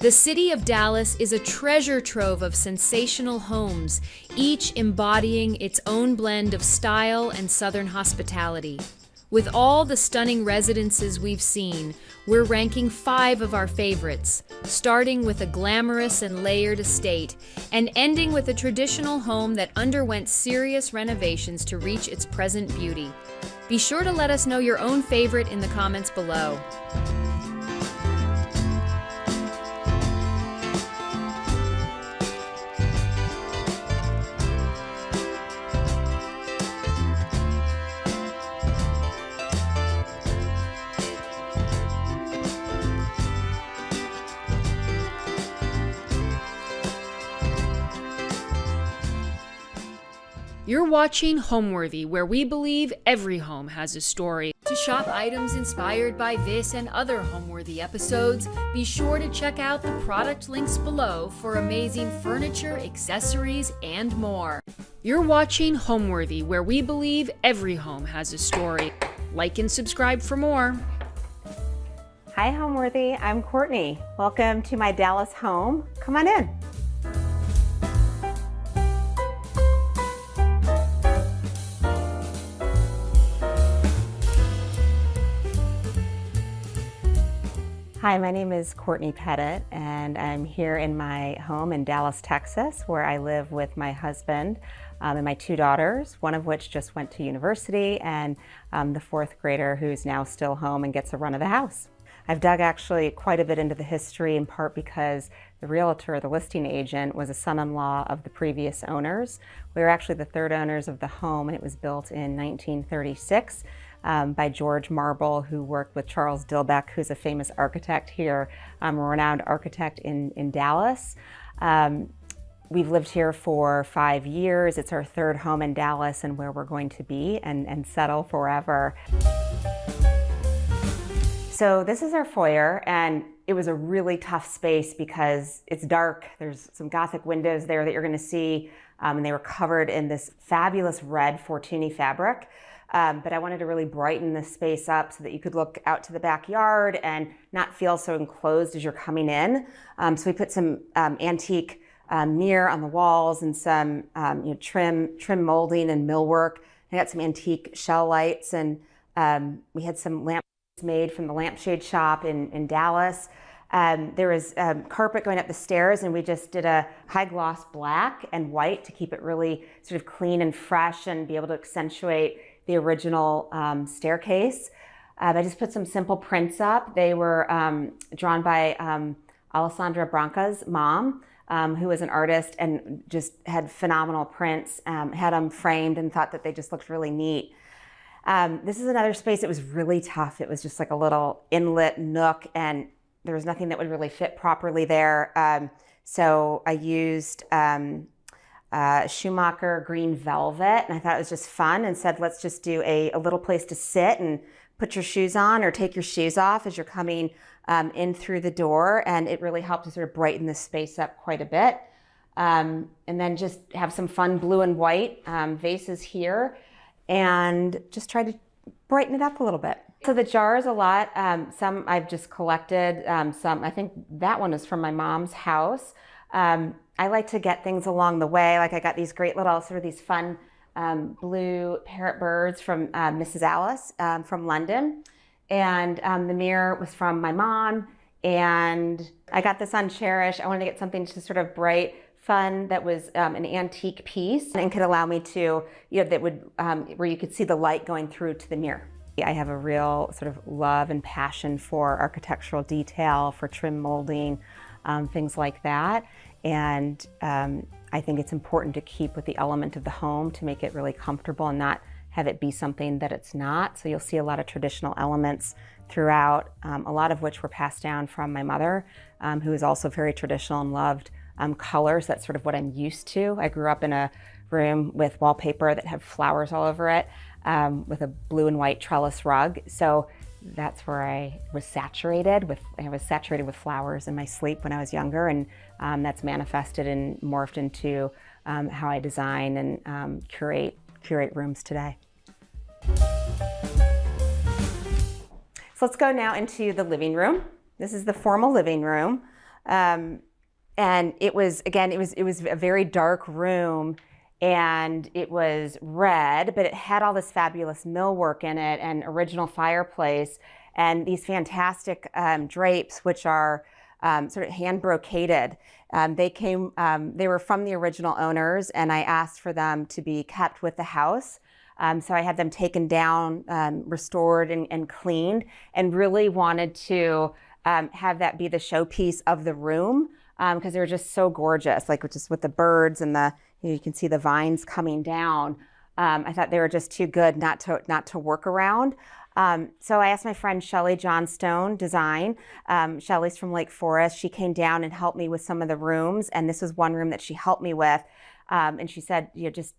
The city of Dallas is a treasure trove of sensational homes, each embodying its own blend of style and Southern hospitality. With all the stunning residences we've seen, we're ranking 5 of our favorites, starting with a glamorous and layered estate, and ending with a traditional home that underwent serious renovations to reach its present beauty. Be sure to let us know your own favorite in the comments below. You're watching Homeworthy, where we believe every home has a story. To shop items inspired by this and other Homeworthy episodes, be sure to check out the product links below for amazing furniture, accessories, and more. You're watching Homeworthy, where we believe every home has a story. Like and subscribe for more. Hi Homeworthy, I'm Courtney. Welcome to my Dallas home. Come on in. Hi, my name is Courtney Pettit, and I'm here in my home in Dallas, Texas, where I live with my husband and my 2 daughters, one of which just went to university, and the 4th grader who's now still home and gets a run of the house. I've dug actually quite a bit into the history, in part because the realtor, the listing agent, was a son-in-law of the previous owners. We were actually the 3rd owners of the home, and it was built in 1936. By George Marble, who worked with Charles Dilbeck, who's a famous architect here, a renowned architect in Dallas. We've lived here for 5 years. It's our 3rd home in Dallas and where we're going to be and settle forever. So this is our foyer, and it was a really tough space because it's dark. There's some Gothic windows there that you're gonna see, and they were covered in this fabulous red Fortuny fabric. But I wanted to really brighten this space up so that you could look out to the backyard and not feel so enclosed as you're coming in. So we put some antique mirror on the walls and some trim molding and millwork. I got some antique shell lights, and we had some lamps made from the lampshade shop in Dallas. There was carpet going up the stairs, and we just did a high gloss black and white to keep it really sort of clean and fresh and be able to accentuate the original staircase. I just put some simple prints up. They were drawn by Alessandra Branca's mom, who was an artist and just had phenomenal prints, had them framed and thought that they just looked really neat. This is another space that was really tough. It was just like a little inlet nook, and there was nothing that would really fit properly there. So I used Schumacher green velvet, and I thought it was just fun, and said, let's just do a little place to sit and put your shoes on or take your shoes off as you're coming in through the door. And it really helped to sort of brighten the space up quite a bit. And then just have some fun blue and white vases here, and just try to brighten it up a little bit. So the jars a lot, some I've just collected, some, I think that one is from my mom's house. I like to get things along the way. Like I got these great little, sort of these fun blue parrot birds from Mrs. Alice from London. And the mirror was from my mom. And I got this on Cherish. I wanted to get something just sort of bright, fun, that was an antique piece and could allow me to, that would, where you could see the light going through to the mirror. I have a real sort of love and passion for architectural detail, for trim molding, things like that. And I think it's important to keep with the element of the home to make it really comfortable and not have it be something that it's not. So you'll see a lot of traditional elements throughout, a lot of which were passed down from my mother, who is also very traditional and loved colors. That's sort of what I'm used to. I grew up in a room with wallpaper that had flowers all over it, with a blue and white trellis rug. So that's where I was saturated with flowers in my sleep when I was younger, and that's manifested and morphed into how I design and curate rooms today. So let's go now into the living room. This is the formal living room. And it was, again, it was a very dark room, and it was red, but it had all this fabulous millwork in it and original fireplace and these fantastic drapes, which are sort of hand brocaded. They were from the original owners, and I asked for them to be kept with the house. So I had them taken down, restored and cleaned, and really wanted to have that be the showpiece of the room, because they were just so gorgeous, like just with the birds and you can see the vines coming down. I thought they were just too good not to work around. So I asked my friend Shelly Johnstone Design. Shelly's from Lake Forest. She came down and helped me with some of the rooms, and this was one room that she helped me with. And she said,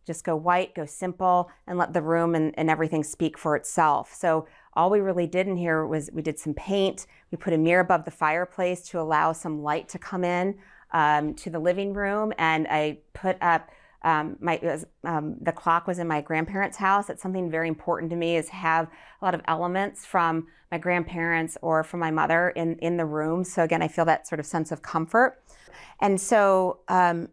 just go white, go simple, and let the room and everything speak for itself. So all we really did in here was we did some paint. We put a mirror above the fireplace to allow some light to come in to the living room. And I put up the clock was in my grandparents' house. It's something very important to me, is have a lot of elements from my grandparents or from my mother in the room. So again, I feel that sort of sense of comfort. And so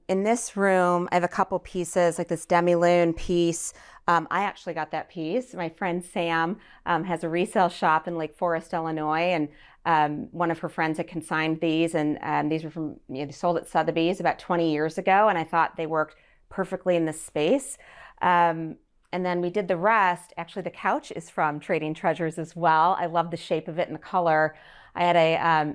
in this room, I have a couple pieces, like this demi-lune piece. I actually got that piece. My friend Sam has a resale shop in Lake Forest, Illinois, and one of her friends had consigned these, and these were from, they sold at Sotheby's about 20 years ago, and I thought they worked perfectly in this space. And then we did the rest. Actually, the couch is from Trading Treasures as well. I love the shape of it and the color. I had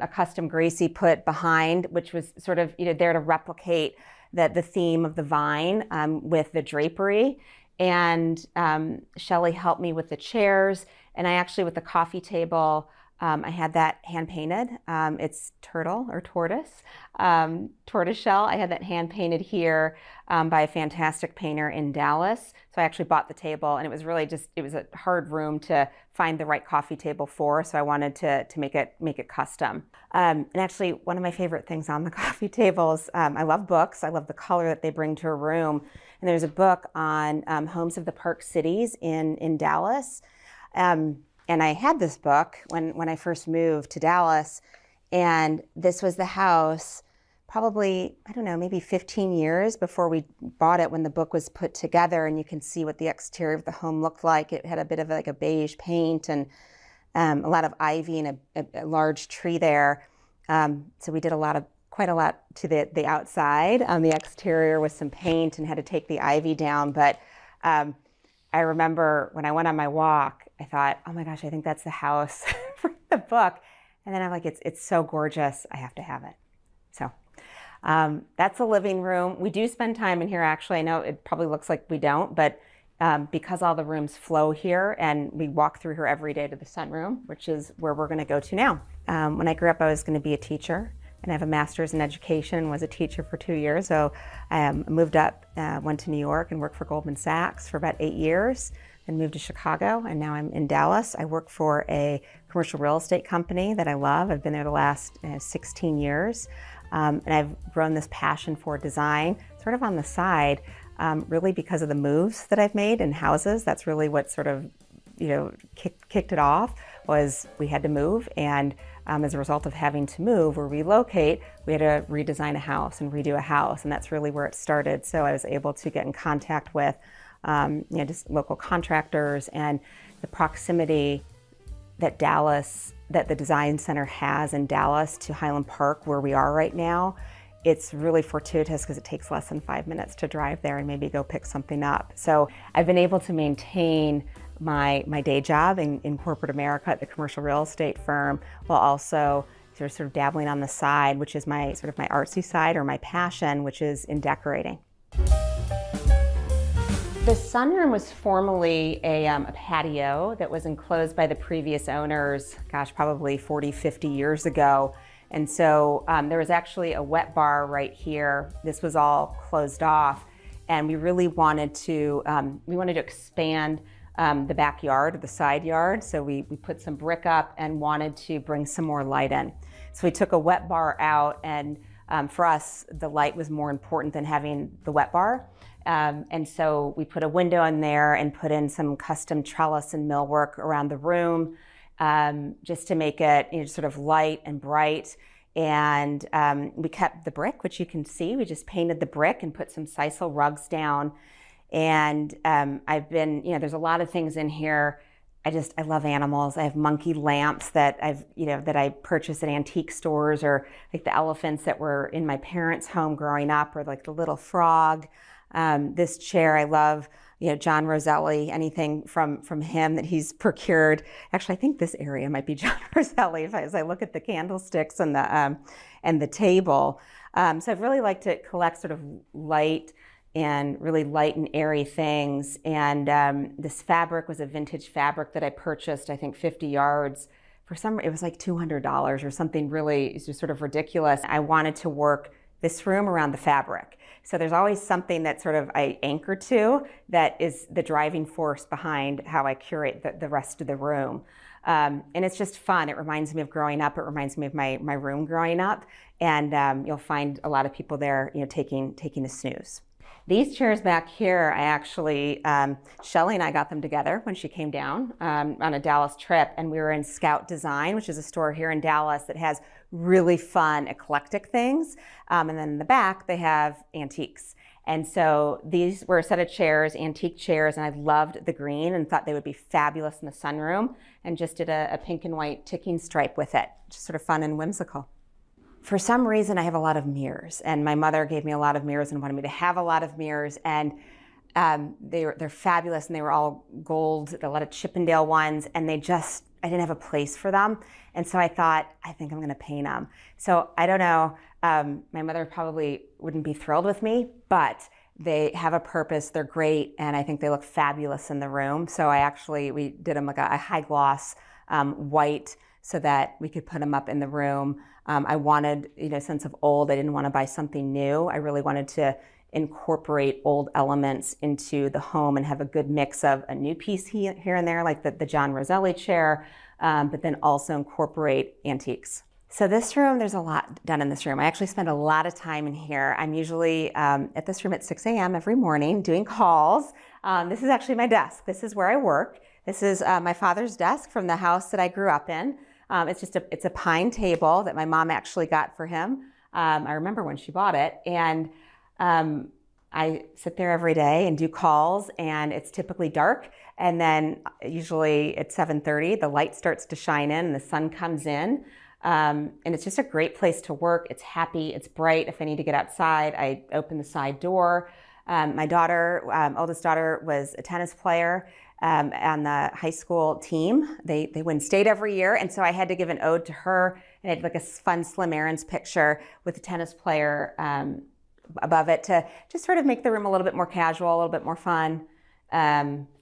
a custom Gracie put behind, which was sort of there to replicate the theme of the vine with the drapery. And Shelly helped me with the chairs, and I actually, with the coffee table, I had that hand painted. It's turtle or tortoise, tortoise shell. I had that hand painted here by a fantastic painter in Dallas. So I actually bought the table, and it was really it was a hard room to find the right coffee table for. So I wanted to make it custom. And actually, one of my favorite things on the coffee table is I love books. I love the color that they bring to a room. And there's a book on homes of the Park Cities in Dallas. And I had this book when I first moved to Dallas, and this was the house probably, I don't know, maybe 15 years before we bought it, when the book was put together, and you can see what the exterior of the home looked like. It had a bit of like a beige paint and a lot of ivy and a large tree there. So we did quite a lot to the outside on the exterior with some paint, and had to take the ivy down. But I remember when I went on my walk, I thought, oh my gosh, I think that's the house for the book. And then I'm like, it's so gorgeous, I have to have it. So that's the living room. We do spend time in here, actually. I know it probably looks like we don't, but because all the rooms flow here, and we walk through here every day to the sunroom, which is where we're gonna go to now. When I grew up, I was gonna be a teacher, and I have a master's in education, was a teacher for 2 years. So I moved up, went to New York and worked for Goldman Sachs for about 8 years, then moved to Chicago, and now I'm in Dallas. I work for a commercial real estate company that I love. I've been there the last 16 years. And I've grown this passion for design sort of on the side, really because of the moves that I've made in houses. That's really what sort of, kicked it off, was we had to move. And as a result of having to move or relocate, we had to redesign a house and redo a house. And that's really where it started. So I was able to get in contact with just local contractors, and the proximity that the design center has in Dallas to Highland Park, where we are right now. It's really fortuitous because it takes less than 5 minutes to drive there and maybe go pick something up. So I've been able to maintain my day job in corporate America at the commercial real estate firm, while also sort of dabbling on the side, which is my artsy side, or my passion, which is in decorating. The sunroom was formerly a patio that was enclosed by the previous owners, probably 40, 50 years ago. And so there was actually a wet bar right here. This was all closed off, and we really wanted to expand the backyard, or the side yard. So we put some brick up and wanted to bring some more light in. So we took a wet bar out, and for us, the light was more important than having the wet bar. And so we put a window in there and put in some custom trellis and millwork around the room, just to make it sort of light and bright. And we kept the brick, which you can see. We just painted the brick and put some sisal rugs down. And I've been, there's a lot of things in here. I love animals. I have monkey lamps that that I purchased at antique stores, or like the elephants that were in my parents' home growing up, or like the little frog. This chair I love, John Roselli, anything from him that he's procured. Actually, I think this area might be John Roselli as I look at the candlesticks and the table. So I've really liked to collect sort of light and airy things. And this fabric was a vintage fabric that I purchased, I think 50 yards. It was like $200 or something really, it's just sort of ridiculous. I wanted to work this room around the fabric. So there's always something that sort of I anchor to that is the driving force behind how I curate the rest of the room. And it's just fun. It reminds me of growing up. It reminds me of my room growing up. And you'll find a lot of people there, taking a snooze. These chairs back here, I actually, Shelly and I got them together when she came down on a Dallas trip, and we were in Scout Design, which is a store here in Dallas that has really fun, eclectic things. And then in the back, they have antiques. And so these were a set of chairs, antique chairs, and I loved the green and thought they would be fabulous in the sunroom, and just did a pink and white ticking stripe with it. Just sort of fun and whimsical. For some reason, I have a lot of mirrors, and my mother gave me a lot of mirrors and wanted me to have a lot of mirrors, and they're fabulous, and they were all gold, a lot of Chippendale ones, and I didn't have a place for them, and so I thought, I think I'm gonna paint them. So I don't know, my mother probably wouldn't be thrilled with me, but they have a purpose, they're great, and I think they look fabulous in the room. So we did them like a high gloss white, so that we could put them up in the room. I wanted, a sense of old. I didn't want to buy something new. I really wanted to incorporate old elements into the home and have a good mix of a new piece here and there, like the John Roselli chair, but then also incorporate antiques. So this room, there's a lot done in this room. I actually spend a lot of time in here. I'm usually at this room at 6 a.m. every morning doing calls. This is actually my desk. This is where I work. This is my father's desk from the house that I grew up in. It's a pine table that my mom actually got for him. I remember when she bought it, and I sit there every day and do calls, and it's typically dark, and then usually at 7:30 the light starts to shine in and the sun comes in, and it's just a great place to work. It's happy, it's bright. If I need to get outside, I open the side door. My daughter, oldest daughter, was a tennis player on the high school team. They win state every year, and so I had to give an ode to her, and I had like a fun Slim Aarons picture with a tennis player above it to just sort of make the room a little bit more casual, a little bit more fun.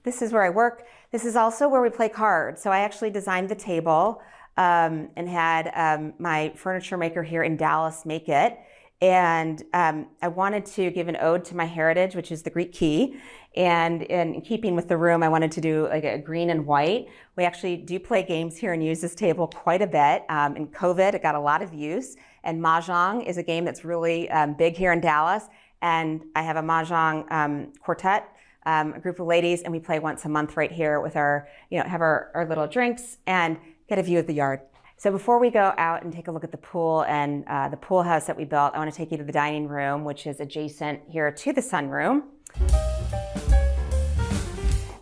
This is where I work. This is also where we play cards. So I actually designed the table and had my furniture maker here in Dallas make it. And I wanted to give an ode to my heritage, which is the Greek key. And in keeping with the room, I wanted to do like a green and white. We actually do play games here and use this table quite a bit. In COVID, it got a lot of use. And Mahjong is a game that's really big here in Dallas. And I have a Mahjong quartet, a group of ladies, and we play once a month right here with have our little drinks and get a view of the yard. So before we go out and take a look at the pool and the pool house that we built, I want to take you to the dining room, which is adjacent here to the sunroom.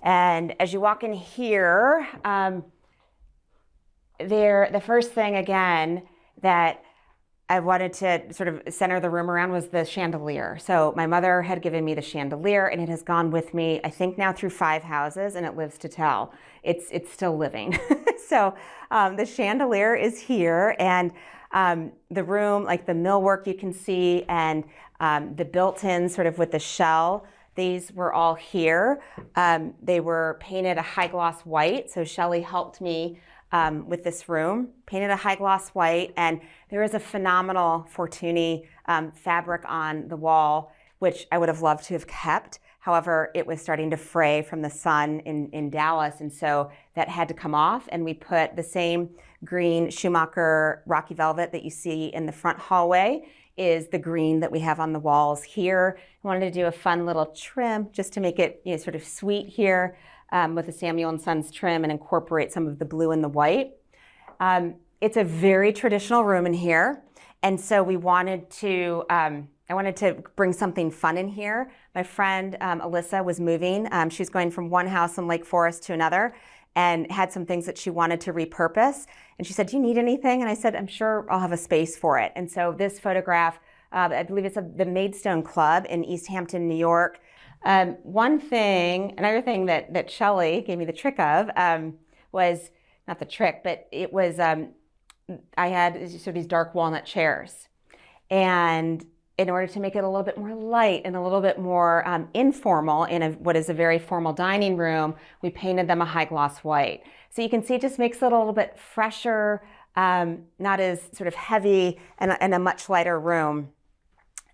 And as you walk in here, the first thing again that I wanted to sort of center the room around was the chandelier. So my mother had given me the chandelier, and it has gone with me, I think now through 5 houses, and it lives to tell. It's still living. So the chandelier is here, and the room, like the millwork you can see, and the built-in sort of with the shell, these were all here. They were painted a high gloss white, so Shelly helped me with this room, painted a high gloss white, and there is a phenomenal Fortuny fabric on the wall, which I would have loved to have kept. However, it was starting to fray from the sun in Dallas, and so that had to come off, and we put the same green Schumacher Rocky Velvet that you see in the front hallway is the green that we have on the walls here. I wanted to do a fun little trim just to make it sort of sweet here. With the Samuel & Sons trim and incorporate some of the blue and the white. It's a very traditional room in here. And so we wanted to, I wanted to bring something fun in here. My friend Alyssa was moving. She was going from one house in Lake Forest to another and had some things that she wanted to repurpose. And she said, do you need anything? And I said, I'm sure I'll have a space for it. And so this photograph, I believe it's the Maidstone Club in East Hampton, New York. Another thing that Shelley gave me the trick of was, not the trick, but it was, I had these dark walnut chairs. And in order to make it a little bit more light and a little bit more informal in what is a very formal dining room, we painted them a high gloss white. So you can see it just makes it a little bit fresher, not as sort of heavy, and a much lighter room.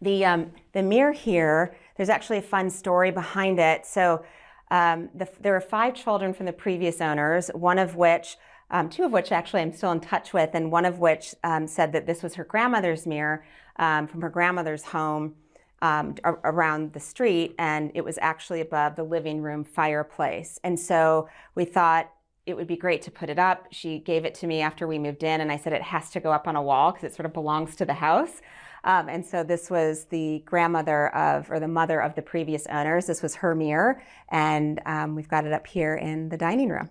The mirror here, there's actually a fun story behind it. So there were 5 children from the previous owners, one of which, 2 of which actually I'm still in touch with, and one of which said that this was her grandmother's mirror from her grandmother's home around the street, and it was actually above the living room fireplace. And so we thought it would be great to put it up. She gave it to me after we moved in, and I said it has to go up on a wall because it sort of belongs to the house. And so this was the grandmother or the mother of the previous owners. This was her mirror, and we've got it up here in the dining room.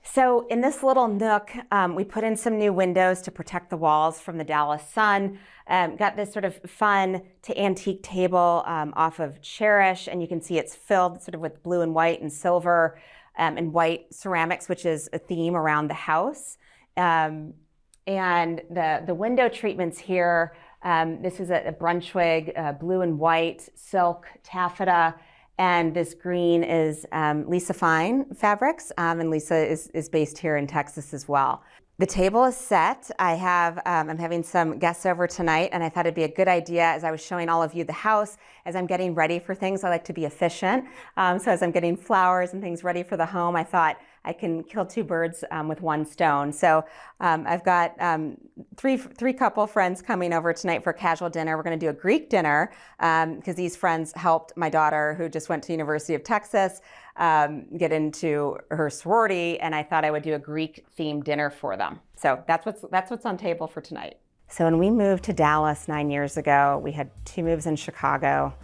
So in this little nook, we put in some new windows to protect the walls from the Dallas sun. Got this sort of fun to antique table off of Cherish, and you can see it's filled sort of with blue and white and silver and white ceramics, which is a theme around the house. And the window treatments here, this is a Brunswick blue and white silk taffeta. And this green is Lisa Fine Fabrics, and Lisa is based here in Texas as well. The table is set. I'm having some guests over tonight, and I thought it'd be a good idea as I was showing all of you the house, as I'm getting ready for things, I like to be efficient. So as I'm getting flowers and things ready for the home, I thought I can kill 2 birds with 1 stone. So I've got three couple friends coming over tonight for a casual dinner. We're going to do a Greek dinner because these friends helped my daughter, who just went to University of Texas, get into her sorority, and I thought I would do a Greek-themed dinner for them. So that's what's on table for tonight. So when we moved to Dallas 9 years ago, we had 2 moves in Chicago,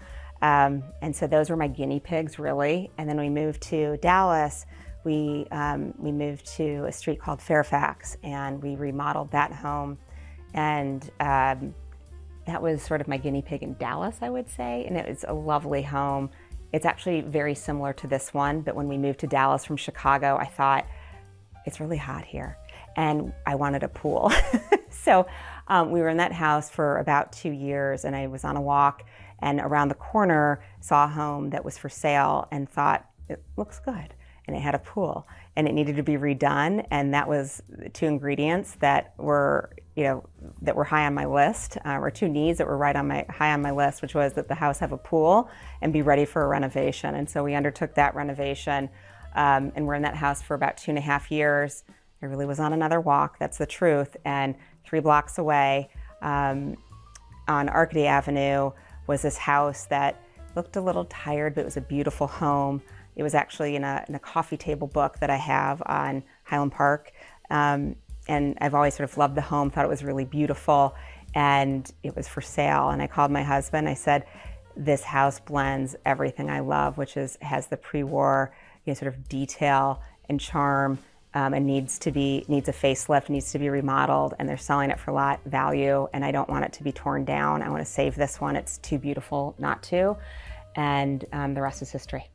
and so those were my guinea pigs, really. And then we moved to Dallas. We moved to a street called Fairfax, and we remodeled that home, and that was sort of my guinea pig in Dallas, I would say, and it was a lovely home. It's actually very similar to this one, but when we moved to Dallas from Chicago, I thought, it's really hot here, and I wanted a pool. So we were in that house for about 2 years, and I was on a walk, and around the corner saw a home that was for sale and thought, it looks good. And it had a pool, and it needed to be redone, and that was 2 ingredients that were, high on my list, or 2 needs that were high on my list, which was that the house have a pool and be ready for a renovation. And so we undertook that renovation, and we're in that house for about 2.5 years. I really was on another walk, that's the truth, and 3 blocks away on Arcady Avenue was this house that looked a little tired, but it was a beautiful home. It was actually in a coffee table book that I have on Highland Park. And I've always sort of loved the home, thought it was really beautiful, and it was for sale. And I called my husband, I said, this house blends everything I love, which has the pre-war sort of detail and charm, and needs a facelift, needs to be remodeled, and they're selling it for a lot of value, and I don't want it to be torn down. I want to save this one. It's too beautiful not to. And the rest is history.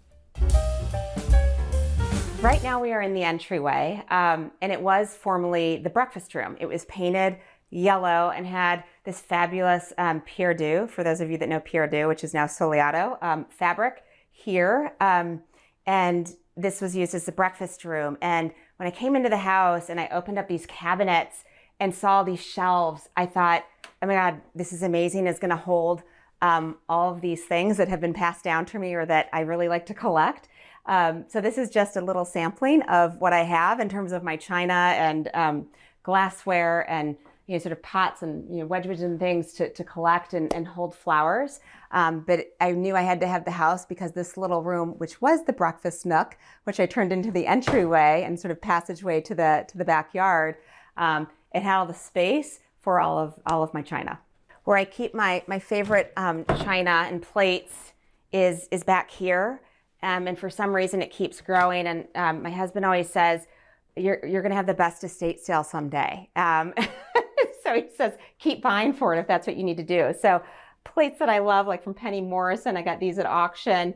Right now we are in the entryway, and it was formerly the breakfast room. It was painted yellow and had this fabulous Pierre du, for those of you that know Pierre du, which is now Soleado, fabric here. And this was used as the breakfast room. And when I came into the house and I opened up these cabinets and saw these shelves, I thought, oh my God, this is amazing. It's going to hold all of these things that have been passed down to me or that I really like to collect. So this is just a little sampling of what I have in terms of my china and glassware and sort of pots and wedges and things to collect and hold flowers. But I knew I had to have the house because this little room, which was the breakfast nook, which I turned into the entryway and sort of passageway to the backyard, it had all the space for all of my china. Where I keep my favorite china and plates is back here. And for some reason it keeps growing. And my husband always says, you're going to have the best estate sale someday. So he says, keep buying for it if that's what you need to do. So plates that I love, like from Penny Morrison, I got these at auction.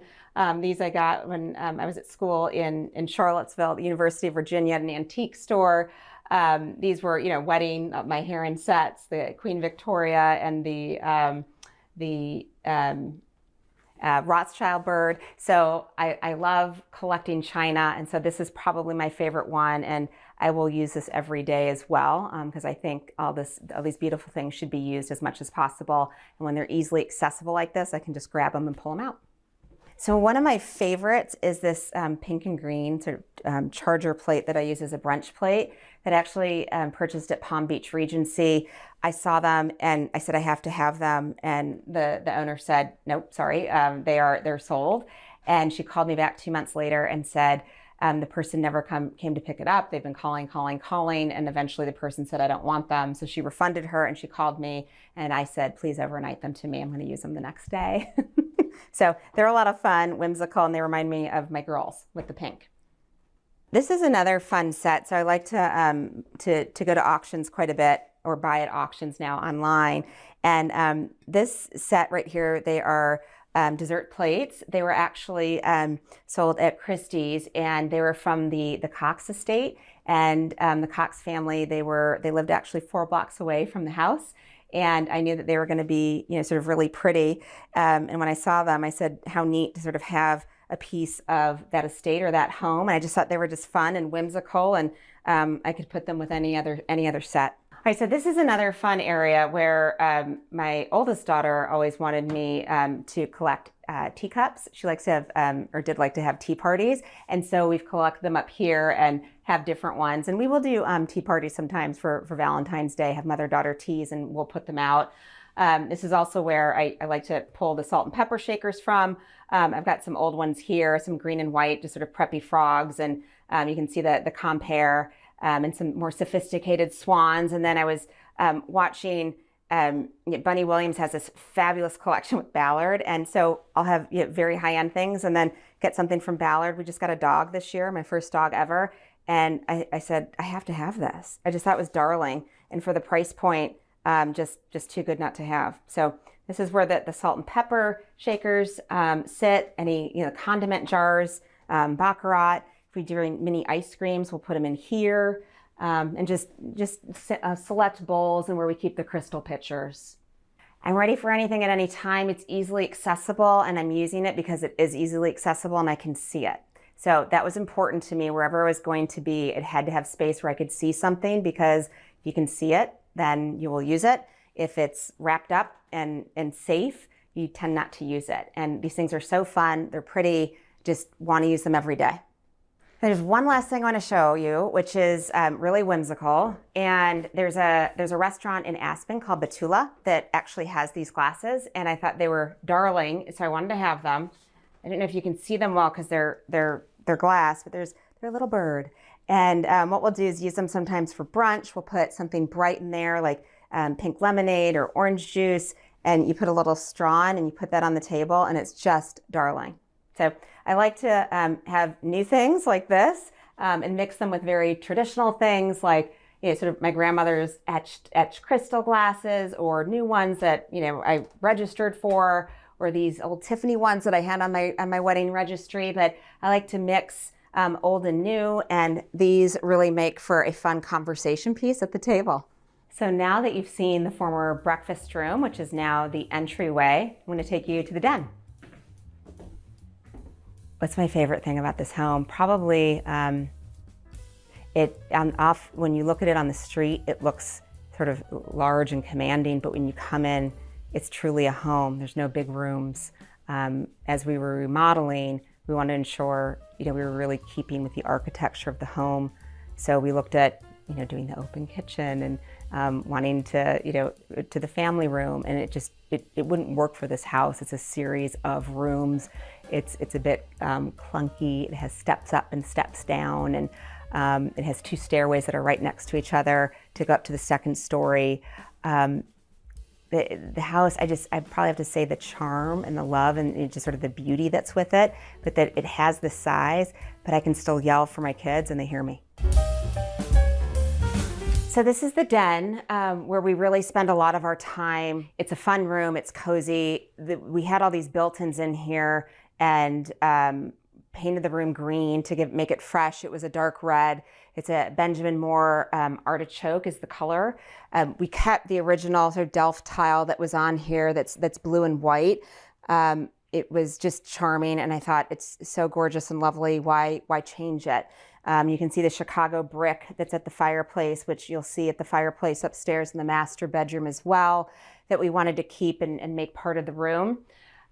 These I got when I was at school in Charlottesville, at the University of Virginia, at an antique store. These were, wedding, my Heron sets, the Queen Victoria and the Rothschild bird. So I love collecting china, and so this is probably my favorite one, and I will use this every day as well, because I think all these beautiful things should be used as much as possible. And when they're easily accessible like this, I can just grab them and pull them out. So one of my favorites is this pink and green sort of charger plate that I use as a brunch plate that I actually purchased at Palm Beach Regency. I saw them and I said, I have to have them. And the owner said, nope, sorry, they're sold. And she called me back 2 months later and said, the person never came to pick it up. They've been calling. And eventually the person said, I don't want them. So she refunded her and she called me and I said, please overnight them to me. I'm going to use them the next day. So they're a lot of fun, whimsical, and they remind me of my girls with the pink. This is another fun set. So I like to go to auctions quite a bit, or buy at auctions now online. And this set right here, they are dessert plates. They were actually sold at Christie's, and they were from the Cox estate. And the Cox family, they lived actually 4 blocks away from the house. And I knew that they were going to be, sort of really pretty. And when I saw them, I said, how neat to sort of have a piece of that estate or that home. And I just thought they were just fun and whimsical, and I could put them with any other set. All right, so this is another fun area where my oldest daughter always wanted me to collect teacups. She likes to have, or did like to have tea parties. And so we've collected them up here and have different ones. And we will do tea parties sometimes for Valentine's Day, have mother-daughter teas, and we'll put them out. This is also where I like to pull the salt and pepper shakers from. I've got some old ones here, some green and white, just sort of preppy frogs. And you can see the compare. And some more sophisticated swans. And then I was watching, Bunny Williams has this fabulous collection with Ballard. And so I'll have very high-end things and then get something from Ballard. We just got a dog this year, my first dog ever. And I said, I have to have this. I just thought it was darling. And for the price point, just too good not to have. So this is where the salt and pepper shakers sit, any condiment jars, Baccarat. If we're doing mini ice creams, we'll put them in here, and just select bowls and where we keep the crystal pitchers. I'm ready for anything at any time. It's easily accessible, and I'm using it because it is easily accessible and I can see it. So that was important to me. Wherever I was going to be, it had to have space where I could see something, because if you can see it, then you will use it. If it's wrapped up and safe, you tend not to use it. And these things are so fun. They're pretty. Just want to use them every day. There's one last thing I want to show you, which is really whimsical. And there's a restaurant in Aspen called Batula that actually has these glasses, and I thought they were darling, so I wanted to have them. I don't know if you can see them well because they're glass, but they're a little bird. And what we'll do is use them sometimes for brunch. We'll put something bright in there, like pink lemonade or orange juice, and you put a little straw in and you put that on the table, and it's just darling. So I like to have new things like this and mix them with very traditional things, like sort of my grandmother's etched crystal glasses, or new ones that I registered for, or these old Tiffany ones that I had on my wedding registry. But I like to mix old and new, and these really make for a fun conversation piece at the table. So now that you've seen the former breakfast room, which is now the entryway, I'm going to take you to the den. What's my favorite thing about this home? Probably when you look at it on the street, it looks sort of large and commanding, but when you come in, it's truly a home. There's no big rooms. As we were remodeling, we wanted to ensure we were really keeping with the architecture of the home. So we looked at doing the open kitchen and wanting to the family room, and it wouldn't work for this house. It's a series of rooms. It's a bit clunky. It has steps up and steps down, and it has 2 stairways that are right next to each other to go up to the second story. the house, I probably have to say the charm and the love and just sort of the beauty that's with it, but that it has the size, but I can still yell for my kids and they hear me. So this is the den where we really spend a lot of our time. It's a fun room, it's cozy. We had all these built-ins in here and painted the room green to make it fresh. It was a dark red. It's a Benjamin Moore artichoke is the color. We kept the original sort of Delft tile that was on here that's blue and white. It was just charming and I thought it's so gorgeous and lovely. Why change it? You can see the Chicago brick that's at the fireplace, which you'll see at the fireplace upstairs in the master bedroom as well, that we wanted to keep and make part of the room.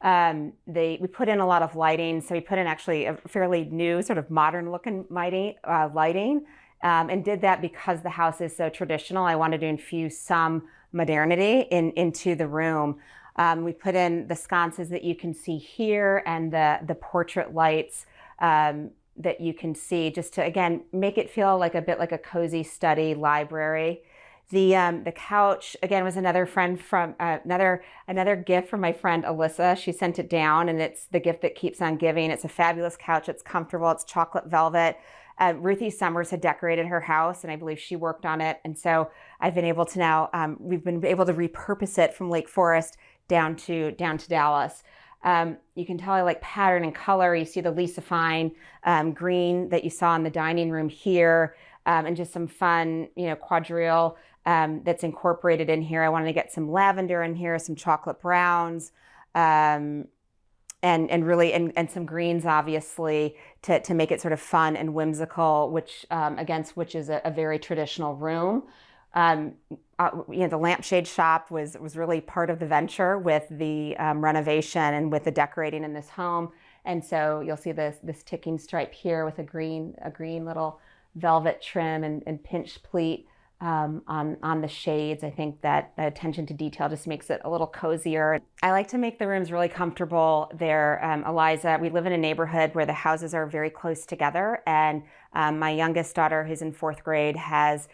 We put in a lot of lighting, so we put in actually a fairly new sort of modern looking lighting, and did that because the house is so traditional. I wanted to infuse some modernity into the room. We put in the sconces that you can see here and the portrait lights that you can see, just to again make it feel like a bit like a cozy study library. The couch again was another friend from another gift from my friend Alyssa. She sent it down, and it's the gift that keeps on giving. It's a fabulous couch. It's comfortable. It's chocolate velvet. Ruthie Summers had decorated her house, and I believe she worked on it. And so I've been able to now we've been able to repurpose it from Lake Forest down to Dallas. You can tell I like pattern and color. You see the Lisa Fine green that you saw in the dining room here, and just some fun, quadrille that's incorporated in here. I wanted to get some lavender in here, some chocolate browns, and some greens, obviously, to make it sort of fun and whimsical, which is a very traditional room. The lampshade shop was really part of the venture with the renovation and with the decorating in this home. And so you'll see this ticking stripe here with a green little velvet trim and pinch pleat on the shades. I think that the attention to detail just makes it a little cozier. I like to make the rooms really comfortable. Eliza, we live in a neighborhood where the houses are very close together, and my youngest daughter, who's in 4th grade, has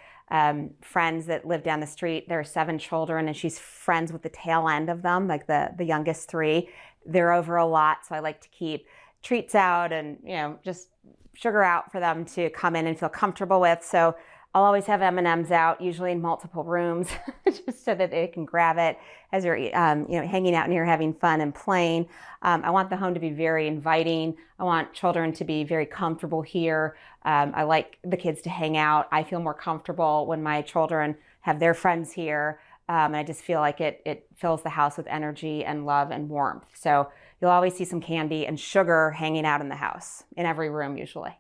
friends that live down the street. There are 7 children, and she's friends with the tail end of them, like the youngest 3. They're over a lot, so I like to keep treats out and just sugar out for them to come in and feel comfortable with. So I'll always have M&Ms out, usually in multiple rooms, just so that they can grab it as you're hanging out in here having fun and playing. I want the home to be very inviting. I want children to be very comfortable here. I like the kids to hang out. I feel more comfortable when my children have their friends here. And I just feel like it fills the house with energy and love and warmth. So you'll always see some candy and sugar hanging out in the house, in every room usually.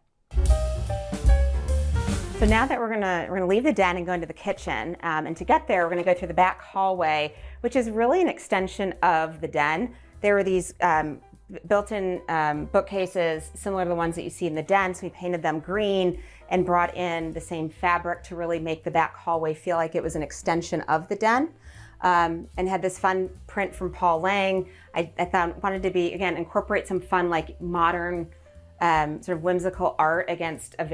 So now that we're gonna leave the den and go into the kitchen, and to get there, we're gonna go through the back hallway, which is really an extension of the den. There were these built-in bookcases similar to the ones that you see in the den, so we painted them green and brought in the same fabric to really make the back hallway feel like it was an extension of the den, and had this fun print from Paul Lang. I wanted to incorporate some fun, like modern, sort of whimsical art against in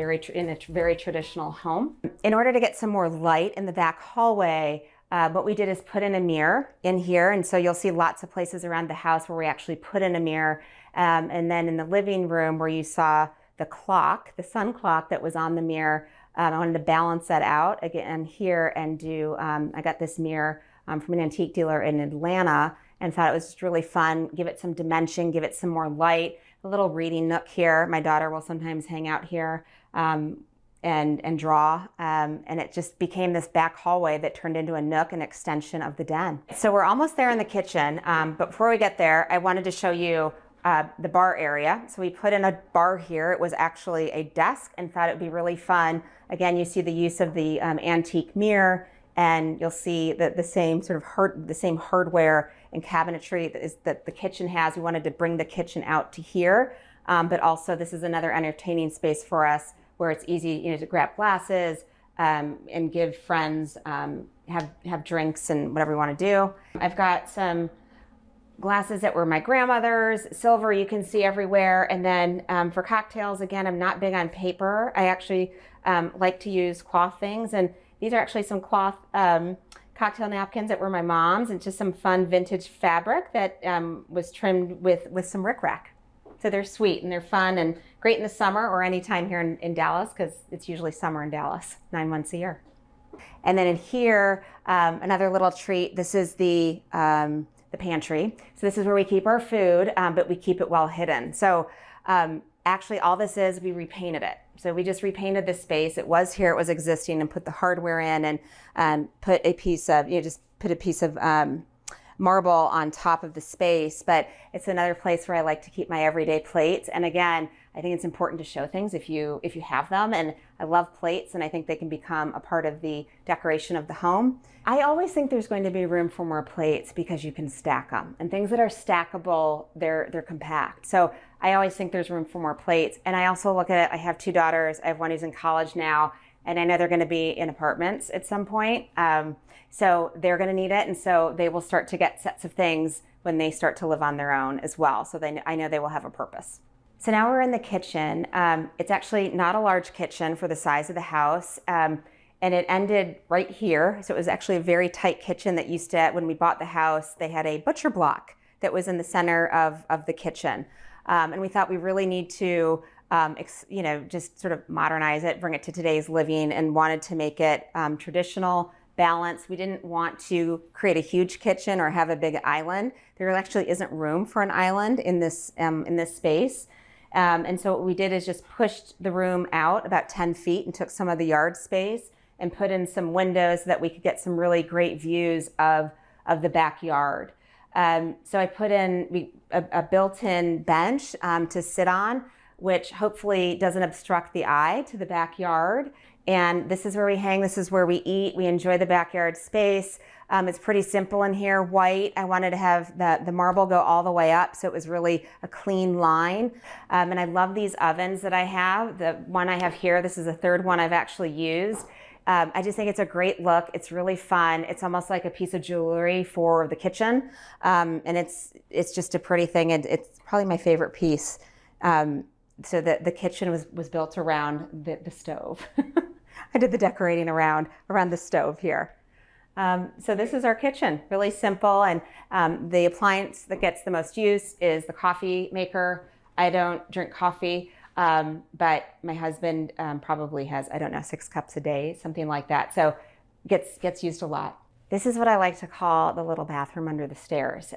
a very traditional home. In order to get some more light in the back hallway, what we did is put in a mirror in here, and so you'll see lots of places around the house where we actually put in a mirror. And then in the living room where you saw the clock, the sun clock that was on the mirror, I wanted to balance that out again here and do, I got this mirror from an antique dealer in Atlanta and thought it was just really fun, give it some dimension, give it some more light. A little reading nook here. My daughter will sometimes hang out here and draw, and it just became this back hallway that turned into a nook, an extension of the den. So we're almost there in the kitchen, but before we get there, I wanted to show you the bar area. So we put in a bar here. It was actually a desk, and thought it would be really fun. Again, you see the use of the antique mirror, and you'll see that the same sort of the same hardware and cabinetry that the kitchen has. We wanted to bring the kitchen out to here, but also this is another entertaining space for us where it's easy, to grab glasses and give friends, have drinks and whatever you want to do. I've got some glasses that were my grandmother's, silver you can see everywhere. And then for cocktails, again, I'm not big on paper. I actually like to use cloth things, and these are actually some cloth cocktail napkins that were my mom's, and just some fun vintage fabric that was trimmed with some rickrack. So they're sweet and they're fun and great in the summer or anytime here in Dallas, because it's usually summer in Dallas, 9 months a year. And then in here, another little treat. This is the pantry. So this is where we keep our food, but we keep it well hidden. So actually all this is, we repainted it. So we just repainted this space. It was here, it was existing, and put the hardware in and put a piece of, just put a piece of marble on top of the space. But it's another place where I like to keep my everyday plates. And again, I think it's important to show things if you have them. And I love plates, and I think they can become a part of the decoration of the home. I always think there's going to be room for more plates because you can stack them. And things that are stackable, they're compact. So I always think there's room for more plates. And I also look at it, I have 2 daughters. I have one who's in college now, and I know they're going to be in apartments at some point. So they're going to need it. And so they will start to get sets of things when they start to live on their own as well. So I know they will have a purpose. So now we're in the kitchen. It's actually not a large kitchen for the size of the house. And it ended right here. So it was actually a very tight kitchen that used to, when we bought the house, they had a butcher block that was in the center of the kitchen. And we thought we really need to, just sort of modernize it, bring it to today's living, and wanted to make it traditional, balanced. We didn't want to create a huge kitchen or have a big island. There actually isn't room for an island in this space. And so what we did is just pushed the room out about 10 feet and took some of the yard space and put in some windows so that we could get some really great views of the backyard. So I put in a built-in bench to sit on, which hopefully doesn't obstruct the eye to the backyard. And this is where we hang, this is where we eat. We enjoy the backyard space. It's pretty simple in here, white. I wanted to have the marble go all the way up, so it was really a clean line. And I love these ovens that I have. The one I have here, this is the 3rd one I've actually used. I just think it's a great look. It's really fun. It's almost like a piece of jewelry for the kitchen. And it's just a pretty thing. And it's probably my favorite piece. So the kitchen was built around the stove. I did the decorating around the stove here. So this is our kitchen, really simple. And the appliance that gets the most use is the coffee maker. I don't drink coffee. But my husband probably has, 6 cups a day, something like that. So gets used a lot. This is what I like to call the little bathroom under the stairs.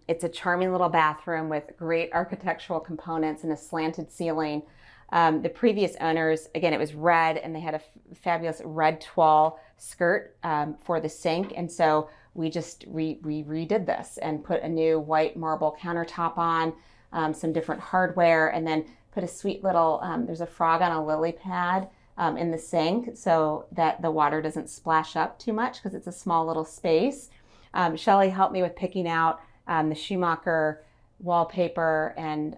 It's a charming little bathroom with great architectural components and a slanted ceiling. The previous owners, again, it was red, and they had a fabulous red toile skirt for the sink. And so we just redid this and put a new white marble countertop on, some different hardware, and then put a sweet little, there's a frog on a lily pad in the sink so that the water doesn't splash up too much because it's a small little space. Shelly helped me with picking out the Schumacher wallpaper and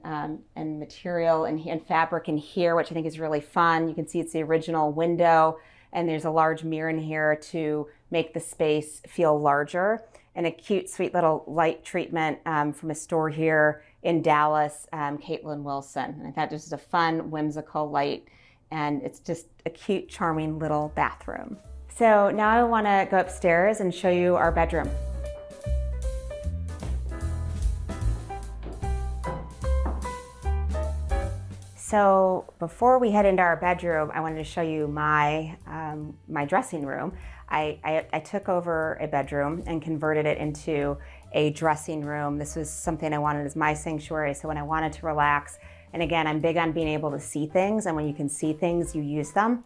material and fabric in here, which I think is really fun. You can see it's the original window, and there's a large mirror in here to make the space feel larger, and a cute, sweet little light treatment from a store here in Dallas, Caitlin Wilson. And I thought this was a fun, whimsical light, and it's just a cute, charming little bathroom. So now I want to go upstairs and show you our bedroom. So before we head into our bedroom, I wanted to show you my dressing room. I took over a bedroom and converted it into a dressing room. This was something I wanted as my sanctuary, so when I wanted to relax, and again, I'm big on being able to see things, and when you can see things, you use them.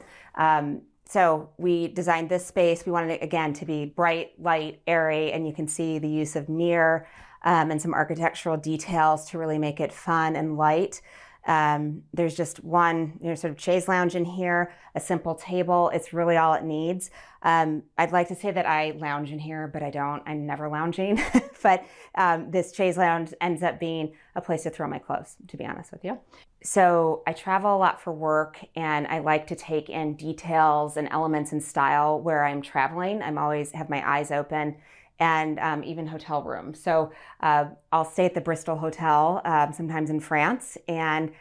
So we designed this space. We wanted it, again, to be bright, light, airy, and you can see the use of mirror and some architectural details to really make it fun and light. There's just one sort of chaise lounge in here, a simple table. It's really all it needs. I'd like to say that I lounge in here, but I don't. I'm never lounging. But this chaise lounge ends up being a place to throw my clothes, to be honest with you. So I travel a lot for work, and I like to take in details and elements and style where I'm traveling. I'm always have my eyes open. And even hotel rooms. So I'll stay at the Bristol Hotel, sometimes in France, and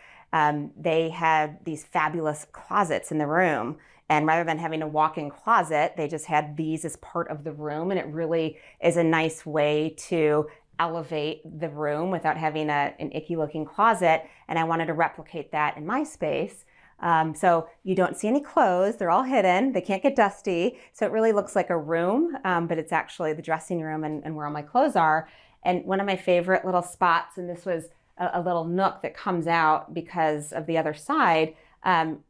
they had these fabulous closets in the room. And rather than having a walk-in closet, they just had these as part of the room. And it really is a nice way to elevate the room without having an icky looking closet. And I wanted to replicate that in my space. So you don't see any clothes. They're all hidden. They can't get dusty. So it really looks like a room, but it's actually the dressing room and where all my clothes are. And one of my favorite little spots, and this was a little nook that comes out because of the other side,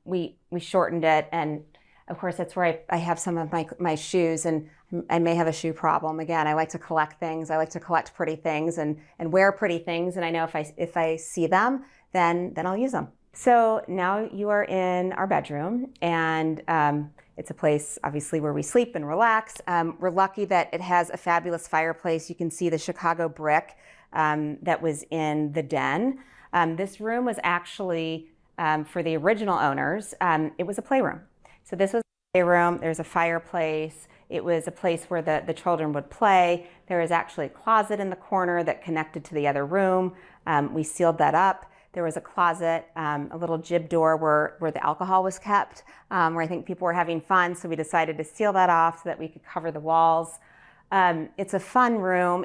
we shortened it. And of course, that's where I have some of my shoes, and I may have a shoe problem. Again, I like to collect things. I like to collect pretty things and wear pretty things. And I know if I see them, then I'll use them. So now you are in our bedroom, and it's a place obviously where we sleep and relax. We're lucky that it has a fabulous fireplace. You can see the Chicago brick that was in the den. This room was actually, for the original owners, it was a playroom. So this was a playroom. There's a fireplace. It was a place where the children would play. There was actually a closet in the corner that connected to the other room. We sealed that up. There was a closet, a little jib door where the alcohol was kept, where I think people were having fun. So we decided to seal that off so that we could cover the walls. It's a fun room.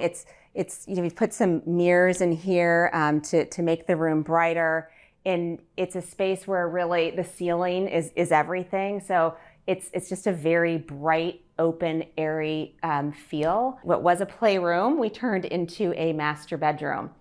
We've put some mirrors in here to make the room brighter. And it's a space where really the ceiling is everything. So it's just a very bright, open, airy feel. What was a playroom, we turned into a master bedroom.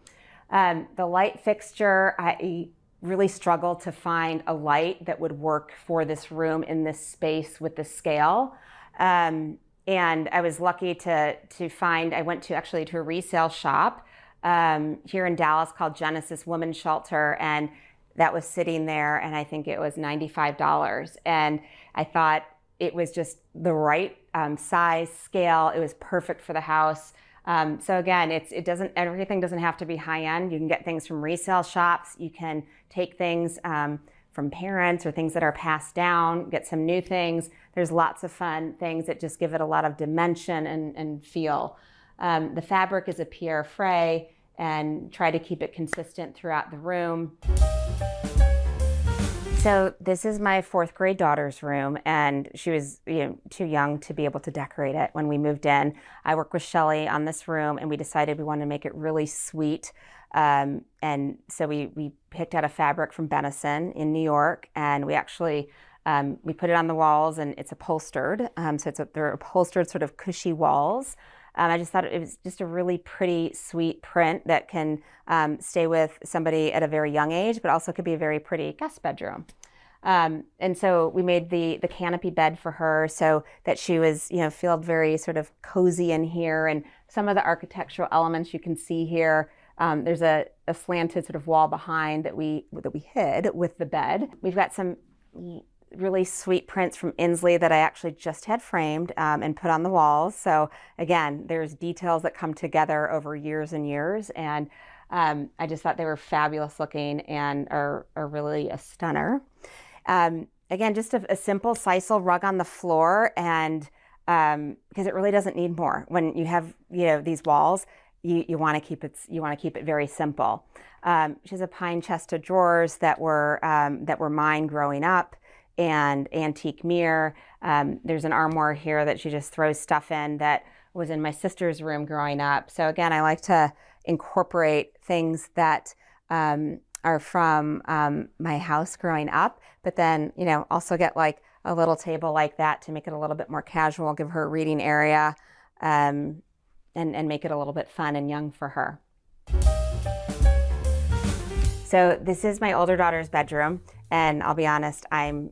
The light fixture, I really struggled to find a light that would work for this room in this space with the scale. And I was lucky to find, I went to a resale shop here in Dallas called Genesis Women's Shelter, and that was sitting there, and I think it was $95. And I thought it was just the right size, scale. It was perfect for the house. So again, everything doesn't have to be high end. You can get things from resale shops. You can take things from parents or things that are passed down, get some new things. There's lots of fun things that just give it a lot of dimension and feel. The fabric is a Pierre Fray, and try to keep it consistent throughout the room. So this is my 4th grade daughter's room, and she was too young to be able to decorate it when we moved in. I worked with Shelly on this room, and we decided we wanted to make it really sweet. And so we picked out a fabric from Benison in New York, and we actually we put it on the walls, and it's upholstered. So they're upholstered sort of cushy walls. I just thought it was just a really pretty, sweet print that can stay with somebody at a very young age, but also could be a very pretty guest bedroom. And so we made the canopy bed for her so that she was, feel very sort of cozy in here. And some of the architectural elements you can see here. There's a slanted sort of wall behind that we hid with the bed. We've got some really sweet prints from Inslee that I actually just had framed and put on the walls. So again, there's details that come together over years and years, and I just thought they were fabulous looking and are really a stunner. Again, just a simple sisal rug on the floor, and because it really doesn't need more. When you have these walls, you want to keep it very simple. She has a pine chest of drawers that were mine growing up, and antique mirror. There's an armoire here that she just throws stuff in that was in my sister's room growing up. So again, I like to incorporate things that are from my house growing up, but then also get like a little table like that to make it a little bit more casual, give her a reading area, and make it a little bit fun and young for her. So this is my older daughter's bedroom, and I'll be honest, I'm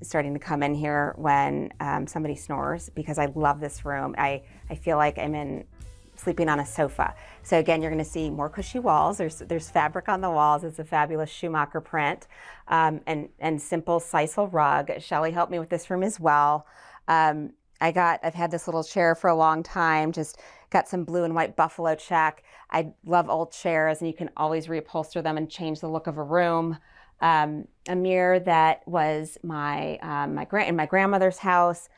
starting to come in here when somebody snores because I love this room. I feel like I'm sleeping on a sofa. So again, you're going to see more cushy walls. There's fabric on the walls. It's a fabulous Schumacher print, and simple sisal rug. Shelly helped me with this room as well. I've had this little chair for a long time, just got some blue and white buffalo check. I love old chairs, and you can always reupholster them and change the look of a room. A mirror that was in my grandmother's house.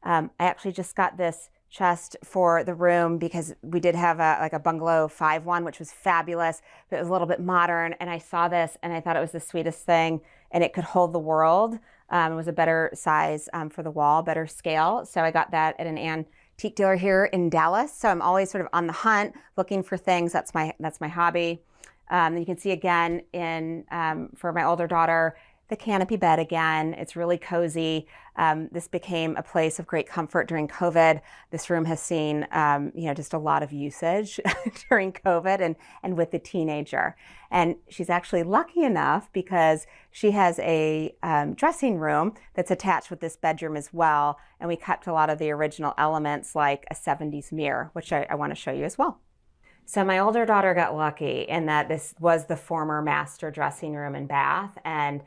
I actually just got this chest for the room because we did have a bungalow 5 one, which was fabulous, but it was a little bit modern. And I saw this and I thought it was the sweetest thing, and it could hold the world. It was a better size for the wall, better scale. So I got that at an antique dealer here in Dallas. So I'm always sort of on the hunt, looking for things. That's my hobby. You can see again for my older daughter, the canopy bed again. It's really cozy. This became a place of great comfort during COVID. This room has seen, just a lot of usage during COVID and with the teenager. And she's actually lucky enough because she has a dressing room that's attached with this bedroom as well. And we kept a lot of the original elements like a 70s mirror, which I want to show you as well. So my older daughter got lucky in that this was the former master dressing room and bath, and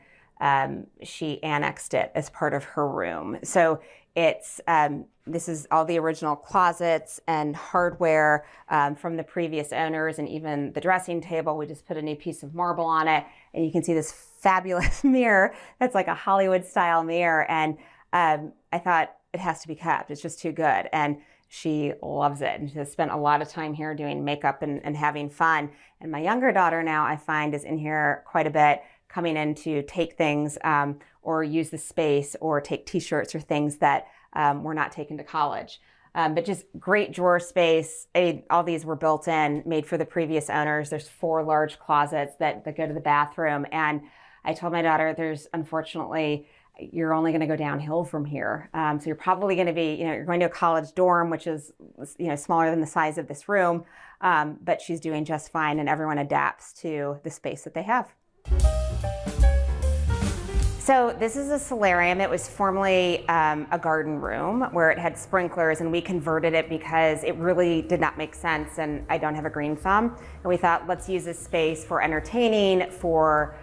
she annexed it as part of her room. So it's this is all the original closets and hardware from the previous owners, and even the dressing table. We just put a new piece of marble on it, and you can see this fabulous mirror that's like a Hollywood style mirror. And I thought it has to be kept. It's just too good. And she loves it, and she has spent a lot of time here doing makeup and having fun. And my younger daughter now, I find, is in here quite a bit, coming in to take things or use the space or take t-shirts or things that were not taken to college. But just great drawer space. All these were built in, made for the previous owners. There's 4 large closets that go to the bathroom. And I told my daughter, unfortunately, you're only going to go downhill from here. So you're probably going to be, you're going to a college dorm, which is, smaller than the size of this room. But she's doing just fine, and everyone adapts to the space that they have. So this is a solarium. It was formerly a garden room where it had sprinklers, and we converted it because it really did not make sense, and I don't have a green thumb. And we thought, let's use this space for entertaining, for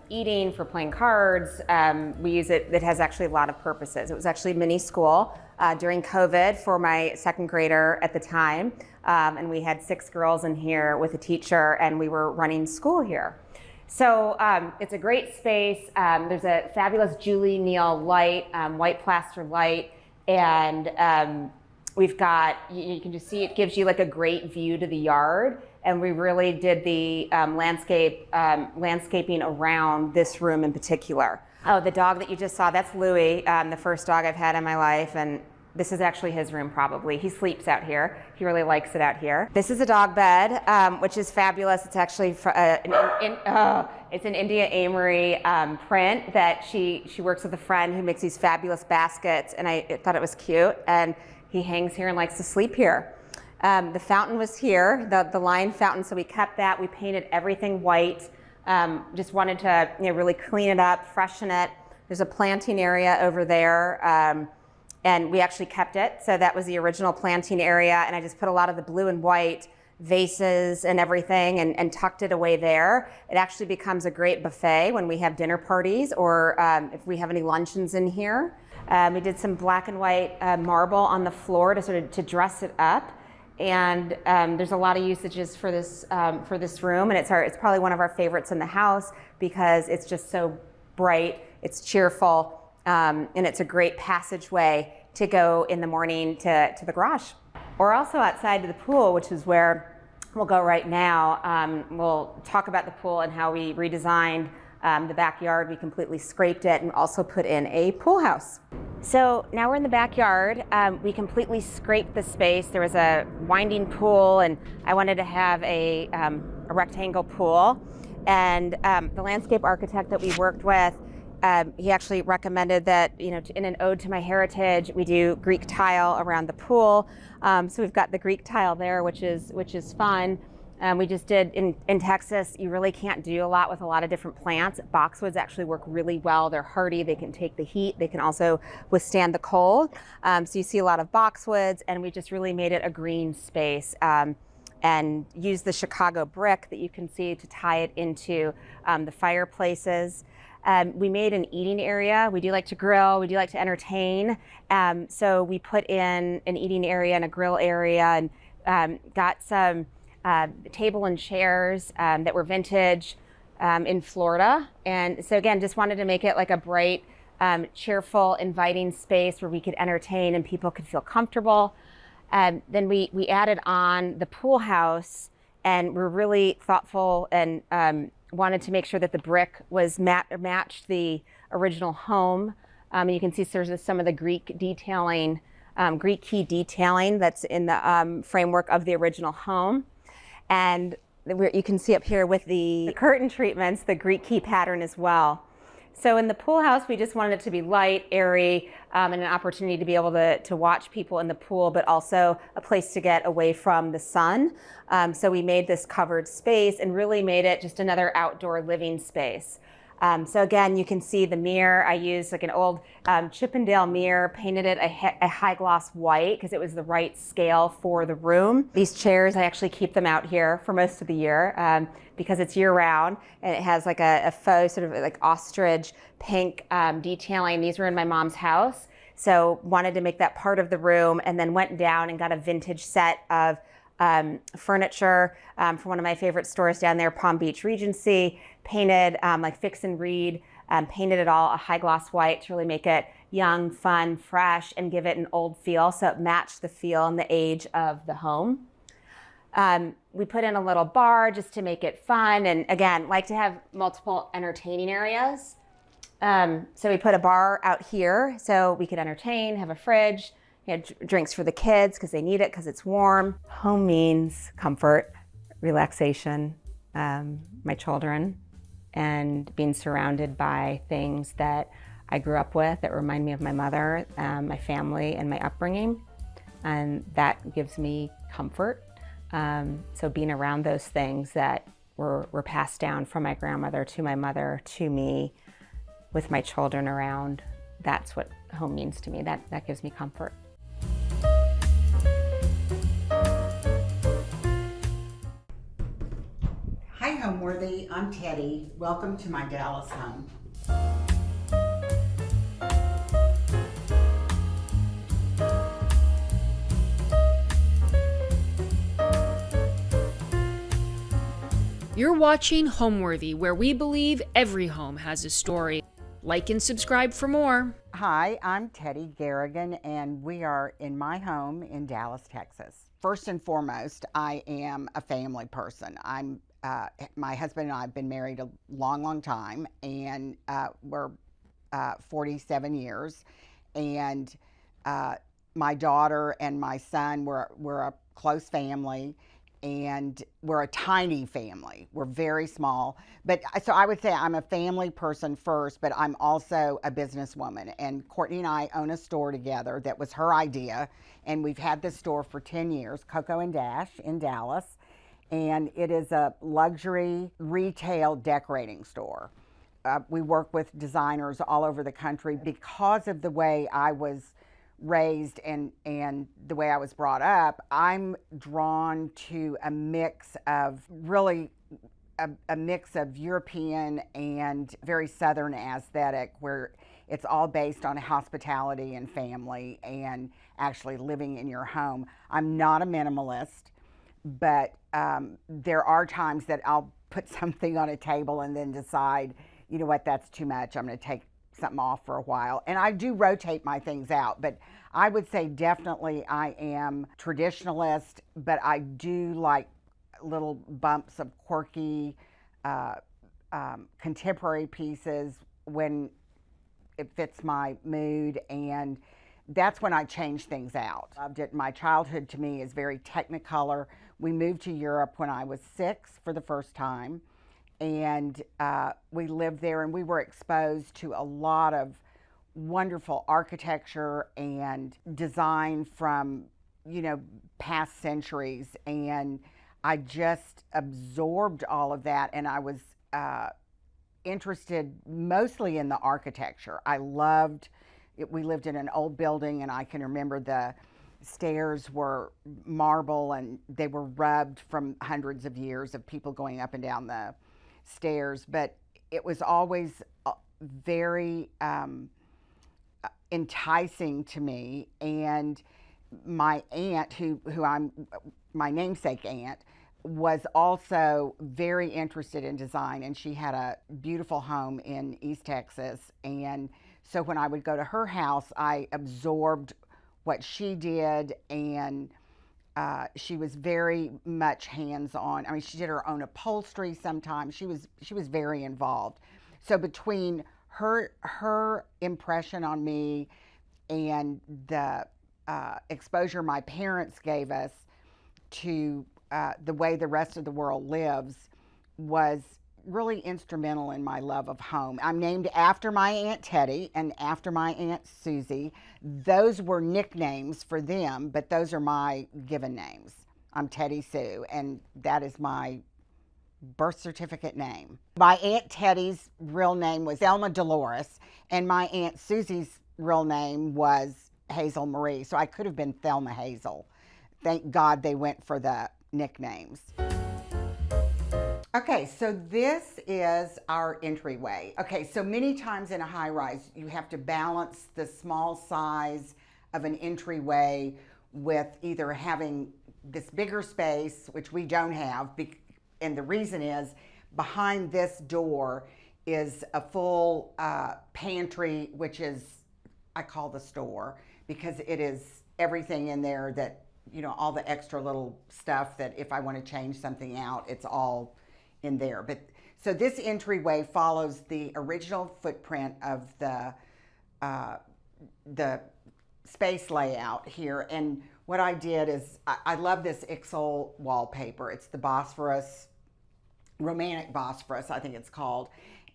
eating, for playing cards. We use it. It has actually a lot of purposes. It was actually mini school during COVID for my second grader at the time, and we had 6 girls in here with a teacher, and we were running school here. So it's a great space. There's a fabulous Julie Neal light, white plaster light, and we've got, you can just see it gives you like a great view to the yard. And we really did the landscaping around this room in particular. Oh, the dog that you just saw, that's Louie, the first dog I've had in my life. And this is actually his room probably. He sleeps out here. He really likes it out here. This is a dog bed, which is fabulous. It's actually it's an India Amory print that she works with a friend who makes these fabulous baskets, and I thought it was cute. And he hangs here and likes to sleep here. The fountain was here, the line fountain, so we kept that. We painted everything white. Just wanted to really clean it up, freshen it. There's a planting area over there, and we actually kept it. So that was the original planting area, and I just put a lot of the blue and white vases and everything and tucked it away there. It actually becomes a great buffet when we have dinner parties or if we have any luncheons in here. We did some black and white marble on the floor to dress it up. And there's a lot of usages for this room, and it's probably one of our favorites in the house because it's just so bright, it's cheerful, and it's a great passageway to go in the morning to the garage. We're also outside to the pool, which is where we'll go right now. We'll talk about the pool and how we redesigned the backyard. We completely scraped it and also put in a pool house. So now we're in the backyard. We completely scraped the space. There was a winding pool, and I wanted to have a rectangle pool. And the landscape architect that we worked with, he actually recommended that, in an ode to my heritage, we do Greek tile around the pool. So we've got the Greek tile there, which is fun. We just did in Texas, you really can't do a lot with a lot of different plants. Boxwoods actually work really well. They're hardy, they can take the heat, they can also withstand the cold. So you see a lot of boxwoods, and we just really made it a green space and used the Chicago brick that you can see to tie it into the fireplaces. We made an eating area. We do like to grill, we do like to entertain. So we put in an eating area and a grill area, and got some table and chairs that were vintage in Florida. And so again, just wanted to make it like a bright, cheerful, inviting space where we could entertain and people could feel comfortable. Then we added on the pool house, and we're really thoughtful and wanted to make sure that the brick was matched the original home. And you can see there's some of the Greek detailing, Greek key detailing that's in the framework of the original home. And you can see up here with the curtain treatments, the Greek key pattern as well. So in the pool house, we just wanted it to be light, airy, and an opportunity to be able to watch people in the pool, but also a place to get away from the sun. So we made this covered space and really made it just another outdoor living space. So again, you can see the mirror. I used like an old Chippendale mirror, painted it a high gloss white because it was the right scale for the room. These chairs, I actually keep them out here for most of the year because it's year round, and it has like a faux sort of like ostrich pink detailing. These were in my mom's house, so wanted to make that part of the room, and then went down and got a vintage set of furniture from one of my favorite stores down there, Palm Beach Regency, painted like Fix and Read, painted it all a high gloss white to really make it young, fun, fresh, and give it an old feel so it matched the feel and the age of the home. We put in a little bar just to make it fun, and again, like to have multiple entertaining areas. So we put a bar out here so we could entertain, have a fridge, drinks for the kids because they need it because it's warm. Home means comfort, relaxation, my children, and being surrounded by things that I grew up with that remind me of my mother, my family, and my upbringing. And that gives me comfort. So being around those things that were passed down from my grandmother to my mother to me with my children around, that's what home means to me. That gives me comfort. Hi Homeworthy, I'm Teddy. Welcome to my Dallas home. You're watching Homeworthy, where we believe every home has a story. Like and subscribe for more. Hi, I'm Teddy Garrigan, and we are in my home in Dallas, Texas. First and foremost, I am a family person. My husband and I have been married a long time, and we're 47 years. And my daughter and my son, we're a close family, and we're a tiny family. We're very small. But so I would say I'm a family person first, but I'm also a businesswoman. And Courtney and I own a store together that was her idea. And we've had this store for 10 years, Coco and Dash in Dallas. And it is a luxury retail decorating store. We work with designers all over the country. Because of the way I was raised and the way I was brought up, I'm drawn to a mix of really a mix of European and very Southern aesthetic, where it's all based on hospitality and family and actually living in your home. I'm not a minimalist, but there are times that I'll put something on a table and then decide, you know what, that's too much. I'm going to take something off for a while. And I do rotate my things out, but I would say definitely I am traditionalist, but I do like little bumps of quirky, contemporary pieces when it fits my mood, and that's when I change things out. My childhood to me is very technicolor. We moved to Europe when I was 6 for the first time, and we lived there, and we were exposed to a lot of wonderful architecture and design from, past centuries, and I just absorbed all of that, and I was interested mostly in the architecture. I loved it. We lived in an old building, and I can remember the stairs were marble and they were rubbed from hundreds of years of people going up and down the stairs, but it was always very enticing to me. And my aunt, who I'm my namesake aunt, was also very interested in design, and she had a beautiful home in East Texas. And so when I would go to her house, I absorbed what she did, and she was very much hands-on. I mean, she did her own upholstery sometimes. She was very involved. So between her impression on me and the exposure my parents gave us to the way the rest of the world lives was really instrumental in my love of home. I'm named after my Aunt Teddy and after my Aunt Susie. Those were nicknames for them, but those are my given names. I'm Teddy Sue, and that is my birth certificate name. My Aunt Teddy's real name was Thelma Dolores, and my Aunt Susie's real name was Hazel Marie, so I could have been Thelma Hazel. Thank God they went for the nicknames. Okay, so this is our entryway. Okay, so many times in a high-rise, you have to balance the small size of an entryway with either having this bigger space, which we don't have, and the reason is behind this door is a full pantry, which is, I call the store, because it is everything in there that, you know, all the extra little stuff that if I want to change something out, it's all in there. But so this entryway follows the original footprint of the space layout here. And what I did is I love this Ixol wallpaper. It's the Bosphorus, Romantic Bosphorus, I think it's called.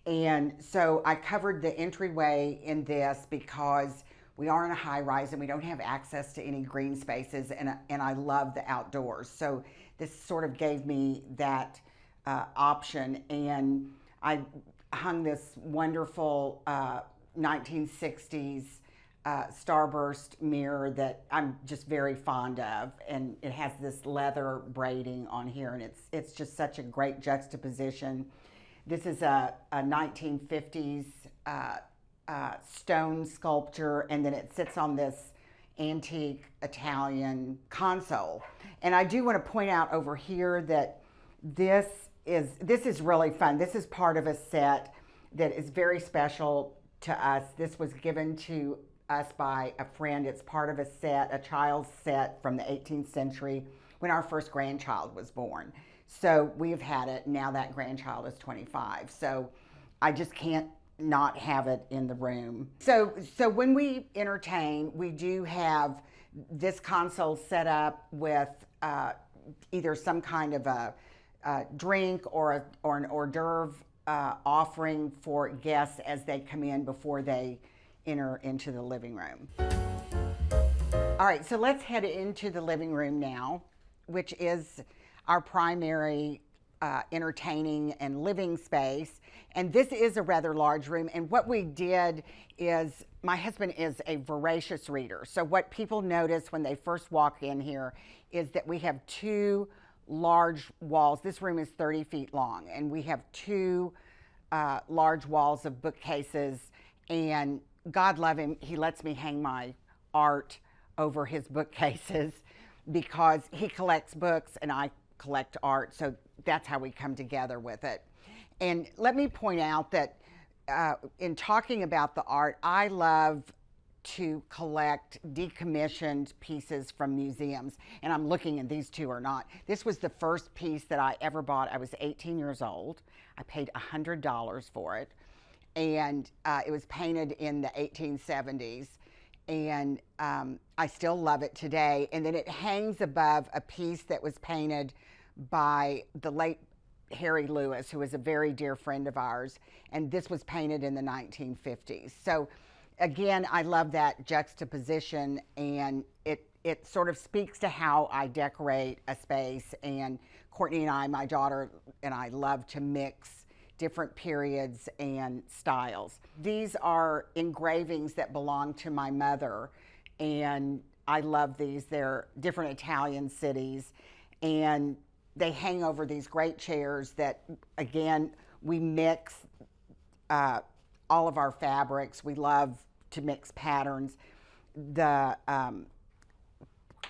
And so I covered the entryway in this because we are in a high rise and we don't have access to any green spaces, and I love the outdoors. So this sort of gave me that option, and I hung this wonderful 1960s starburst mirror that I'm just very fond of, and it has this leather braiding on here, and it's just such a great juxtaposition. This is a 1950s stone sculpture, and then it sits on this antique Italian console. And I do want to point out over here that this is really fun. This is part of a set that is very special to us. This was given to us by a friend. It's part of a set, a child's set from the 18th century when our first grandchild was born. So we've had it. Now that grandchild is 25. So I just can't not have it in the room. So when we entertain, we do have this console set up with either some kind of a drink or an hors d'oeuvre offering for guests as they come in before they enter into the living room. All right, so let's head into the living room now, which is our primary entertaining and living space. And this is a rather large room. And what we did is, my husband is a voracious reader. So what people notice when they first walk in here is that we have two large walls. This room is 30 feet long, and we have two large walls of bookcases, and God love him, he lets me hang my art over his bookcases because he collects books and I collect art, so that's how we come together with it. And let me point out that in talking about the art, I love to collect decommissioned pieces from museums, and I'm looking, and these two are not. This was the first piece that I ever bought. I was 18 years old. I paid $100 for it, and it was painted in the 1870s, and I still love it today. And then it hangs above a piece that was painted by the late Harry Lewis, who was a very dear friend of ours, and this was painted in the 1950s. So again, I love that juxtaposition, and it sort of speaks to how I decorate a space. And Courtney and I, my daughter and I, love to mix different periods and styles. These are engravings that belong to my mother, and I love these. They're different Italian cities, and they hang over these great chairs that, again, we mix all of our fabrics. We love to mix patterns. The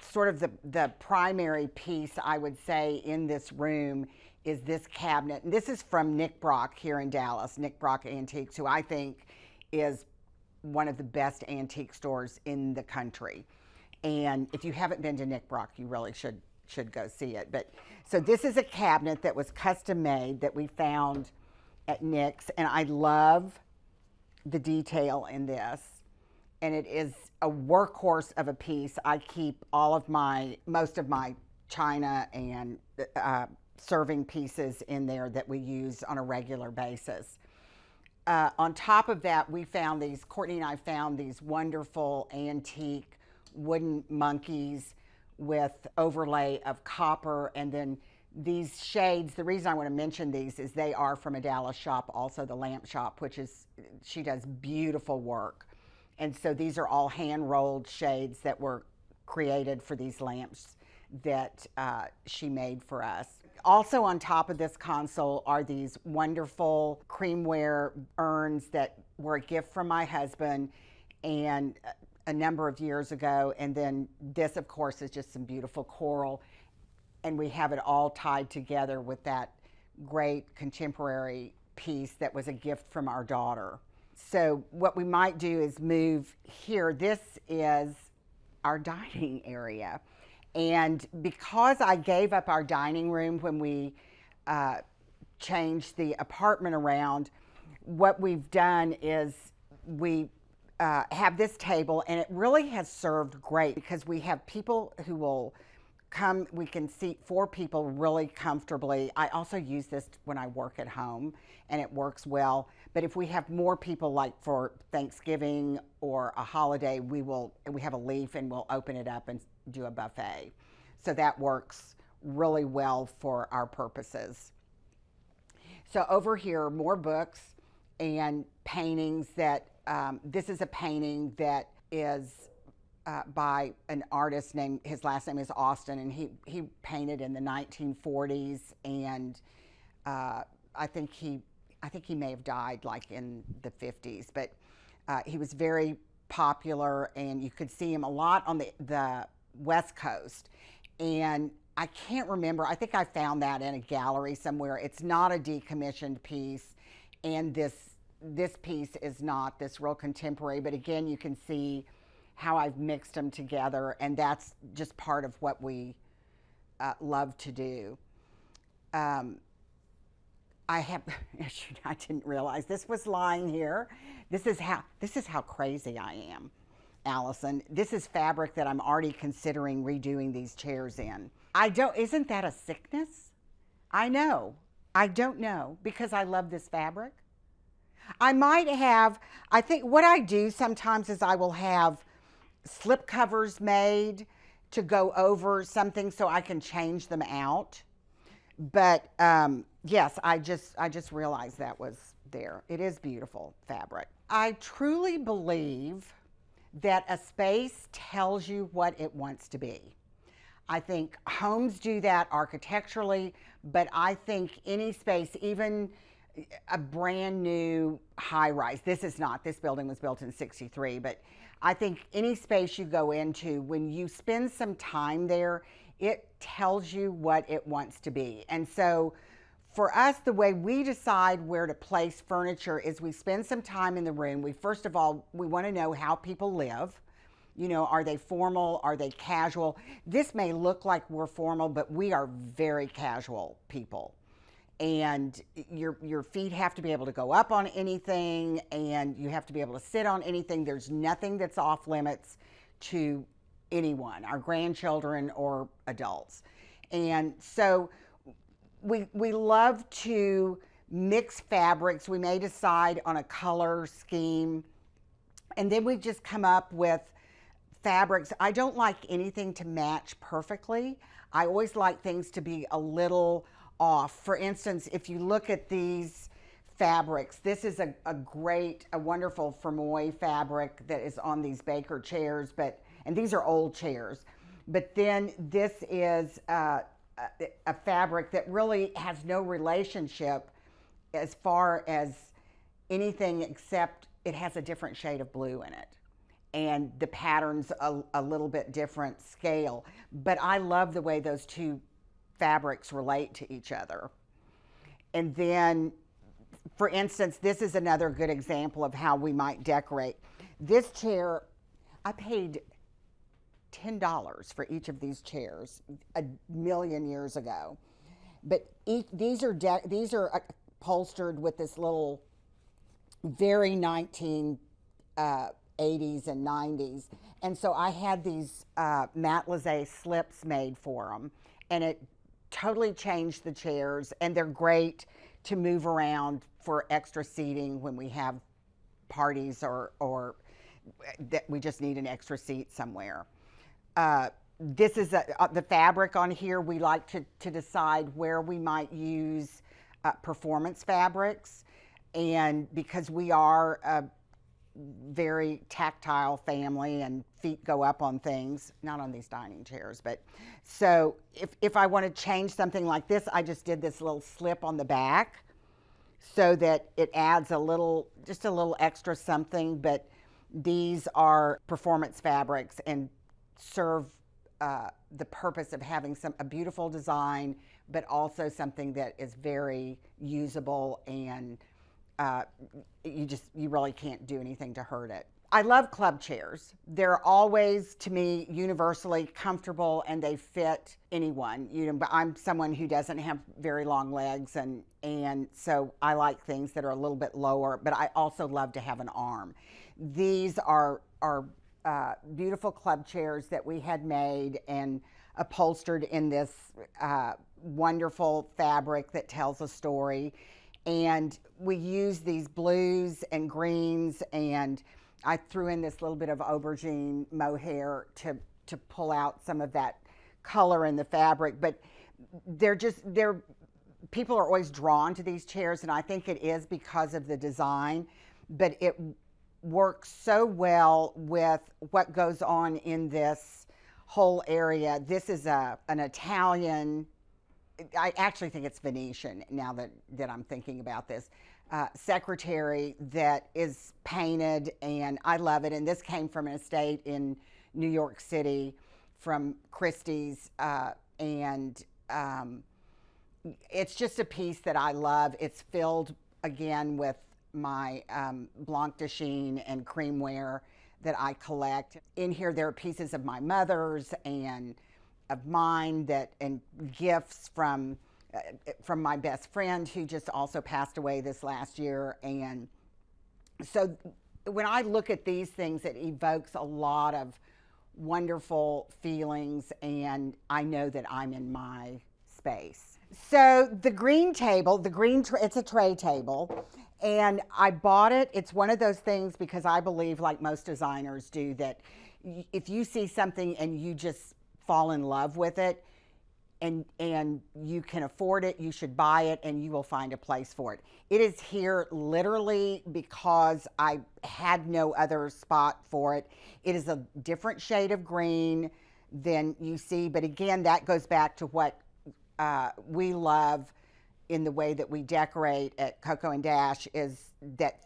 sort of the primary piece, I would say, in this room is this cabinet. And this is from Nick Brock here in Dallas, Nick Brock Antiques, who I think is one of the best antique stores in the country. And if you haven't been to Nick Brock, you really should go see it. But so this is a cabinet that was custom made that we found at Nick's, and I love the detail in this. And it is a workhorse of a piece. I keep most of my china and serving pieces in there that we use on a regular basis. On top of that, Courtney and I found these wonderful antique wooden monkeys with overlay of copper, and then these shades. The reason I want to mention these is they are from a Dallas shop, also the lamp shop, she does beautiful work. And so these are all hand rolled shades that were created for these lamps that she made for us. Also on top of this console are these wonderful creamware urns that were a gift from my husband and a number of years ago. And then this, of course, is just some beautiful coral. And we have it all tied together with that great contemporary piece that was a gift from our daughter. So what we might do is move here. This is our dining area. And because I gave up our dining room when we changed the apartment around, what we've done is we have this table, and it really has served great because we have people who will come. We can seat 4 people really comfortably. I also use this when I work at home, and it works well. But if we have more people, like for Thanksgiving or a holiday, we have a leaf and we'll open it up and do a buffet. So that works really well for our purposes. So over here, more books and paintings that, this is a painting that is by an artist named, his last name is Austin, and he painted in the 1940s, and I think he may have died like in the 50s, but he was very popular, and you could see him a lot on the West Coast. And I can't remember, I think I found that in a gallery somewhere. It's not a decommissioned piece, and this piece is not this real contemporary, but again, you can see how I've mixed them together, and that's just part of what we love to do. I didn't realize this was lying here. This is how crazy I am, Allison. This is fabric that I'm already considering redoing these chairs in. Isn't that a sickness? I know. I don't know, because I love this fabric. I think what I do sometimes is I will have slip covers made to go over something so I can change them out. But yes, I just realized that was there. It is beautiful fabric. I truly believe that a space tells you what it wants to be. I think homes do that architecturally, but I think any space, even a brand new high rise, this building was built in '63, but I think any space you go into, when you spend some time there, it tells you what it wants to be. And so for us, the way we decide where to place furniture is we spend some time in the room. First of all, we want to know how people live. You know, are they formal? Are they casual? This may look like we're formal, but we are very casual people. And your feet have to be able to go up on anything, and you have to be able to sit on anything. There's nothing that's off limits to anyone, our grandchildren or adults. And so we love to mix fabrics. We may decide on a color scheme, and then we just come up with fabrics. I don't like anything to match perfectly. I always like things to be a little off. For instance, if you look at these fabrics, this is a wonderful Foyer fabric that is on these Baker chairs, and these are old chairs. But then this is a fabric that really has no relationship as far as anything, except it has a different shade of blue in it, and the pattern's a little bit different scale. But I love the way those two fabrics relate to each other. And then, for instance, this is another good example of how we might decorate. This chair, I paid $10 for each of these chairs a million years ago. But these are upholstered with this little very 1980s and 90s. And so I had these matelassé slips made for them, and it totally changed the chairs, and they're great to move around for extra seating when we have parties or that we just need an extra seat somewhere. This is the fabric on here. We like to decide where we might use performance fabrics, and because we are a very tactile family and feet go up on things, not on these dining chairs, but so if I want to change something like this, I just did this little slip on the back so that it adds just a little extra something. But these are performance fabrics and serve the purpose of having a beautiful design, but also something that is very usable, and you really can't do anything to hurt it. I love club chairs. They're always, to me, universally comfortable, and they fit anyone. But I'm someone who doesn't have very long legs, and so I like things that are a little bit lower, but I also love to have an arm. These are beautiful club chairs that we had made and upholstered in this wonderful fabric that tells a story. And we use these blues and greens, and I threw in this little bit of aubergine mohair to pull out some of that color in the fabric. But people are always drawn to these chairs, and I think it is because of the design, but it works so well with what goes on in this whole area. This is an Italian, I actually think it's Venetian now that I'm thinking about this, secretary that is painted, and I love it. And this came from an estate in New York City from Christie's, and it's just a piece that I love. It's filled again with my Blanc de Chine and creamware that I collect. In here there are pieces of my mother's and of mine and gifts from my best friend who just also passed away this last year. And so when I look at these things, it evokes a lot of wonderful feelings, and I know that I'm in my space. So the green table, it's a tray table, and I bought it. It's one of those things, because I believe, like most designers do, that if you see something and you just fall in love with it, and you can afford it, you should buy it, and you will find a place for it. It is here literally because I had no other spot for it. It is a different shade of green than you see, but again, that goes back to what we love in the way that we decorate at Coco and Dash, is that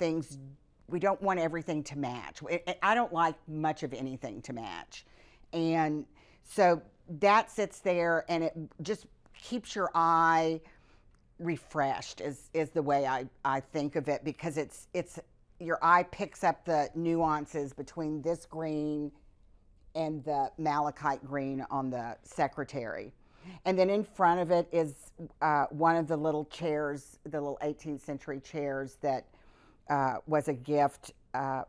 we don't want everything to match. I don't like much of anything to match. And so that sits there, and it just keeps your eye refreshed is the way I think of it, because it's your eye picks up the nuances between this green and the malachite green on the secretary. And then in front of it is one of the little chairs, the little 18th century chairs that was a gift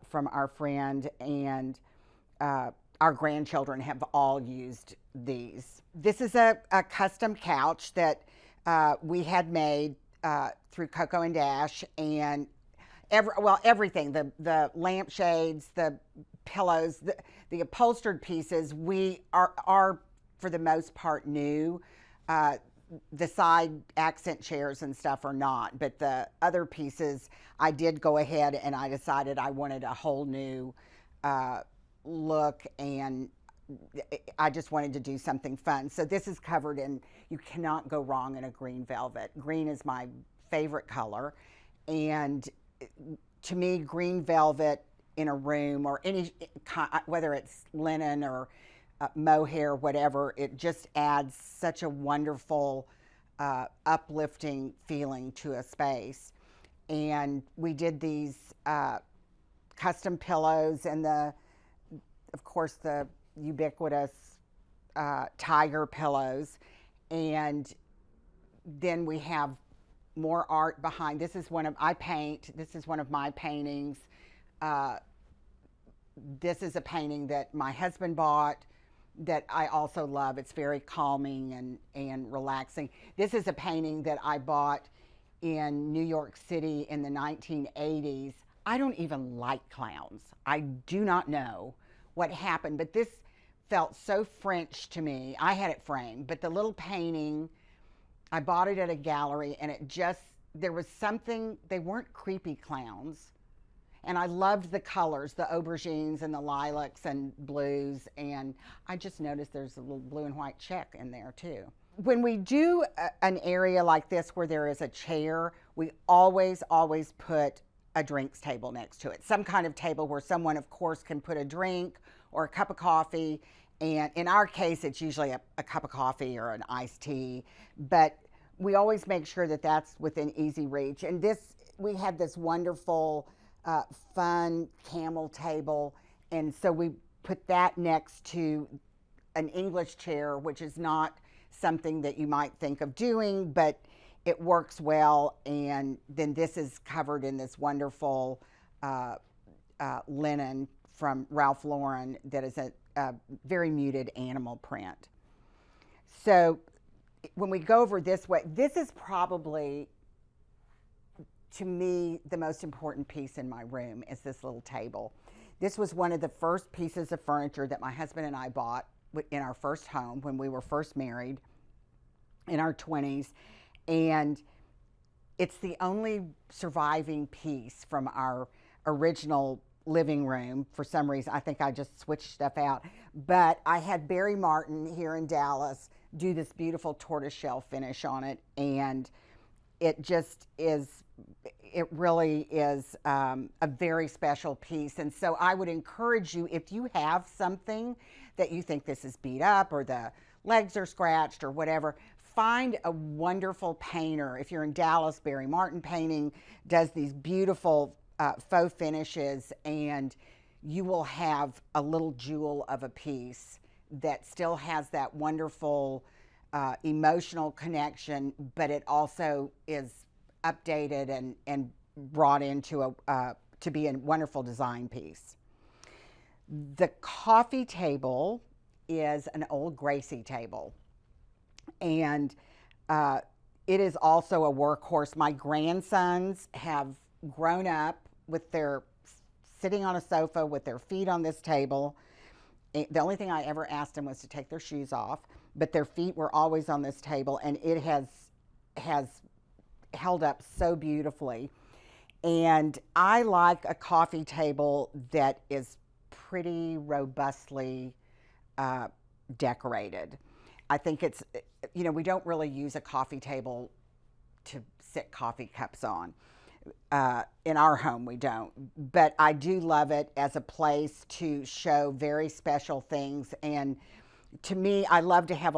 from our friend, and our grandchildren have all used these. This is a custom couch that we had made through Coco and Dash, and everything, the lampshades, the pillows, the upholstered pieces, we are for the most part new. The side accent chairs and stuff are not, but the other pieces, I did go ahead and I decided I wanted a whole new look, and I just wanted to do something fun. So this is covered in, you cannot go wrong in a green velvet. Green is my favorite color, and to me, green velvet in a room, or any, whether it's linen or mohair, whatever, it just adds such a wonderful uplifting feeling to a space. And we did these custom pillows, and of course the ubiquitous tiger pillows, and then we have more art behind. This is one of, I paint, this is one of my paintings. This is a painting that my husband bought that I also love. It's very calming and relaxing. This is a painting that I bought in New York City in the 1980s. I don't even like clowns. I do not know what happened, but this felt so French to me. I had it framed, but the little painting, I bought it at a gallery, and it just, there was something, they weren't creepy clowns. And I loved the colors, the aubergines and the lilacs and blues. And I just noticed there's a little blue and white check in there too. When we do an area like this where there is a chair, we always put a drinks table next to it. Some kind of table where someone, of course, can put a drink or a cup of coffee. And in our case, it's usually a cup of coffee or an iced tea. But we always make sure that that's within easy reach. And this, we had this wonderful fun camel table, and so we put that next to an English chair, which is not something that you might think of doing, but it works well. And then this is covered in this wonderful linen from Ralph Lauren that is a very muted animal print. So when we go over this way, this is probably, to me, the most important piece in my room is this little table. This was one of the first pieces of furniture that my husband and I bought in our first home when we were first married in our 20s. And it's the only surviving piece from our original living room. For some reason, I think I just switched stuff out. But I had Barry Martin here in Dallas do this beautiful tortoiseshell finish on it. And it just is, it really is a very special piece. And so I would encourage you, if you have something that you think this is beat up or the legs are scratched or whatever, find a wonderful painter. If you're in Dallas, Barry Martin Painting does these beautiful faux finishes, and you will have a little jewel of a piece that still has that wonderful emotional connection, but it also is updated and brought into to be a wonderful design piece. The coffee table is an old Gracie table, and it is also a workhorse. My grandsons have grown up with their sitting on a sofa with their feet on this table. The only thing I ever asked them was to take their shoes off, but their feet were always on this table, and it has held up so beautifully. And I like a coffee table that is pretty robustly decorated. I think it's, you know, we don't really use a coffee table to sit coffee cups on. In our home, we don't. But I do love it as a place to show very special things. And to me, I love to have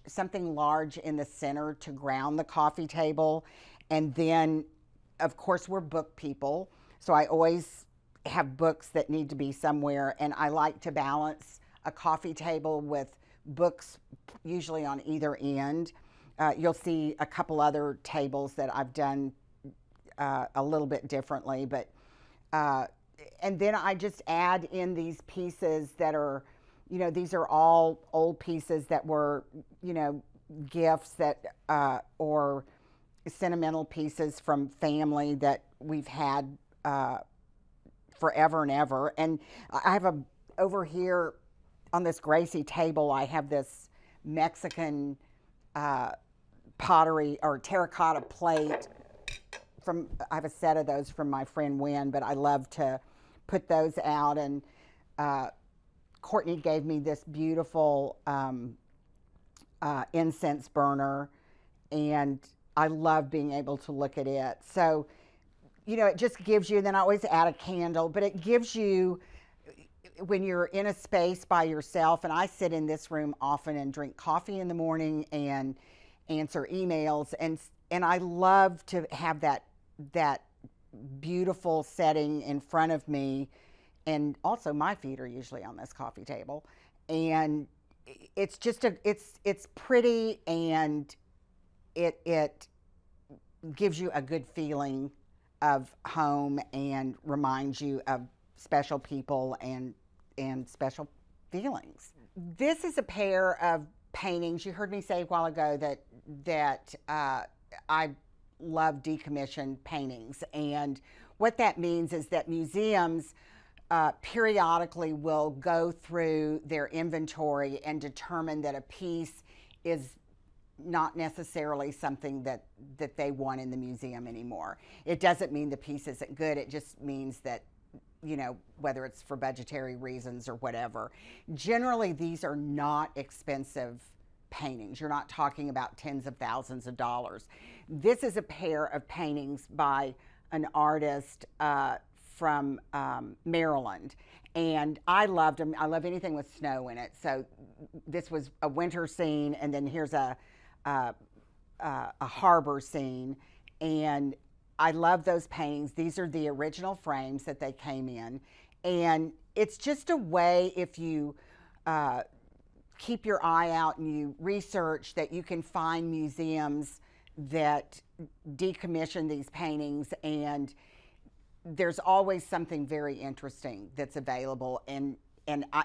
something large in the center to ground the coffee table. And then, of course, we're book people. So I always have books that need to be somewhere. And I like to balance a coffee table with books, usually on either end. You'll see a couple other tables that I've done a little bit differently, but and then I just add in these pieces that are, you know, these are all old pieces that were, you know, gifts that or sentimental pieces from family that we've had forever and ever. And I have over here on this Gracie table, I have this Mexican pottery or terracotta plate. I have a set of those from my friend Wynn, but I love to put those out. And Courtney gave me this beautiful incense burner, and I love being able to look at it. So, you know, it just gives you, and then I always add a candle, but it gives you, when you're in a space by yourself, and I sit in this room often and drink coffee in the morning and answer emails, and I love to have that beautiful setting in front of me. And also my feet are usually on this coffee table, and it's just it's pretty, and it gives you a good feeling of home and reminds you of special people and special feelings. This is a pair of paintings. You heard me say a while ago that I love decommissioned paintings, and what that means is that museums periodically will go through their inventory and determine that a piece is not necessarily something that they want in the museum anymore. It doesn't mean the piece isn't good. It just means that, you know, whether it's for budgetary reasons or whatever. Generally, these are not expensive paintings. You're not talking about tens of thousands of dollars. This is a pair of paintings by an artist from Maryland, and I loved them. I love anything with snow in it. So this was a winter scene, and then here's a harbor scene, and I love those paintings. These are the original frames that they came in, and it's just a way, if you keep your eye out and you research, that you can find museums that decommission these paintings, and there's always something very interesting that's available, and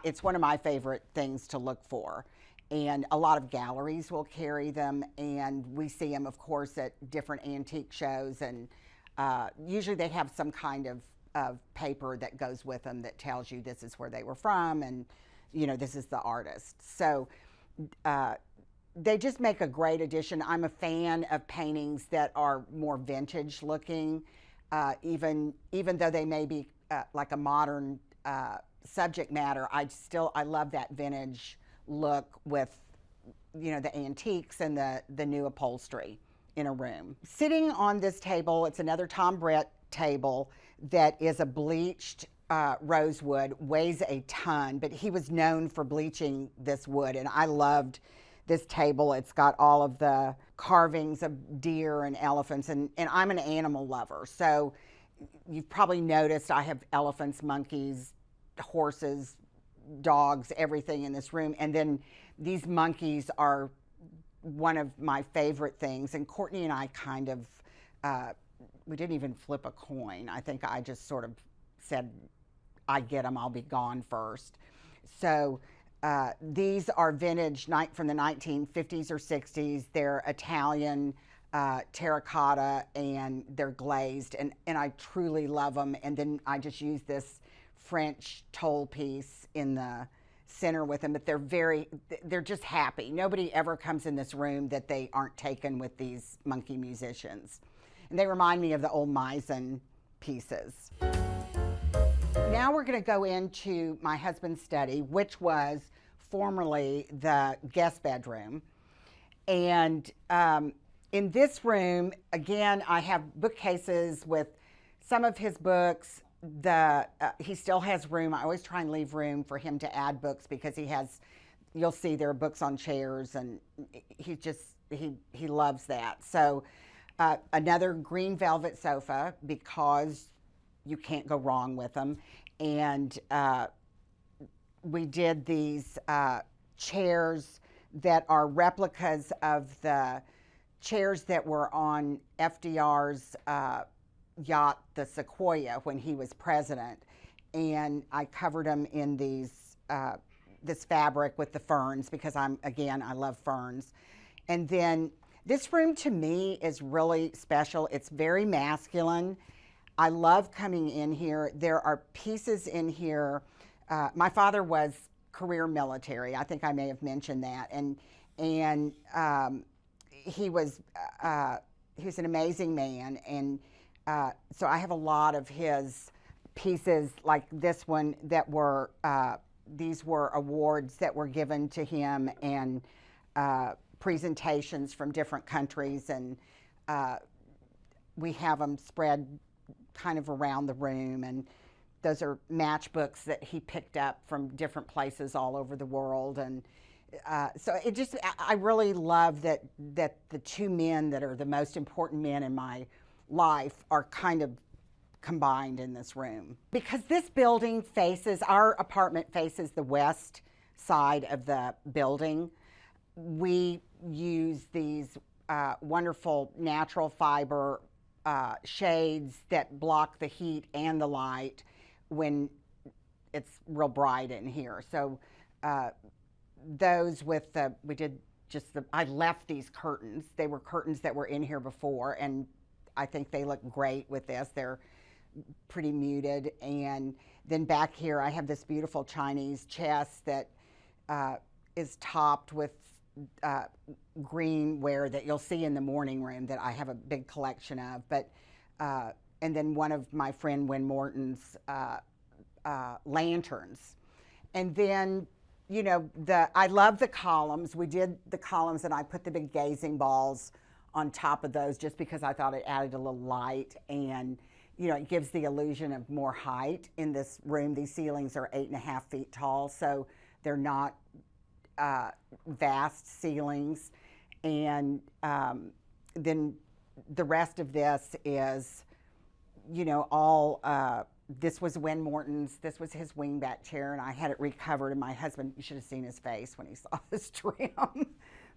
it's one of my favorite things to look for. And a lot of galleries will carry them, and we see them, of course, at different antique shows, and usually they have some kind of paper that goes with them that tells you this is where they were from, and you know, this is the artist. So they just make a great addition. I'm a fan of paintings that are more vintage looking, even though they may be like a modern subject matter. I love that vintage look with, you know, the antiques and the new upholstery in a room. Sitting on this table, it's another Tom Brett table that is a bleached rosewood, weighs a ton, but he was known for bleaching this wood, and I loved this table. It's got all of the carvings of deer and elephants, and I'm an animal lover, so you've probably noticed I have elephants, monkeys, horses, dogs, everything in this room. And then these monkeys are one of my favorite things, and Courtney and I kind of we didn't even flip a coin. I think I just sort of said, I get them, I'll be gone first. So these are vintage from the 1950s or 60s. They're Italian terracotta, and they're glazed, and I truly love them. And then I just use this French toll piece in the center with them, but they're just happy. Nobody ever comes in this room that they aren't taken with these monkey musicians. And they remind me of the old Meissen pieces. Now we're going to go into my husband's study, which was formerly the guest bedroom. And in this room, again, I have bookcases with some of his books. He still has room. I always try and leave room for him to add books, because he has, you'll see there are books on chairs, and he loves that. So another green velvet sofa, because you can't go wrong with them. And we did these chairs that are replicas of the chairs that were on FDR's yacht, the Sequoia, when he was president. And I covered them in this fabric with the ferns, because I love ferns. And then this room to me is really special. It's very masculine. I love coming in here. There are pieces in here. My father was career military. I think I may have mentioned that. And he was an amazing man. And so I have a lot of his pieces, like this one, that were, these were awards that were given to him, and presentations from different countries. And we have them spread kind of around the room, and those are matchbooks that he picked up from different places all over the world. And so I really love that the two men that are the most important men in my life are kind of combined in this room. Because this building our apartment faces the west side of the building, we use these wonderful natural fiber shades that block the heat and the light when it's real bright in here. So those with the, we did just the, I left these curtains. They were curtains that were in here before, and I think they look great with this. They're pretty muted. And then back here I have this beautiful Chinese chest that is topped with green ware that you'll see in the morning room that I have a big collection of. But and then one of my friend Win Morton's lanterns. And then, you know, I love the columns. We did the columns and I put the big gazing balls on top of those just because I thought it added a little light, and you know, it gives the illusion of more height in this room. These ceilings are 8.5 feet tall, so they're not vast ceilings. And then the rest of this is, you know, all, this was Win Morton's, this was his wingback chair, and I had it recovered, and my husband, you should have seen his face when he saw this trim.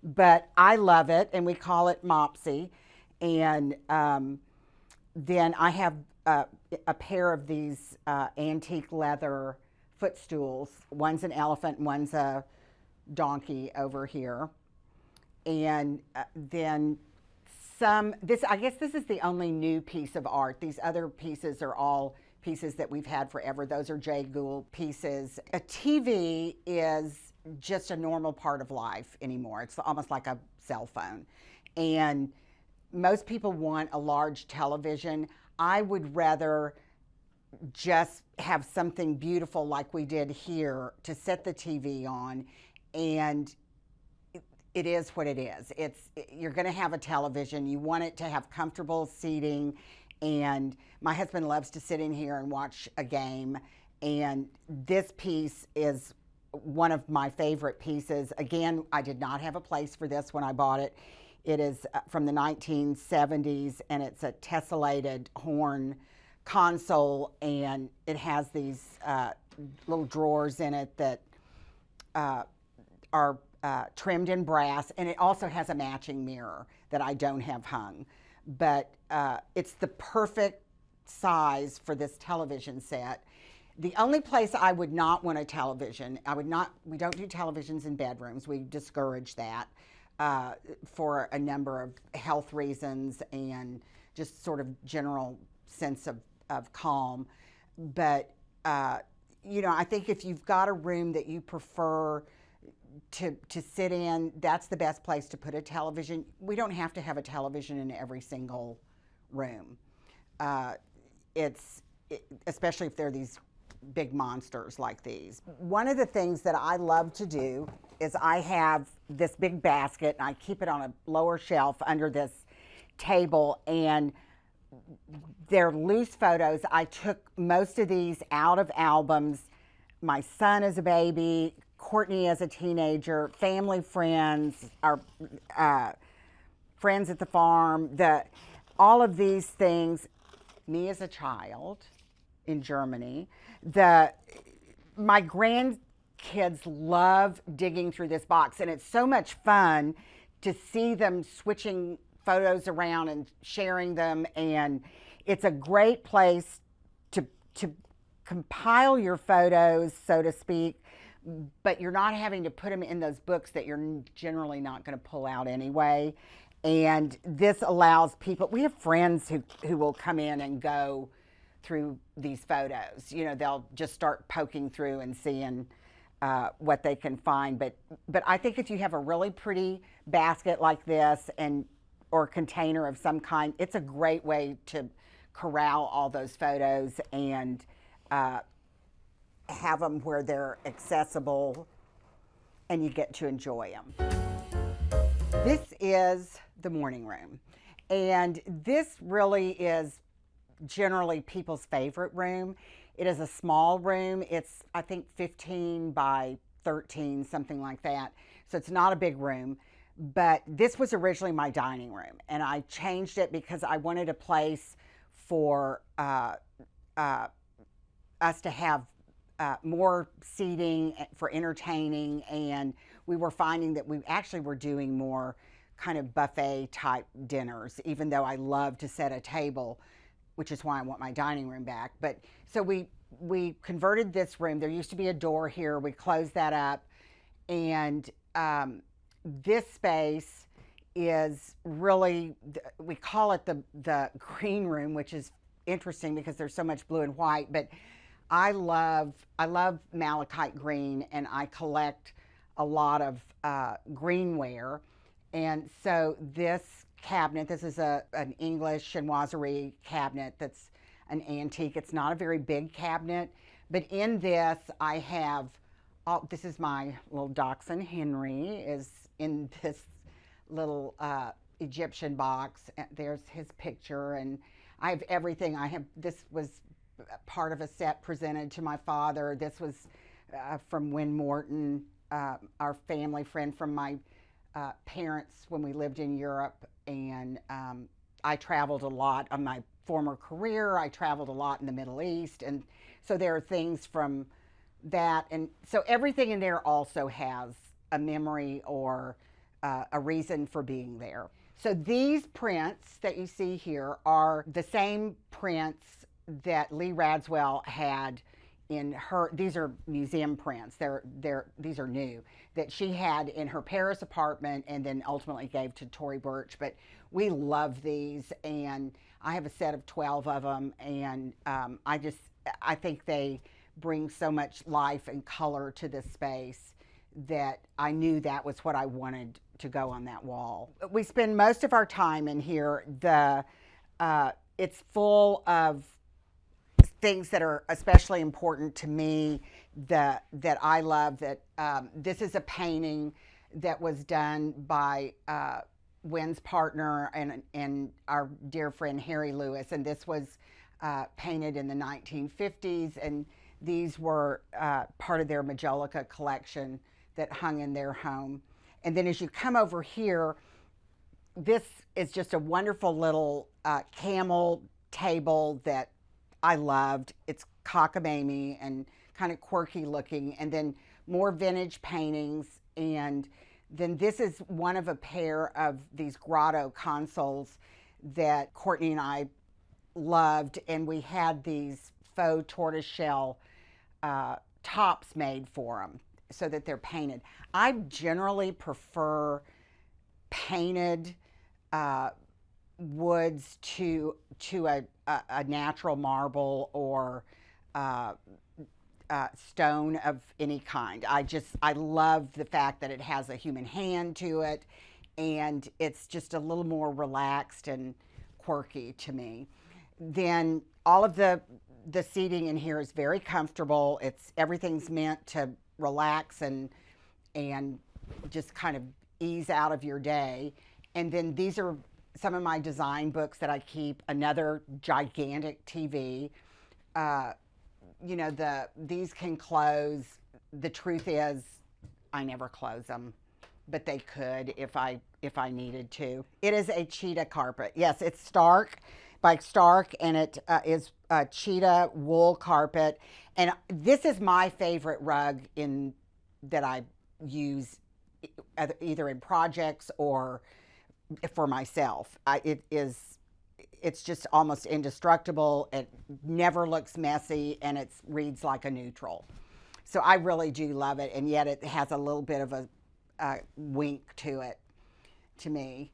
But I love it, and we call it Mopsy. And then I have a pair of these antique leather footstools. One's an elephant, and one's a donkey over here. And then I guess this is the only new piece of art. These other pieces are all pieces that we've had forever. Those are Jay Gould pieces. A TV is just a normal part of life anymore. It's almost like a cell phone. And most people want a large television. I would rather just have something beautiful like we did here to set the TV on, and it is what it is. You're going to have a television. You want it to have comfortable seating, and my husband loves to sit in here and watch a game, and this piece is one of my favorite pieces. Again, I did not have a place for this when I bought it. It is from the 1970s, and it's a tessellated horn console, and it has these little drawers in it that are trimmed in brass, and it also has a matching mirror that I don't have hung. But it's the perfect size for this television set. The only place I would not want a television, we don't do televisions in bedrooms. We discourage that for a number of health reasons and just sort of general sense of calm. But, you know, I think if you've got a room that you prefer to sit in, that's the best place to put a television. We don't have to have a television in every single room. Especially if they're these big monsters like these. One of the things that I love to do is I have this big basket, and I keep it on a lower shelf under this table, and they're loose photos. I took most of these out of albums. My son as a baby, Courtney as a teenager, family friends, our friends at the farm, all of these things, me as a child in Germany. My grandkids love digging through this box, and it's so much fun to see them switching photos around and sharing them, and it's a great place to compile your photos, so to speak, but you're not having to put them in those books that you're generally not going to pull out anyway. And this allows people, we have friends who will come in and go through these photos. You know, they'll just start poking through and seeing what they can find. But I think if you have a really pretty basket like this or container of some kind, it's a great way to corral all those photos and have them where they're accessible and you get to enjoy them. This is the morning room, and this really is generally people's favorite room. It is a small room. It's, I think, 15 by 13, something like that. So it's not a big room, but this was originally my dining room, and I changed it because I wanted a place for us to have more seating for entertaining, and we were finding that we actually were doing more kind of buffet type dinners, even though I love to set a table, which is why I want my dining room back. But so we converted this room. There used to be a door here. We closed that up, and this space is really, we call it the green room, which is interesting because there's so much blue and white. But I love malachite green, and I collect a lot of greenware. And so this cabinet, this is an English chinoiserie cabinet that's an antique. It's not a very big cabinet, but in this I have, this is my little dachshund Henry is in this little Egyptian box. There's his picture, and I have everything. This was part of a set presented to my father. This was from Win Morton, our family friend from my parents when we lived in Europe. And I traveled a lot on my former career. I traveled a lot in the Middle East, and so there are things from that. And so everything in there also has a memory or a reason for being there. So these prints that you see here are the same prints that Lee Radswell had in her, these are museum prints, these are new, that she had in her Paris apartment and then ultimately gave to Tory Burch. But we love these, and I have a set of 12 of them, and I think they bring so much life and color to this space that I knew that was what I wanted to go on that wall. We spend most of our time in here. It's full of things that are especially important to me that I love. That this is a painting that was done by Wynn's partner and our dear friend Harry Lewis, and this was painted in the 1950s, and these were part of their Majolica collection that hung in their home. And then as you come over here, this is just a wonderful little camel table that I loved. It's cockamamie and kind of quirky looking, and then more vintage paintings. And then this is one of a pair of these grotto consoles that Courtney and I loved, and we had these faux tortoiseshell tops made for them so that they're painted. I generally prefer painted woods to a natural marble or stone of any kind. I love the fact that it has a human hand to it, and it's just a little more relaxed and quirky to me. Then all of the seating in here is very comfortable. Everything's meant to relax and just kind of ease out of your day. And then these are some of my design books that I keep. Another gigantic TV. You know, these can close. The truth is, I never close them, but they could if I needed to. It is a cheetah carpet. Yes, it's Stark by Stark, and it is a cheetah wool carpet. And this is my favorite rug that I use either in projects or for myself. It's just almost indestructible. It never looks messy, and it reads like a neutral. So I really do love it, and yet it has a little bit of a wink to it, to me.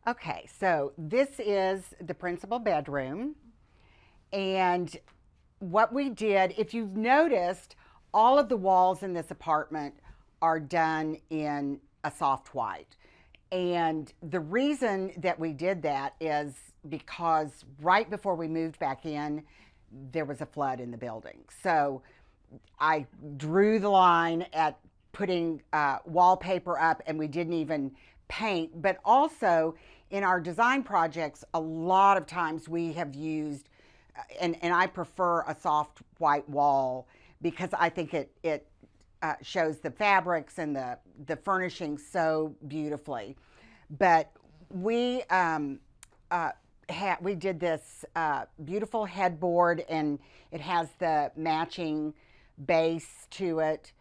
Okay, so this is the principal bedroom, and what we did, if you've noticed, all of the walls in this apartment are done in a soft white. And the reason that we did that is because right before we moved back in, there was a flood in the building. So I drew the line at putting wallpaper up, and we didn't even paint. But also in our design projects, a lot of times we have used, and I prefer a soft white wall because I think it shows the fabrics and the furnishing so beautifully. But we did this beautiful headboard, and it has the matching base to it,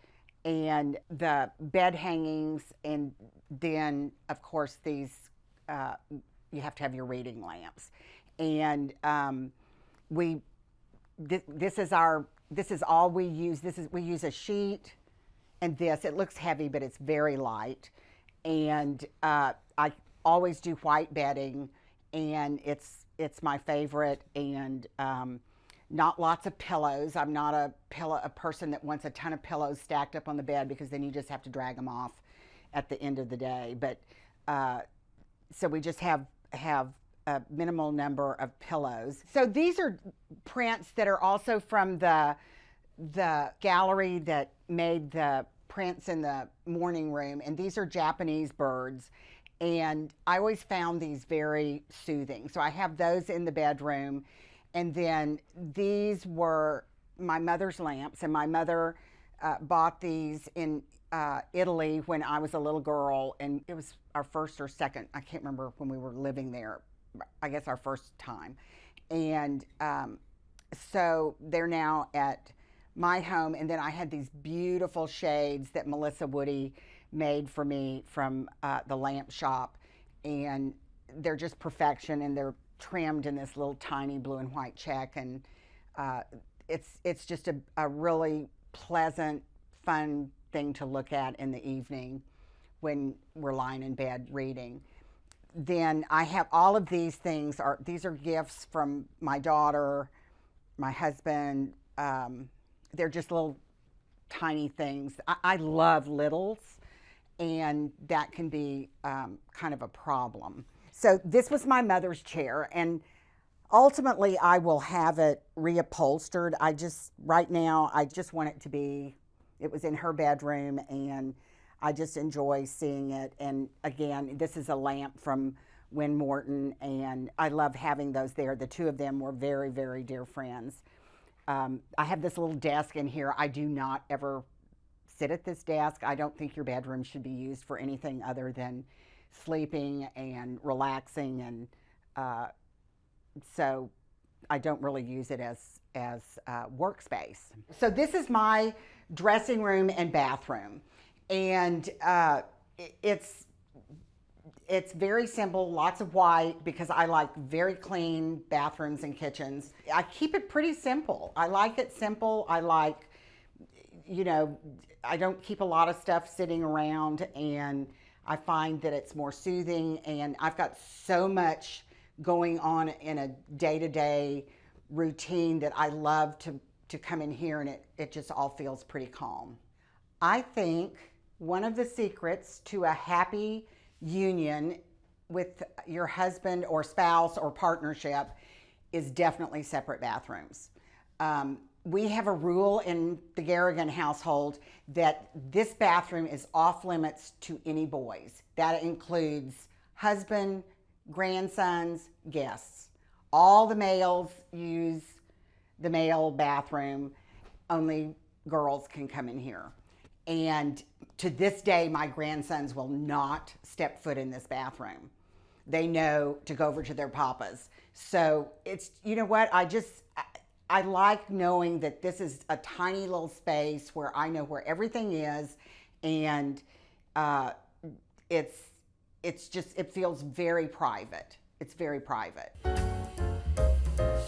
and the bed hangings, and then of course these you have to have your reading lamps. And this is all we use. We use a sheet, and it looks heavy, but it's very light. And I always do white bedding, and it's my favorite. And not lots of pillows. I'm not a person that wants a ton of pillows stacked up on the bed, because then you just have to drag them off at the end of the day. But so we just have a minimal number of pillows. So these are prints that are also from the gallery that made the prints in the morning room, and these are Japanese birds, and I always found these very soothing. So I have those in the bedroom. And then these were my mother's lamps, and my mother bought these in Italy when I was a little girl, and it was our first or second, I can't remember, when we were living there, I guess our first time. And so they're now at my home. And then I had these beautiful shades that Melissa Woody made for me from the lamp shop, and they're just perfection, and they're trimmed in this little tiny blue and white check. And it's just a really pleasant, fun thing to look at in the evening when we're lying in bed reading. Then I have all of these things. These are gifts from my daughter, my husband. They're just little tiny things. I love littles, and that can be kind of a problem. So this was my mother's chair, and ultimately I will have it reupholstered. Right now, I just want it to be, it was in her bedroom, and I just enjoy seeing it. And again, this is a lamp from Win Morton, and I love having those there. The two of them were very, very dear friends. I have this little desk in here. I do not ever sit at this desk. I don't think your bedroom should be used for anything other than sleeping and relaxing, and so I don't really use it as workspace. So this is my dressing room and bathroom, and it's very simple, lots of white, because I like very clean bathrooms and kitchens. I keep it pretty simple. I like it simple. I like, I don't keep a lot of stuff sitting around, and I find that it's more soothing. And I've got so much going on in a day-to-day routine that I love to come in here, and it just all feels pretty calm. I think one of the secrets to a happy union with your husband or spouse or partnership is definitely separate bathrooms. We have a rule in the Garrigan household that this bathroom is off limits to any boys. That includes husband, grandsons, guests. All the males use the male bathroom. Only girls can come in here. And to this day, my grandsons will not step foot in this bathroom. They know to go over to their papas. So it's, you know what, I like knowing that this is a tiny little space where I know where everything is, and it feels very private. It's very private.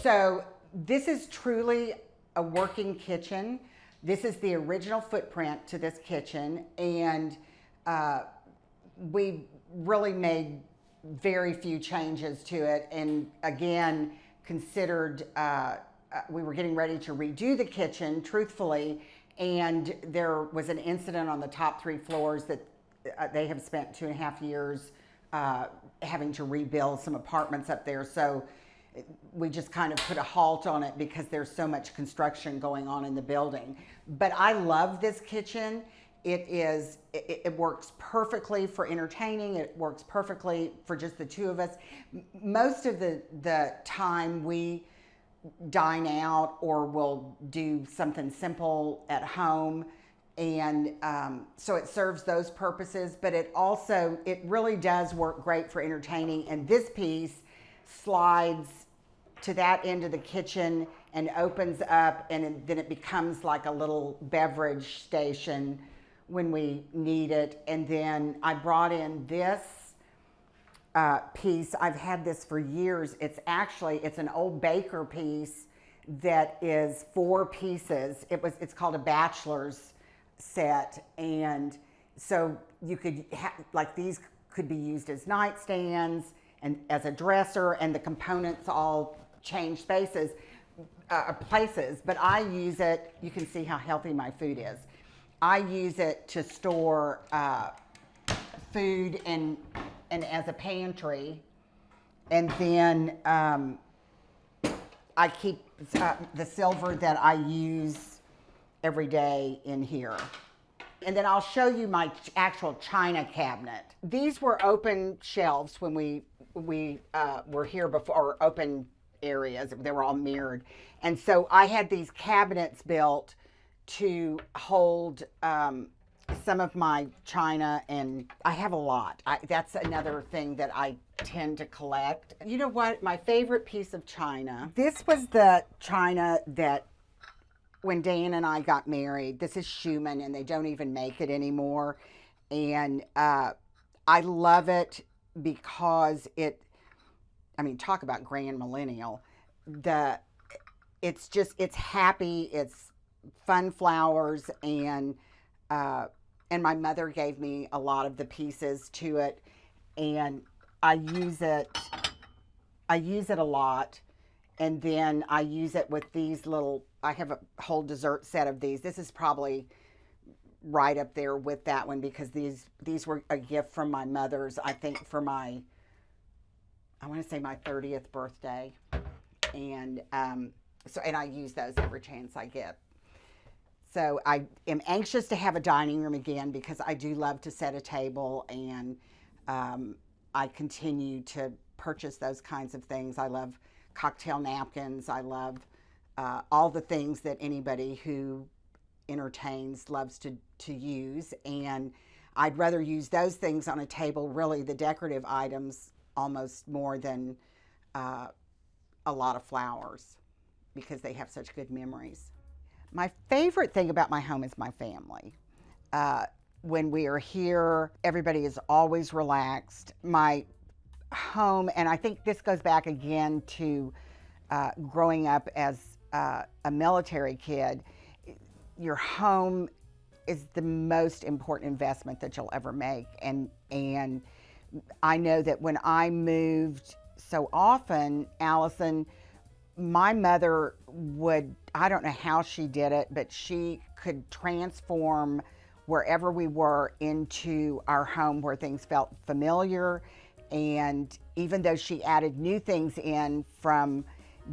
So this is truly a working kitchen. This is the original footprint to this kitchen, and we really made very few changes to it. And again, considered we were getting ready to redo the kitchen, truthfully, and there was an incident on the top 3 floors that they have spent 2.5 years having to rebuild some apartments up there. So we just kind of put a halt on it because there's so much construction going on in the building. But I love this kitchen. It works perfectly for entertaining. It works perfectly for just the two of us. Most of the time we dine out or we'll do something simple at home. And so it serves those purposes, but it really does work great for entertaining. And this piece slides to that end of the kitchen and opens up, and then it becomes like a little beverage station when we need it. And then I brought in this piece. I've had this for years. It's an old Baker piece that is 4 pieces. It's called a bachelor's set, and so you could like these could be used as nightstands and as a dresser, and the components all change places. But I use it. You can see how healthy my food is. I use it to store food and as a pantry, and then I keep the silver that I use every day in here. And then I'll show you my actual china cabinet. These were open shelves when we were here before, or open areas. They were all mirrored. And so I had these cabinets built to hold some of my china, and I have a lot. That's another thing that I tend to collect. You know what? My favorite piece of china, this was the china that when Dan and I got married. This is Schumann, and they don't even make it anymore. And I love it because talk about grand millennial. It's happy, it's fun flowers, and my mother gave me a lot of the pieces to it, and I use it a lot. And then I use it with these I have a whole dessert set of these. This is probably right up there with that one, because these were a gift from my mother's, I think for I want to say my 30th birthday. And and I use those every chance I get. So I am anxious to have a dining room again, because I do love to set a table, and I continue to purchase those kinds of things. I love cocktail napkins. I love all the things that anybody who entertains loves to use. And I'd rather use those things on a table, really the decorative items, almost more than a lot of flowers, because they have such good memories. My favorite thing about my home is my family. When we are here, everybody is always relaxed. My home, and I think this goes back again to growing up as a military kid, your home is the most important investment that you'll ever make. And I know that when I moved so often, Allison, my mother would, I don't know how she did it, but she could transform wherever we were into our home where things felt familiar. And even though she added new things in from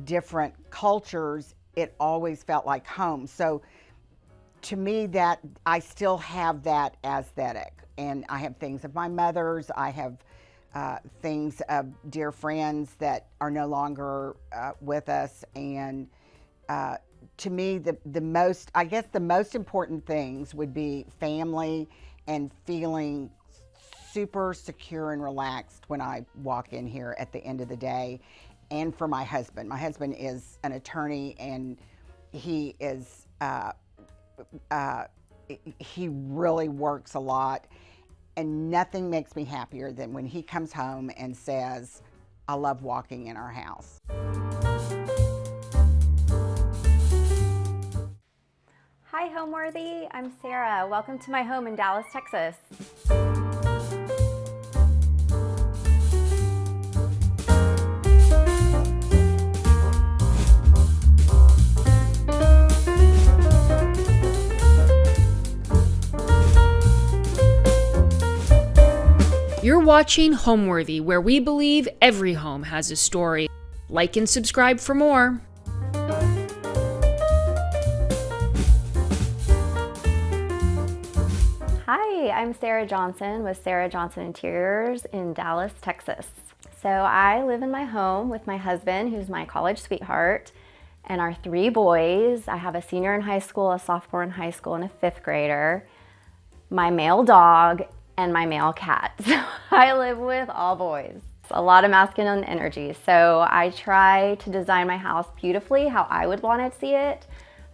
different cultures, it always felt like home. So to me, that I still have that aesthetic. And I have things of my mother's, I have things of dear friends that are no longer with us. And to me, the most important things would be family and feeling super secure and relaxed when I walk in here at the end of the day. And for my husband is an attorney, and he is he really works a lot, and nothing makes me happier than when he comes home and says, I love walking in our house. Hi, Homeworthy. I'm Sarah. Welcome to my home in Dallas, Texas. You're watching Homeworthy, where we believe every home has a story. Like and subscribe for more. Hi, I'm Sarah Johnson with Sarah Johnson Interiors in Dallas, Texas. So I live in my home with my husband, who's my college sweetheart, and our 3 boys. I have a senior in high school, a sophomore in high school, and a 5th grader, my male dog, and my male cat. So I live with all boys. A lot of masculine energy. So I try to design my house beautifully how I would want to see it.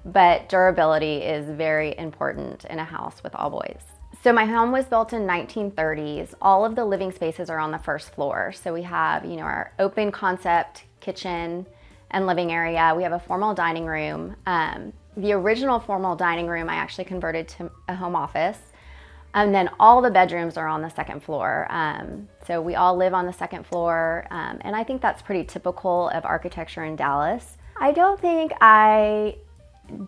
but durability is very important in a house with all boys. So my home was built in 1930s. All of the living spaces are on the first floor. So we have, our open concept kitchen and living area. We have a formal dining room. The original formal dining room I actually converted to a home office. And then all the bedrooms are on the second floor. So we all live on the second floor. And I think that's pretty typical of architecture in Dallas. I don't think I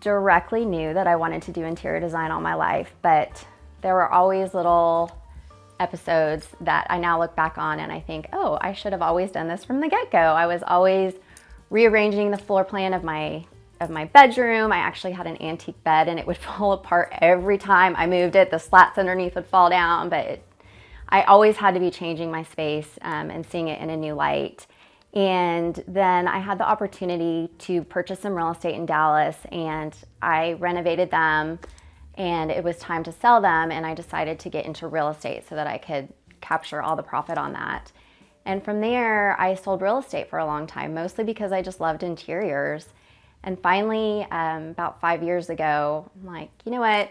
directly knew that I wanted to do interior design all my life, but there were always little episodes that I now look back on and I think, oh, I should have always done this from the get-go. I was always rearranging the floor plan of my bedroom. I actually had an antique bed and it would fall apart every time I moved it. The slats underneath would fall down, but I always had to be changing my space and seeing it in a new light. And then I had the opportunity to purchase some real estate in Dallas and I renovated them and it was time to sell them, and I decided to get into real estate so that I could capture all the profit on that. And from there, I sold real estate for a long time, mostly because I just loved interiors. And finally, about 5 years ago, I'm like, you know what?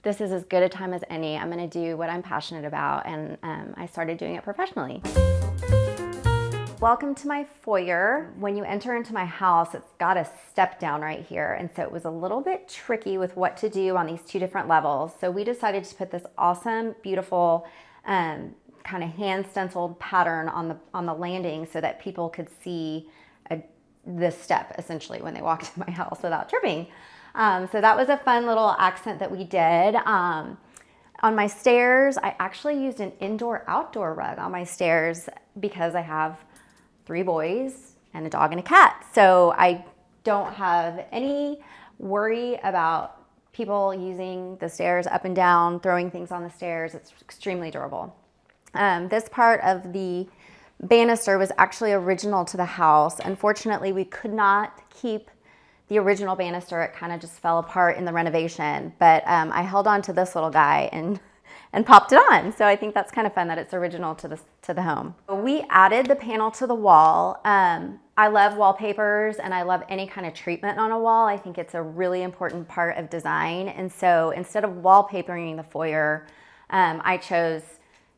This is as good a time as any. I'm gonna do what I'm passionate about, and I started doing it professionally. Welcome to my foyer. When you enter into my house, it's got a step down right here. And so it was a little bit tricky with what to do on these two different levels. So we decided to put this awesome, beautiful, kind of hand stenciled pattern on the landing so that people could see this step essentially when they walked in my house without tripping. So that was a fun little accent that we did. On my stairs, I actually used an indoor-outdoor rug on my stairs because I have 3 boys and a dog and a cat. So I don't have any worry about people using the stairs up and down, throwing things on the stairs. It's extremely durable. This part of the banister was actually original to the house. Unfortunately, we could not keep the original banister. It kind of just fell apart in the renovation, but I held on to this little guy and popped it on. So I think that's kind of fun that it's original to the home. We added the panel to the wall. I love wallpapers and I love any kind of treatment on a wall. I think it's a really important part of design. And so instead of wallpapering the foyer, I chose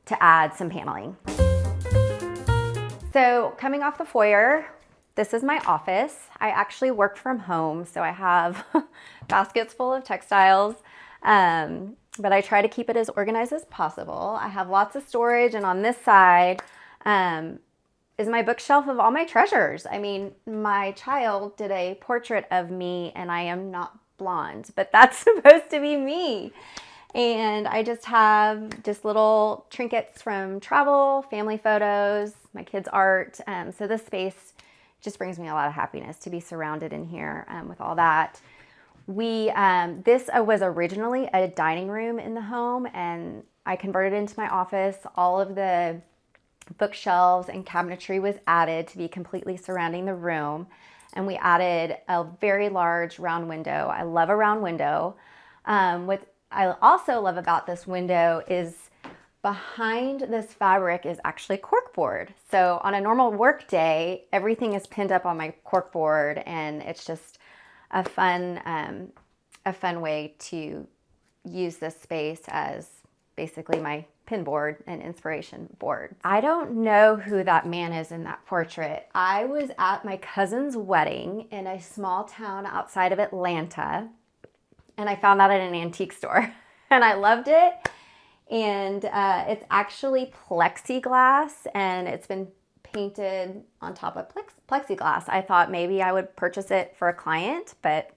to add some paneling. So coming off the foyer, this is my office. I actually work from home, so I have baskets full of textiles. But I try to keep it as organized as possible. I have lots of storage, and on this side is my bookshelf of all my treasures. I mean, my child did a portrait of me, and I am not blonde, but that's supposed to be me. And I just have little trinkets from travel, family photos, my kids' art. So this space just brings me a lot of happiness to be surrounded in here with all that. This was originally a dining room in the home, and I converted it into my office. All of the bookshelves and cabinetry was added to be completely surrounding the room, and we added a very large round window. I love a round window. What I also love about this window is behind this fabric is actually corkboard. So on a normal work day, everything is pinned up on my corkboard, and it's just a fun way to use this space as basically my pin board and inspiration board. I don't know who that man is in that portrait. I was at my cousin's wedding in a small town outside of Atlanta, and I found that at an antique store, and I loved it. And it's actually plexiglass, and it's been painted on top of plexiglass. I thought maybe I would purchase it for a client, but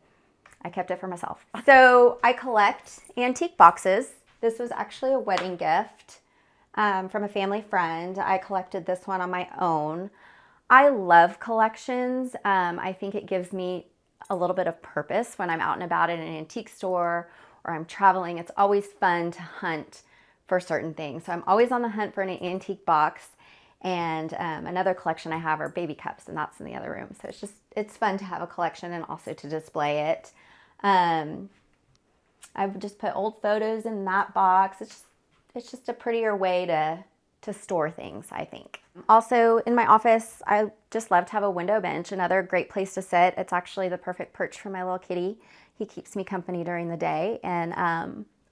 I kept it for myself. So I collect antique boxes. This was actually a wedding gift from a family friend. I collected this one on my own. I love collections. I think it gives me a little bit of purpose when I'm out and about in an antique store or I'm traveling. It's always fun to hunt for certain things. So I'm always on the hunt for an antique box. And another collection I have are baby cups, and that's in the other room. So it's fun to have a collection and also to display it. I've just put old photos in that box. It's just a prettier way to to store things, I think. Also, in my office, I just love to have a window bench, another great place to sit. It's actually the perfect perch for my little kitty. He keeps me company during the day, and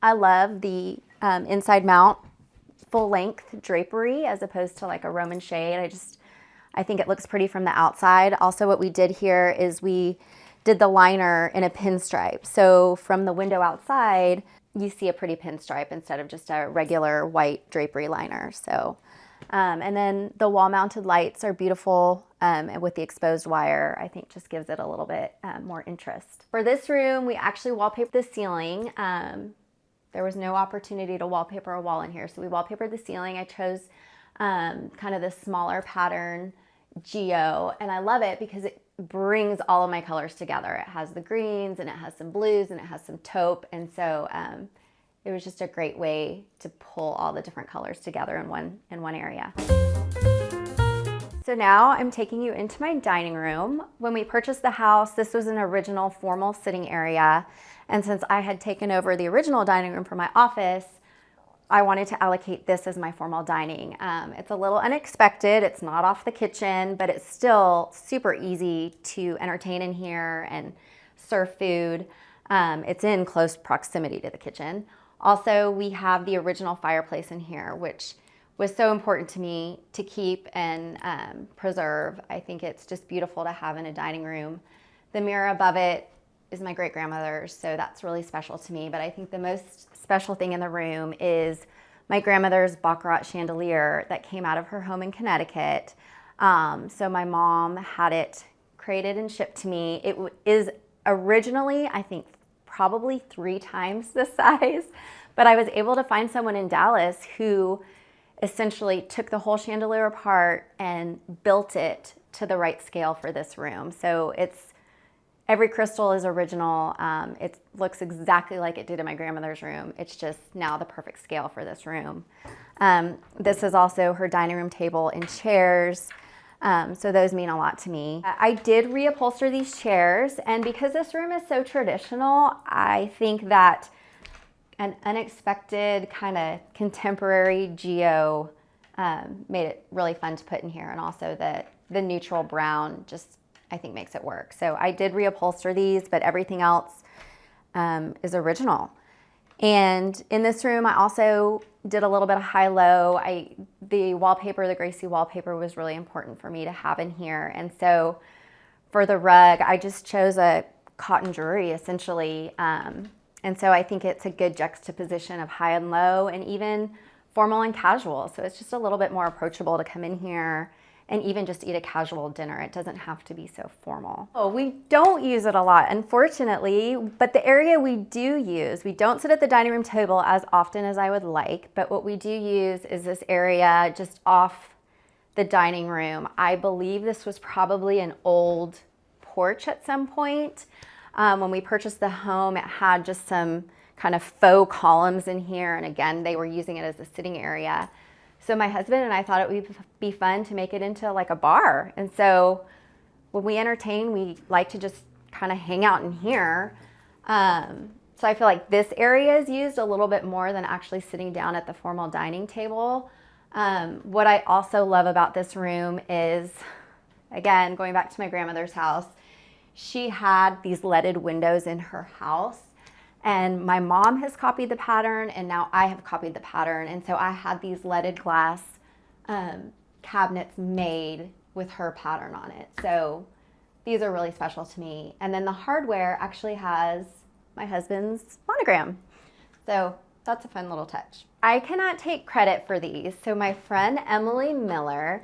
I love the inside mount full length drapery as opposed to like a Roman shade. I think it looks pretty from the outside. Also, what we did here is we did the liner in a pinstripe. So from the window outside, you see a pretty pinstripe instead of just a regular white drapery liner. So, and then the wall mounted lights are beautiful, and with the exposed wire, I think just gives it a little bit more interest. For this room, we actually wallpapered the ceiling. There was no opportunity to wallpaper a wall in here, so we wallpapered the ceiling. I chose kind of this smaller pattern Geo, and I love it because it brings all of my colors together. It has the greens, and it has some blues, and it has some taupe, and so it was just a great way to pull all the different colors together in one area. So now I'm taking you into my dining room. When we purchased the house, this was an original formal sitting area. And since I had taken over the original dining room for my office, I wanted to allocate this as my formal dining. It's a little unexpected. It's not off the kitchen, but it's still super easy to entertain in here and serve food. It's in close proximity to the kitchen. Also, we have the original fireplace in here, which was so important to me to keep and preserve. I think it's just beautiful to have in a dining room. The mirror above it is my great-grandmother's, so that's really special to me. But I think the most special thing in the room is my grandmother's baccarat chandelier that came out of her home in Connecticut. So my mom had it created and shipped to me. It is originally, I think, probably 3 times the size, but I was able to find someone in Dallas who essentially took the whole chandelier apart and built it to the right scale for this room. So every crystal is original. It looks exactly like it did in my grandmother's room. It's just now the perfect scale for this room. This is also her dining room table and chairs. So those mean a lot to me. I did reupholster these chairs, and because this room is so traditional, I think that an unexpected kind of contemporary Geo made it really fun to put in here, and also the neutral brown just, I think, makes it work. So I did reupholster these, but everything else is original. And in this room, I also did a little bit of high-low. The wallpaper, the Gracie wallpaper, was really important for me to have in here. And so for the rug, I just chose a cotton drury, essentially. And so I think it's a good juxtaposition of high and low, and even formal and casual. So it's just a little bit more approachable to come in here and even just eat a casual dinner. It doesn't have to be so formal. Oh, we don't use it a lot, unfortunately, but the area we do use, we don't sit at the dining room table as often as I would like, but what we do use is this area just off the dining room. I believe this was probably an old porch at some point. When we purchased the home, it had just some kind of faux columns in here, and again, they were using it as a sitting area. So my husband and I thought it would be fun to make it into like a bar. And so when we entertain, we like to just kind of hang out in here. So I feel like this area is used a little bit more than actually sitting down at the formal dining table. What I also love about this room is, again, going back to my grandmother's house, she had these leaded windows in her house. And my mom has copied the pattern, and now I have copied the pattern. And so I had these leaded glass cabinets made with her pattern on it. So these are really special to me. And then the hardware actually has my husband's monogram. So that's a fun little touch. I cannot take credit for these. So my friend Emily Miller,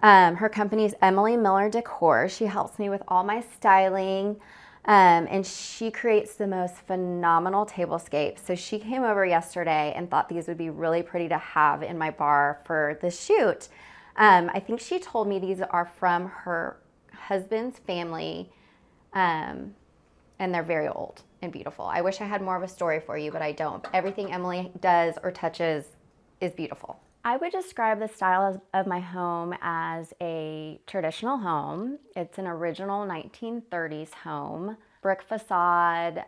her company is Emily Miller Decor. She helps me with all my styling. And she creates the most phenomenal tablescapes. So she came over yesterday and thought these would be really pretty to have in my bar for the shoot. I think she told me these are from her husband's family, and they're very old and beautiful. I wish I had more of a story for you, but I don't. Everything Emily does or touches is beautiful. I would describe the style of my home as a traditional home. It's an original 1930s home. Brick facade,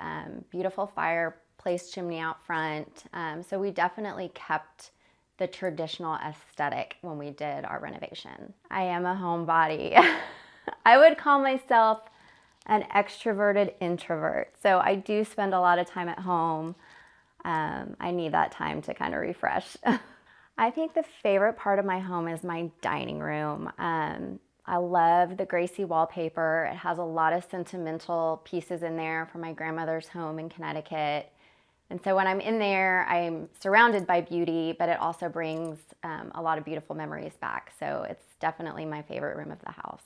beautiful fireplace chimney out front. So we definitely kept the traditional aesthetic when we did our renovation. I am a homebody. I would call myself an extroverted introvert. So I do spend a lot of time at home. I need that time to kind of refresh. I think the favorite part of my home is my dining room. I love the Gracie wallpaper. It has a lot of sentimental pieces in there from my grandmother's home in Connecticut. And so when I'm in there, I'm surrounded by beauty, but it also brings a lot of beautiful memories back. So it's definitely my favorite room of the house.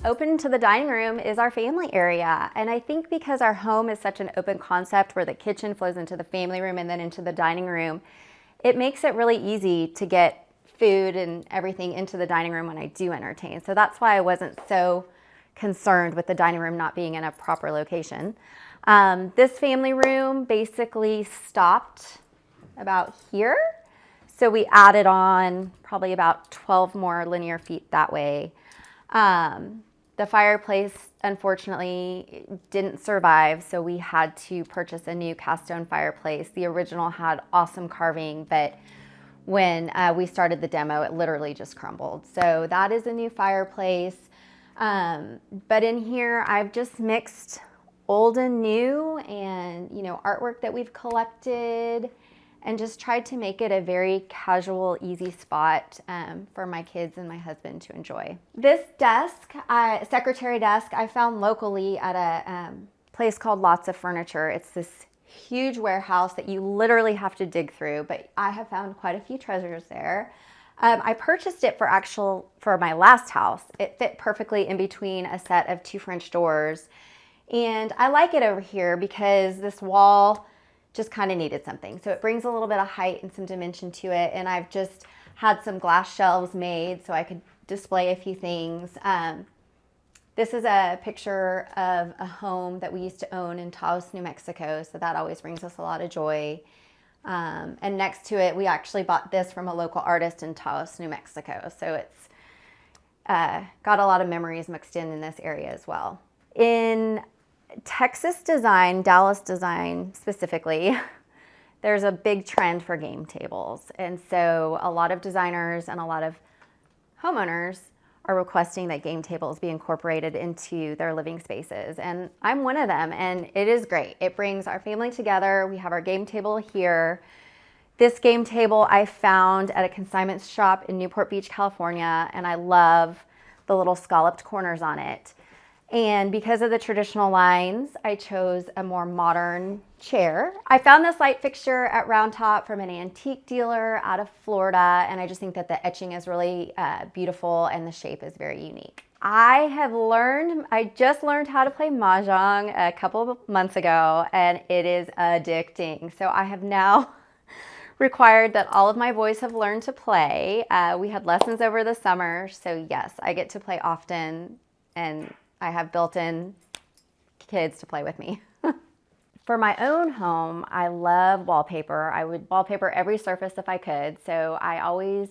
Open to the dining room is our family area. And I think because our home is such an open concept where the kitchen flows into the family room and then into the dining room, it makes it really easy to get food and everything into the dining room when I do entertain. So that's why I wasn't so concerned with the dining room not being in a proper location. This family room basically stopped about here. So we added on probably about 12 more linear feet that way. The fireplace, unfortunately, didn't survive, so we had to purchase a new cast stone fireplace. The original had awesome carving, but when we started the demo, it literally just crumbled. So that is a new fireplace. But in here, I've just mixed old and new and, artwork that we've collected, and just tried to make it a very casual, easy spot for my kids and my husband to enjoy. This desk, secretary desk, I found locally at a place called Lots of Furniture. It's this huge warehouse that you literally have to dig through, but I have found quite a few treasures there. I purchased it for my last house. It fit perfectly in between a set of 2 French doors. And I like it over here because this wall just kind of needed something. So it brings a little bit of height and some dimension to it. And I've just had some glass shelves made so I could display a few things. This is a picture of a home that we used to own in Taos, New Mexico. So that always brings us a lot of joy. And next to it, we actually bought this from a local artist in Taos, New Mexico. So it's got a lot of memories mixed in this area as well. In Texas design, Dallas design specifically, there's a big trend for game tables. And so a lot of designers and a lot of homeowners are requesting that game tables be incorporated into their living spaces. And I'm one of them, and it is great. It brings our family together. We have our game table here. This game table I found at a consignment shop in Newport Beach, California, and I love the little scalloped corners on it. And because of the traditional lines, I chose a more modern chair. I found this light fixture at Round Top from an antique dealer out of Florida, and I just think that the etching is really beautiful and the shape is very unique. I just learned how to play Mahjong a couple of months ago, and it is addicting. So I have now required that all of my boys have learned to play. We had lessons over the summer, so yes, I get to play often, and I have built-in kids to play with me. For my own home, I love wallpaper. I would wallpaper every surface if I could. So I always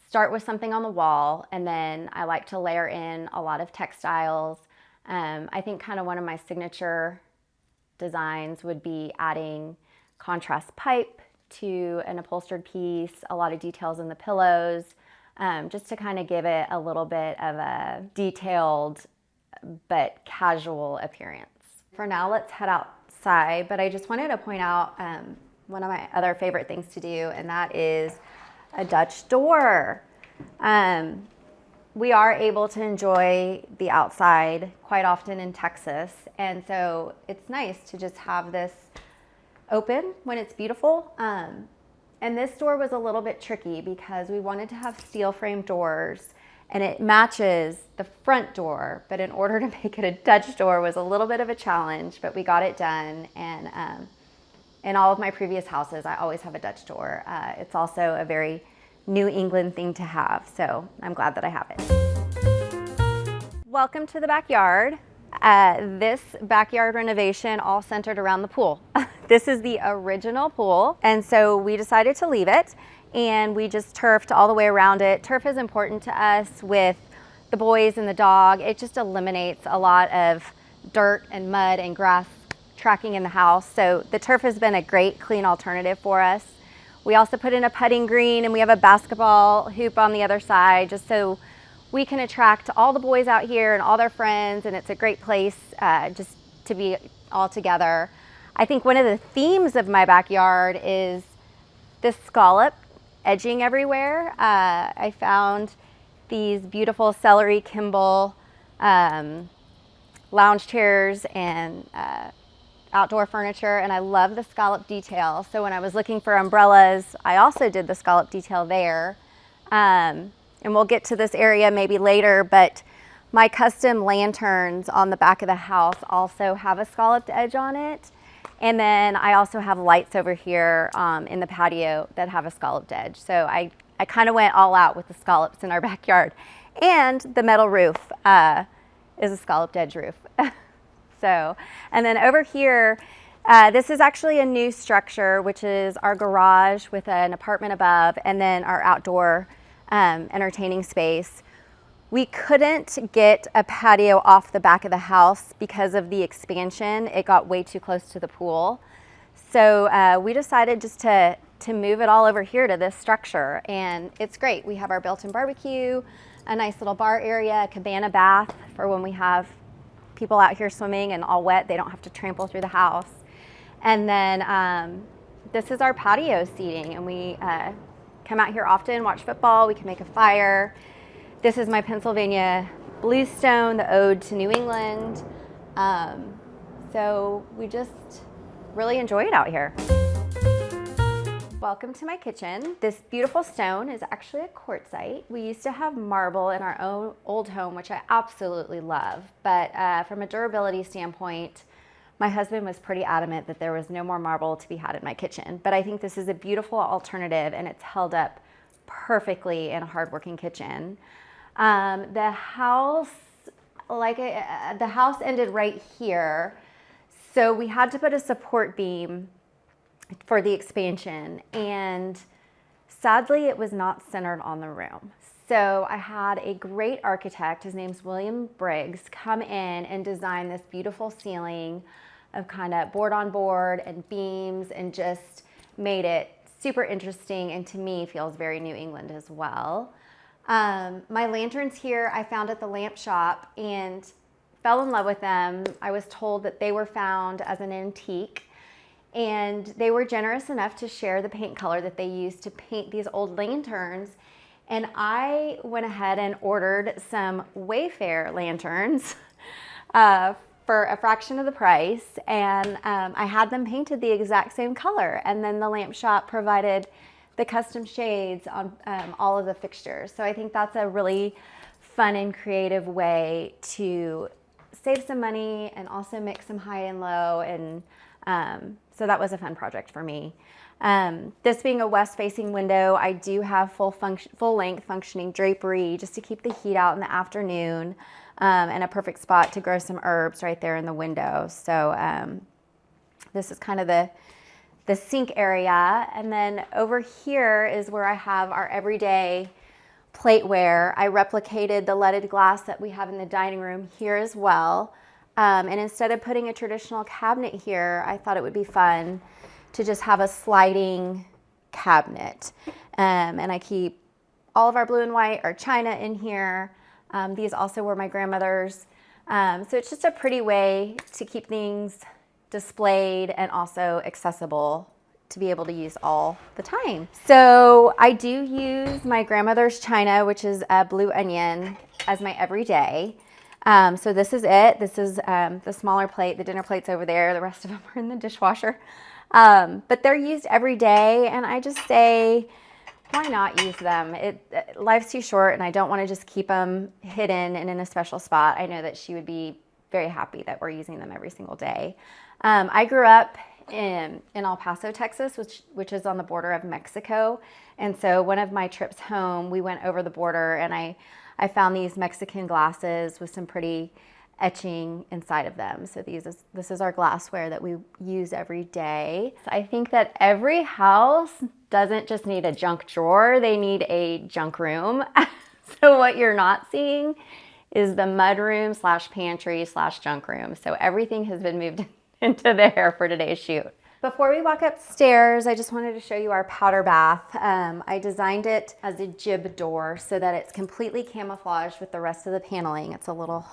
start with something on the wall, and then I like to layer in a lot of textiles. I think kind of one of my signature designs would be adding contrast pipe to an upholstered piece, a lot of details in the pillows, just to kind of give it a little bit of a detailed but casual appearance. For now, let's head outside, but I just wanted to point out one of my other favorite things to do, and that is a Dutch door. We are able to enjoy the outside quite often in Texas, and so it's nice to just have this open when it's beautiful. And this door was a little bit tricky because we wanted to have steel frame doors, and it matches the front door, but in order to make it a Dutch door was a little bit of a challenge, but we got it done. And in all of my previous houses, I always have a Dutch door. It's also a very New England thing to have, so I'm glad that I have it. Welcome to the backyard. This backyard renovation all centered around the pool. This is the original pool, and so we decided to leave it, and we just turfed all the way around it. Turf is important to us with the boys and the dog. It just eliminates a lot of dirt and mud and grass tracking in the house, so the turf has been a great clean alternative for us. We also put in a putting green, and we have a basketball hoop on the other side, just so we can attract all the boys out here and all their friends, and it's a great place just to be all together. I think one of the themes of my backyard is this scallop edging everywhere. I found these beautiful celery Kimball lounge chairs and outdoor furniture, and I love the scallop detail. So when I was looking for umbrellas, I also did the scallop detail there. And we'll get to this area maybe later, but my custom lanterns on the back of the house also have a scalloped edge on it. And then I also have lights over here in the patio that have a scalloped edge. So I kind of went all out with the scallops in our backyard. And the metal roof is a scalloped edge roof. So, and then over here, this is actually a new structure, which is our garage with an apartment above, and then our outdoor entertaining space. We couldn't get a patio off the back of the house because of the expansion. It got way too close to the pool. So we decided just to move it all over here to this structure, and it's great. We have our built-in barbecue, a nice little bar area, a cabana bath for when we have people out here swimming and all wet, they don't have to trample through the house. And then this is our patio seating, and we come out here often, watch football, we can make a fire. This is my Pennsylvania bluestone, the ode to New England. So we just really enjoy it out here. Welcome to my kitchen. This beautiful stone is actually a quartzite. We used to have marble in our own old home, which I absolutely love. But from a durability standpoint, my husband was pretty adamant that there was no more marble to be had in my kitchen. But I think this is a beautiful alternative, and it's held up perfectly in a hardworking kitchen. The house ended right here, so we had to put a support beam for the expansion, and sadly it was not centered on the room. So I had a great architect, his name's William Briggs, come in and design this beautiful ceiling of kind of board on board and beams, and just made it super interesting, and to me feels very New England as well. My lanterns here I found at the lamp shop and fell in love with them. I was told that they were found as an antique, and they were generous enough to share the paint color that they used to paint these old lanterns. And I went ahead and ordered some Wayfair lanterns for a fraction of the price, and I had them painted the exact same color. And then the lamp shop provided the custom shades on all of the fixtures. So I think that's a really fun and creative way to save some money and also mix some high and low, and so that was a fun project for me. This being a west-facing window, I do have full-length functioning drapery just to keep the heat out in the afternoon, and a perfect spot to grow some herbs right there in the window. So this is kind of the sink area. And then over here is where I have our everyday plateware. I replicated the leaded glass that we have in the dining room here as well. And instead of putting a traditional cabinet here, I thought it would be fun to just have a sliding cabinet. And I keep all of our blue and white, our china in here. These also were my grandmother's. So it's just a pretty way to keep things displayed and also accessible to be able to use all the time. So I do use my grandmother's china, which is a blue onion, as my everyday. So this is it. This is the smaller plate. The dinner plate's over there. The rest of them are in the dishwasher. But they're used every day, and I just say, why not use them? Life's too short, and I don't want to just keep them hidden and in a special spot. I know that she would be very happy that we're using them every single day. I grew up in El Paso, Texas, which is on the border of Mexico. And so one of my trips home, we went over the border, and I found these Mexican glasses with some pretty etching inside of them. So this is our glassware that we use every day. So I think that every house doesn't just need a junk drawer, they need a junk room. So what you're not seeing is the mud room / pantry / junk room. So everything has been moved into there for today's shoot. Before we walk upstairs, I just wanted to show you our powder bath. I designed it as a jib door so that it's completely camouflaged with the rest of the paneling. It's a little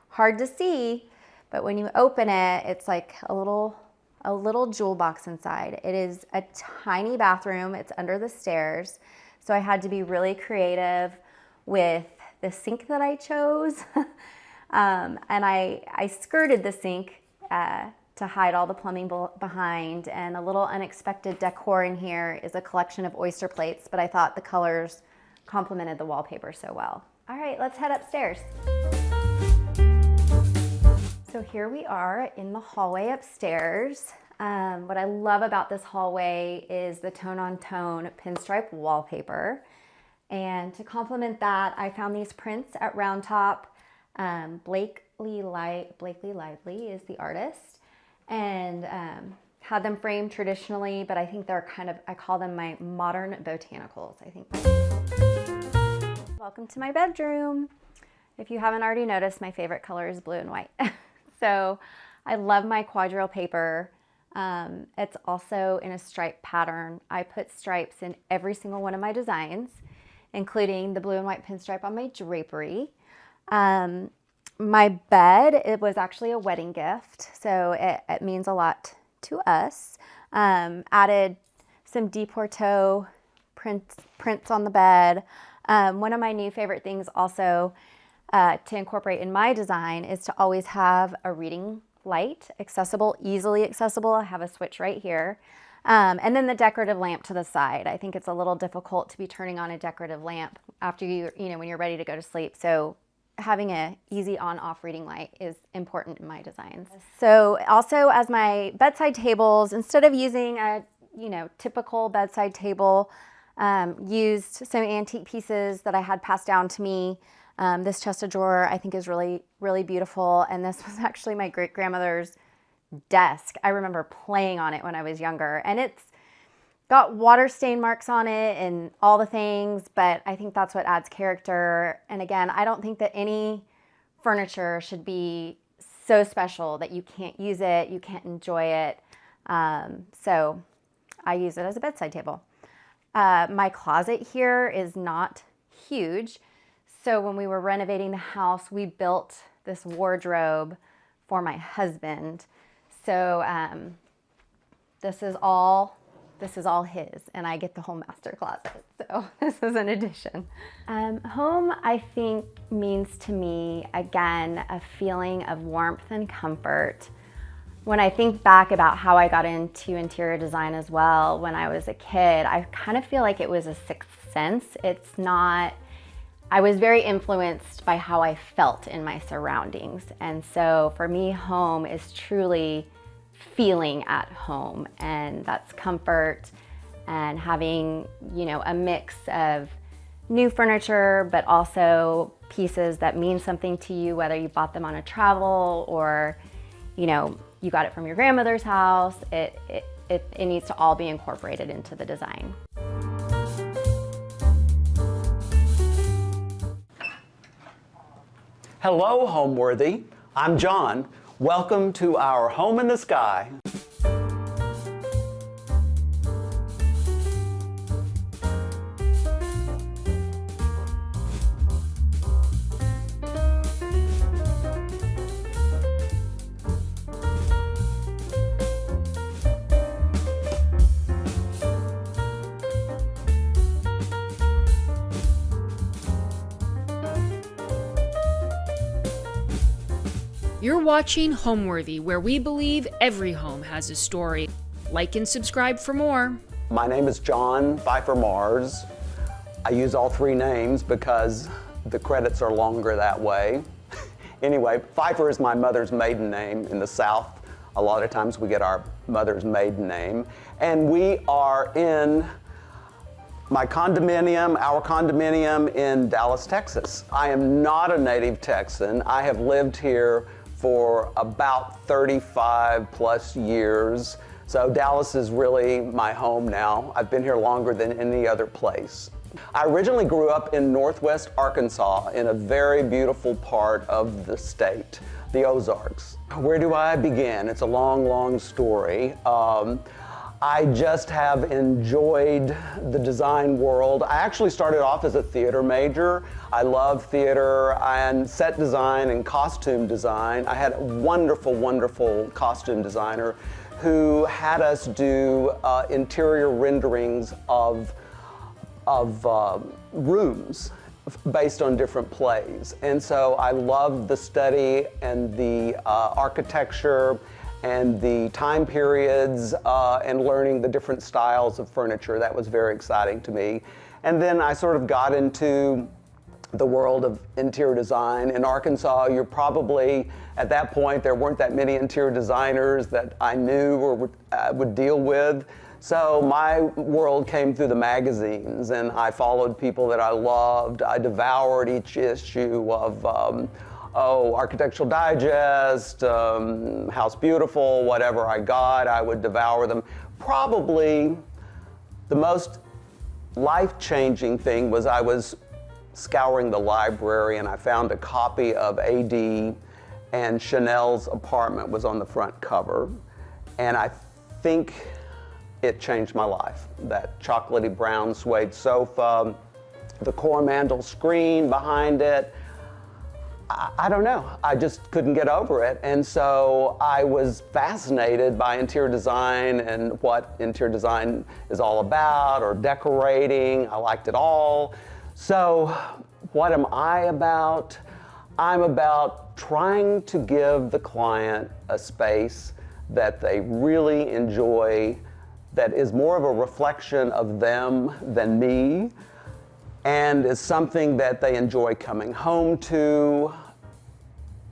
hard to see, but when you open it, it's like a little jewel box inside. It is a tiny bathroom. It's under the stairs. So I had to be really creative with the sink that I chose. And I skirted the sink to hide all the plumbing behind, and a little unexpected decor in here is a collection of oyster plates, but I thought the colors complemented the wallpaper so well. All right, let's head upstairs. So here we are in the hallway upstairs. What I love about this hallway is the tone-on-tone pinstripe wallpaper. And to complement that, I found these prints at Round Top. Blakely Lively is the artist, and had them framed traditionally, but I think they're I call them my modern botanicals, I think. Welcome to my bedroom. If you haven't already noticed, my favorite color is blue and white. So I love my quadrille paper. It's also in a stripe pattern. I put stripes in every single one of my designs, including the blue and white pinstripe on my drapery. My bed, it was actually a wedding gift, so it means a lot to us. Added some Deporto prints on the bed. One of my new favorite things also to incorporate in my design is to always have a reading light, accessible, easily accessible. I have a switch right here. And then the decorative lamp to the side. I think it's a little difficult to be turning on a decorative lamp after when you're ready to go to sleep. So having a easy on-off reading light is important in my designs. So also as my bedside tables, instead of using a typical bedside table, used some antique pieces that I had passed down to me. This chest of drawer I think is really, really beautiful, and this was actually my great-grandmother's desk. I remember playing on it when I was younger, and it's got water stain marks on it and all the things, but I think that's what adds character. And again, I don't think that any furniture should be so special that you can't use it, you can't enjoy it. So I use it as a bedside table. My closet here is not huge. So when we were renovating the house, we built this wardrobe for my husband. So this is all his, and I get the whole master closet. So this is an addition. Home, I think, means to me, again, a feeling of warmth and comfort. When I think back about how I got into interior design as well, when I was a kid, I kind of feel like it was a sixth sense. I was very influenced by how I felt in my surroundings. And so for me, home is truly feeling at home, and that's comfort and having, a mix of new furniture, but also pieces that mean something to you, whether you bought them on a travel or, you got it from your grandmother's house. It needs to all be incorporated into the design. Hello, Homeworthy. I'm John. Welcome to our home in the sky. You're watching Homeworthy, where we believe every home has a story. Like and subscribe for more. My name is John Pfeiffer Mars. I use all three names because the credits are longer that way. Anyway, Pfeiffer is my mother's maiden name in the South. A lot of times we get our mother's maiden name. And we are in our condominium in Dallas, Texas. I am not a native Texan. I have lived here for about 35 plus years. So Dallas is really my home now. I've been here longer than any other place. I originally grew up in Northwest Arkansas in a very beautiful part of the state, the Ozarks. Where do I begin? It's a long, long story. I just have enjoyed the design world. I actually started off as a theater major. I love theater and set design and costume design. I had a wonderful, wonderful costume designer who had us do interior renderings of rooms based on different plays. And so I loved the study and the architecture and the time periods and learning the different styles of furniture. That was very exciting to me. And then I sort of got into the world of interior design. In Arkansas, you're probably, at that point, there weren't that many interior designers that I knew or would deal with. So my world came through the magazines, and I followed people that I loved. I devoured each issue of Architectural Digest, House Beautiful, whatever I got, I would devour them. Probably the most life-changing thing was I was scouring the library and I found a copy of A.D. and Chanel's Apartment was on the front cover. And I think it changed my life. That chocolatey brown suede sofa, the Coromandel screen behind it. I don't know, I just couldn't get over it. And so I was fascinated by interior design and what interior design is all about, or decorating. I liked it all. So what am I about? I'm about trying to give the client a space that they really enjoy, that is more of a reflection of them than me, and is something that they enjoy coming home to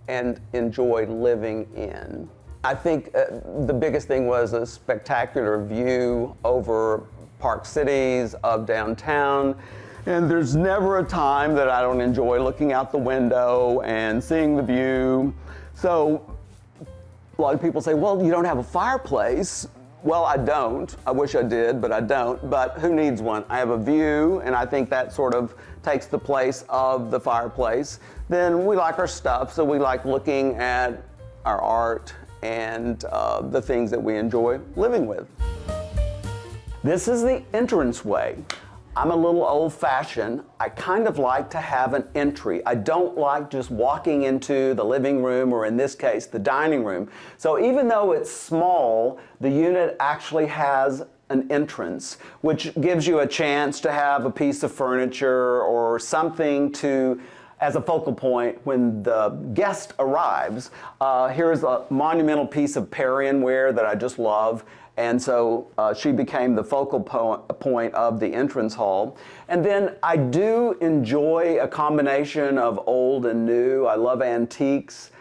and enjoy living in. I think the biggest thing was a spectacular view over Park Cities of downtown. And there's never a time that I don't enjoy looking out the window and seeing the view. So a lot of people say, well, you don't have a fireplace. Well, I don't. I wish I did, but I don't. But who needs one? I have a view, and I think that sort of takes the place of the fireplace. Then we like our stuff, so we like looking at our art and the things that we enjoy living with. This is the entranceway. I'm a little old-fashioned. I kind of like to have an entry. I don't like just walking into the living room, or in this case, the dining room. So even though it's small, the unit actually has an entrance, which gives you a chance to have a piece of furniture or something to as a focal point when the guest arrives. Here's a monumental piece of Perrier that I just love. And so she became the focal point of the entrance hall. And then I do enjoy a combination of old and new. I love antiques,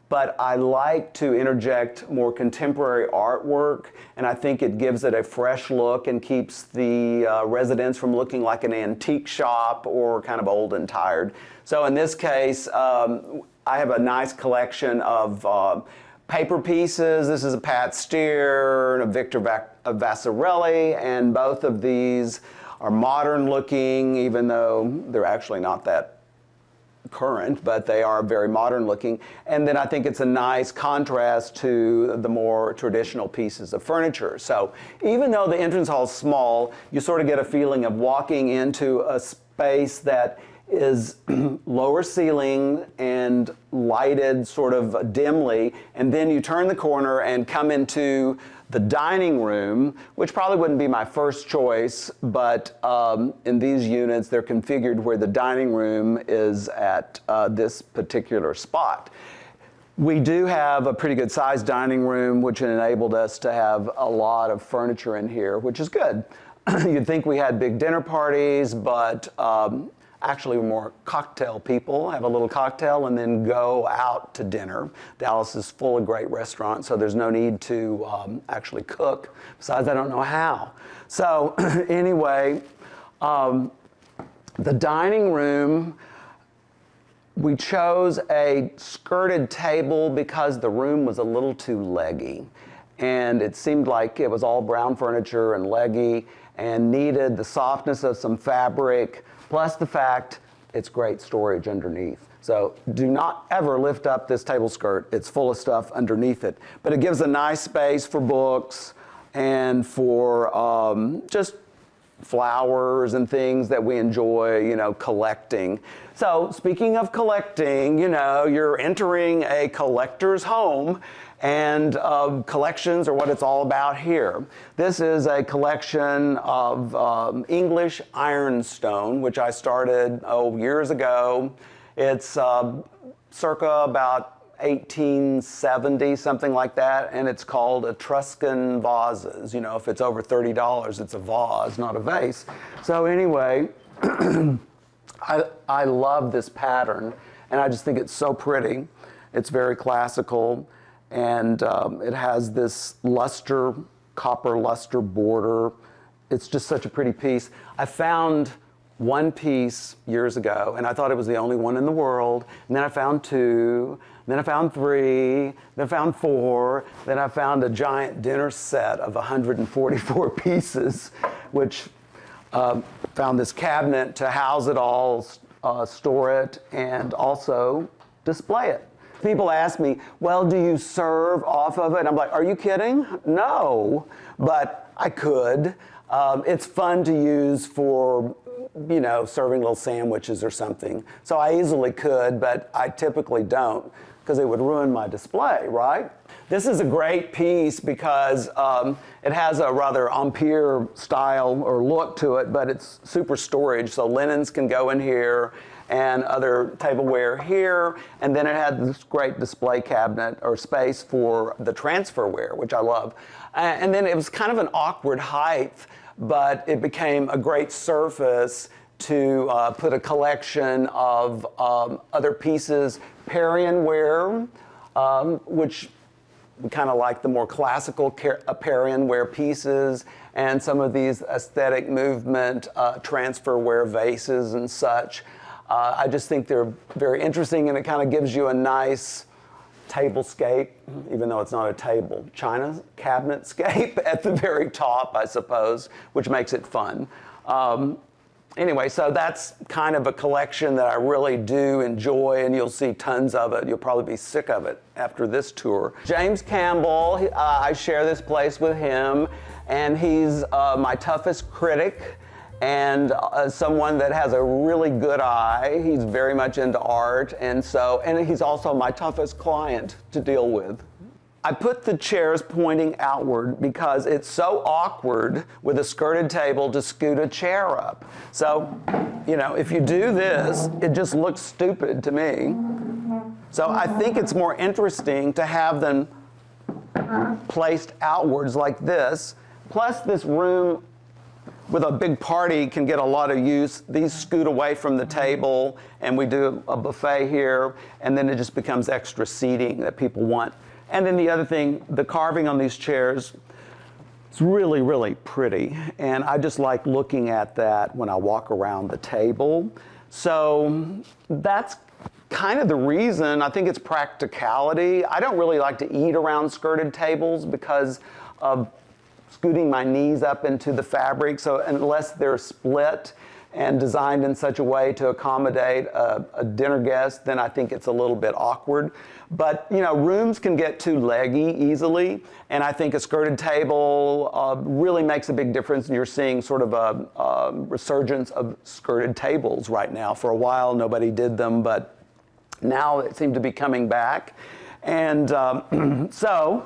but I like to interject more contemporary artwork, and I think it gives it a fresh look and keeps the residence from looking like an antique shop or kind of old and tired. So in this case, I have a nice collection of paper pieces. This is a Pat Steer and a Victor Vasarely, and both of these are modern looking, even though they're actually not that current, but they are very modern looking. And then I think it's a nice contrast to the more traditional pieces of furniture. So even though the entrance hall is small, you sort of get a feeling of walking into a space that is lower ceiling and lighted sort of dimly, and then you turn the corner and come into the dining room, which probably wouldn't be my first choice, but in these units they're configured where the dining room is at this particular spot. We do have a pretty good sized dining room, which enabled us to have a lot of furniture in here, which is good. You'd think we had big dinner parties, but actually we're more cocktail people, have a little cocktail and then go out to dinner. Dallas is full of great restaurants, so there's no need to actually cook. Besides, I don't know how. So anyway, the dining room, we chose a skirted table because the room was a little too leggy. And it seemed like it was all brown furniture and leggy. and needed the softness of some fabric, plus the fact it's great storage underneath. So do not ever lift up this table skirt. It's full of stuff underneath it. But it gives a nice space for books and for just flowers and things that we enjoy, you know, collecting. So speaking of collecting, you know, you're entering a collector's home, and collections are what it's all about here. This is a collection of English ironstone, which I started, years ago. It's circa about 1870, something like that, and it's called Etruscan vases. You know, if it's over $30, it's a vase, not a vase. So anyway, I love this pattern, and I just think it's so pretty. It's very classical, and it has this luster, copper luster border. It's just such a pretty piece. I found one piece years ago, and I thought it was the only one in the world, and then I found two, then I found three, then I found four, then I found a giant dinner set of 144 pieces, which found this cabinet to house it all, store it, and also display it. People ask me, well, do you serve off of it? I'm like, are you kidding? No, but I could. It's fun to use for, you know, serving little sandwiches or something. So I easily could, but I typically don't because it would ruin my display, right? This is a great piece because it has a rather empire style or look to it, but it's super storage. So linens can go in here and other tableware here. And then it had this great display cabinet or space for the transferware, which I love. And then it was kind of an awkward height, but it became a great surface to put a collection of other pieces, Parian-ware, which we kind of like the more classical Parian-ware pieces, and some of these aesthetic movement transferware vases and such. I just think they're very interesting, and it kind of gives you a nice tablescape, even though it's not a table, china cabinetscape at the very top, I suppose, which makes it fun. Anyway, so that's kind of a collection that I really do enjoy, and you'll see tons of it. You'll probably be sick of it after this tour. James Campbell, I share this place with him, and he's my toughest critic and someone that has a really good eye. He's very much into art, and he's also my toughest client to deal with. I put the chairs pointing outward because it's so awkward with a skirted table to scoot a chair up. So, you know, if you do this, it just looks stupid to me. So I think it's more interesting to have them placed outwards like this. Plus this room with a big party can get a lot of use. These scoot away from the table, and we do a buffet here, and then it just becomes extra seating that people want. And then the other thing, the carving on these chairs, it's really, really pretty. And I just like looking at that when I walk around the table. So that's kind of the reason. I think it's practicality. I don't really like to eat around skirted tables because of scooting my knees up into the fabric. So unless they're split and designed in such a way to accommodate a dinner guest, then I think it's a little bit awkward. But, you know, rooms can get too leggy easily, and I think a skirted table really makes a big difference, and you're seeing sort of a resurgence of skirted tables right now. For a while, nobody did them, but now it seemed to be coming back. And so,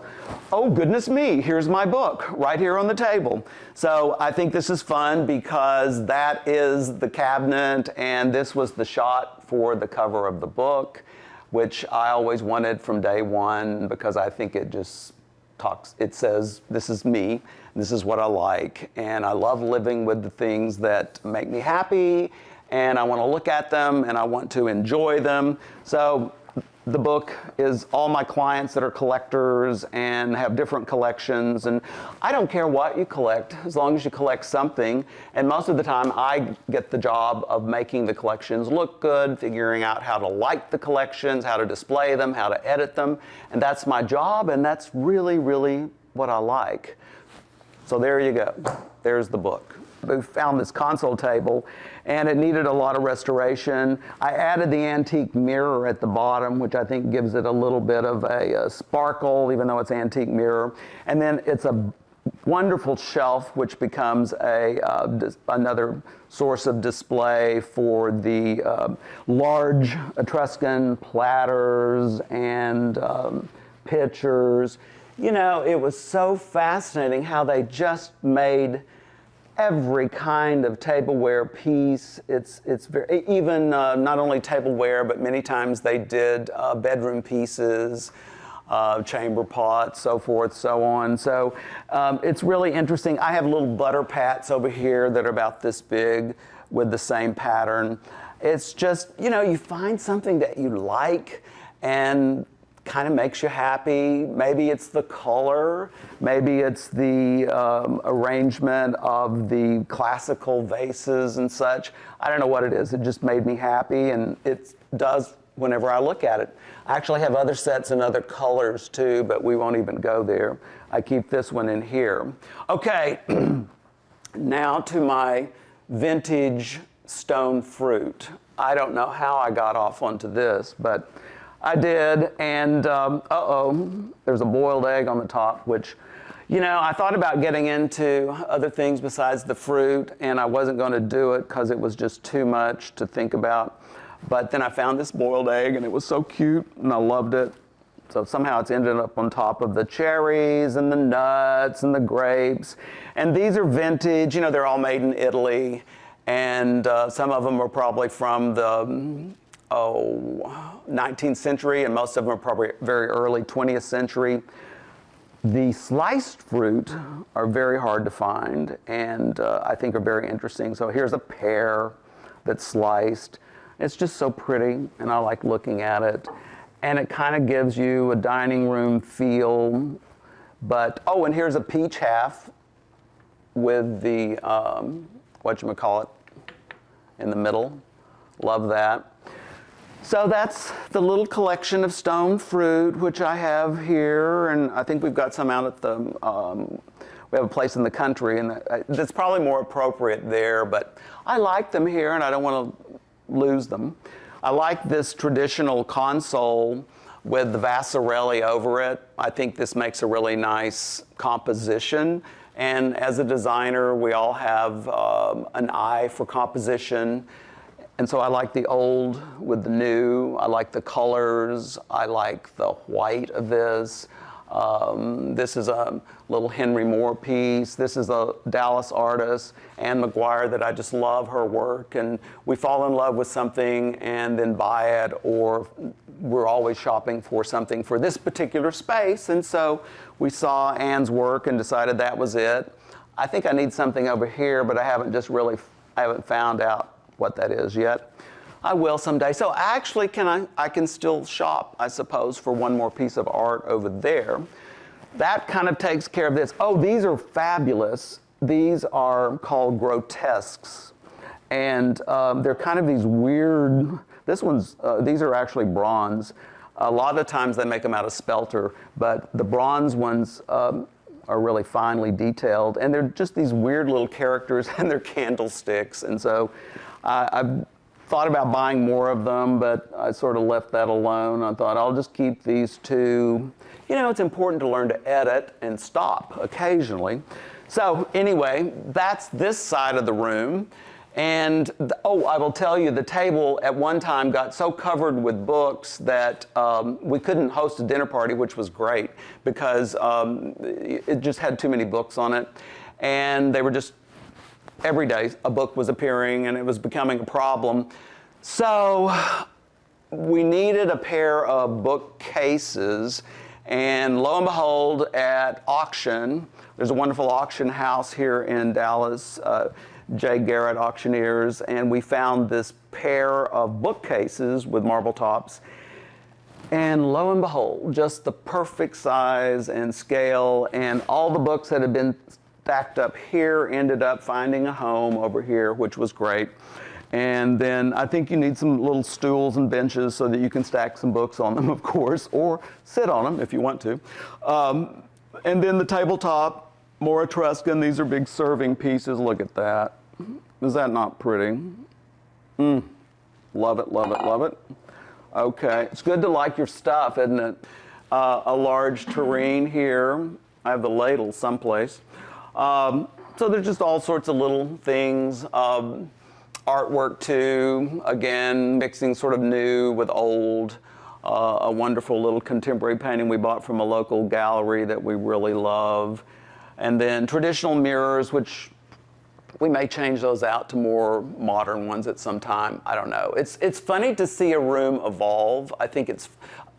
oh goodness me, here's my book right here on the table. So I think this is fun because that is the cabinet, and this was the shot for the cover of the book, which I always wanted from day one because I think it just talks, it says, this is me, this is what I like, and I love living with the things that make me happy, and I want to look at them, and I want to enjoy them. So the book is all my clients that are collectors and have different collections, and I don't care what you collect as long as you collect something. And most of the time I get the job of making the collections look good, figuring out how to like the collections, how to display them, how to edit them, and that's my job, and that's really, really what I like. So there you go. There's the book. We found this console table, and it needed a lot of restoration. I added the antique mirror at the bottom, which I think gives it a little bit of a sparkle, even though it's antique mirror. And then it's a wonderful shelf, which becomes another source of display for the large Etruscan platters and pitchers. You know, it was so fascinating how they just made every kind of tableware piece. It's very, even not only tableware, but many times they did bedroom pieces, chamber pots, so forth, so on. So it's really interesting. I have little butter pats over here that are about this big with the same pattern. It's just, you know, you find something that you like and kind of makes you happy. Maybe it's the color, maybe it's the arrangement of the classical vases and such. I don't know what it is. It just made me happy, and it does whenever I look at it. I actually have other sets in other colors too, but we won't even go there. I keep this one in here. Okay, now to my vintage stone fruit. I don't know how I got off onto this, but I did, and there's a boiled egg on the top, which, you know, I thought about getting into other things besides the fruit, and I wasn't going to do it because it was just too much to think about. But then I found this boiled egg, and it was so cute, and I loved it. So somehow it's ended up on top of the cherries and the nuts and the grapes. And these are vintage, you know, they're all made in Italy, and some of them are probably from the 19th century, and most of them are probably very early 20th century. The sliced fruit are very hard to find, and I think are very interesting. So here's a pear that's sliced. It's just so pretty, and I like looking at it. And it kind of gives you a dining room feel. But, oh, and here's a peach half with the, whatchamacallit, in the middle. Love that. So that's the little collection of stone fruit, which I have here, and I think we've got some out at the, we have a place in the country, and that's probably more appropriate there, but I like them here, and I don't want to lose them. I like this traditional console with the Vassarelli over it. I think this makes a really nice composition, and as a designer, we all have an eye for composition. And so I like the old with the new. I like the colors. I like the white of this. This is a little Henry Moore piece. This is a Dallas artist, Anne McGuire, that I just love her work. And we fall in love with something and then buy it, or we're always shopping for something for this particular space. And so we saw Anne's work and decided that was it. I think I need something over here, but I haven't found out what that is yet. I will someday. So actually, I can still shop, I suppose, for one more piece of art over there. That kind of takes care of this. Oh, these are fabulous. These are called grotesques. And they're kind of these weird, these are actually bronze. A lot of times they make them out of spelter, but the bronze ones are really finely detailed. And they're just these weird little characters, and they're candlesticks. And so I've thought about buying more of them, but I sort of left that alone. I thought I'll just keep these two. You know, it's important to learn to edit and stop occasionally. So anyway, that's this side of the room. And I will tell you, the table at one time got so covered with books that we couldn't host a dinner party, which was great because it just had too many books on it. And they were just, every day a book was appearing, and it was becoming a problem. So we needed a pair of bookcases, and lo and behold, at auction, there's a wonderful auction house here in Dallas, J. Garrett Auctioneers, and we found this pair of bookcases with marble tops. And lo and behold, just the perfect size and scale, and all the books that had been stacked up here ended up finding a home over here, which was great. And then I think you need some little stools and benches so that you can stack some books on them, of course, or sit on them if you want to. And then the tabletop More Etruscan. These are big serving pieces. Look at that. Is that not pretty? Love it, love it, love it. Okay, it's good to like your stuff, isn't it? A large tureen here. I have the ladle someplace. So there's just all sorts of little things. Artwork too, again, mixing sort of new with old. A wonderful little contemporary painting we bought from a local gallery that we really love. And then traditional mirrors, which we may change those out to more modern ones at some time. I don't know. It's funny to see a room evolve. I think it's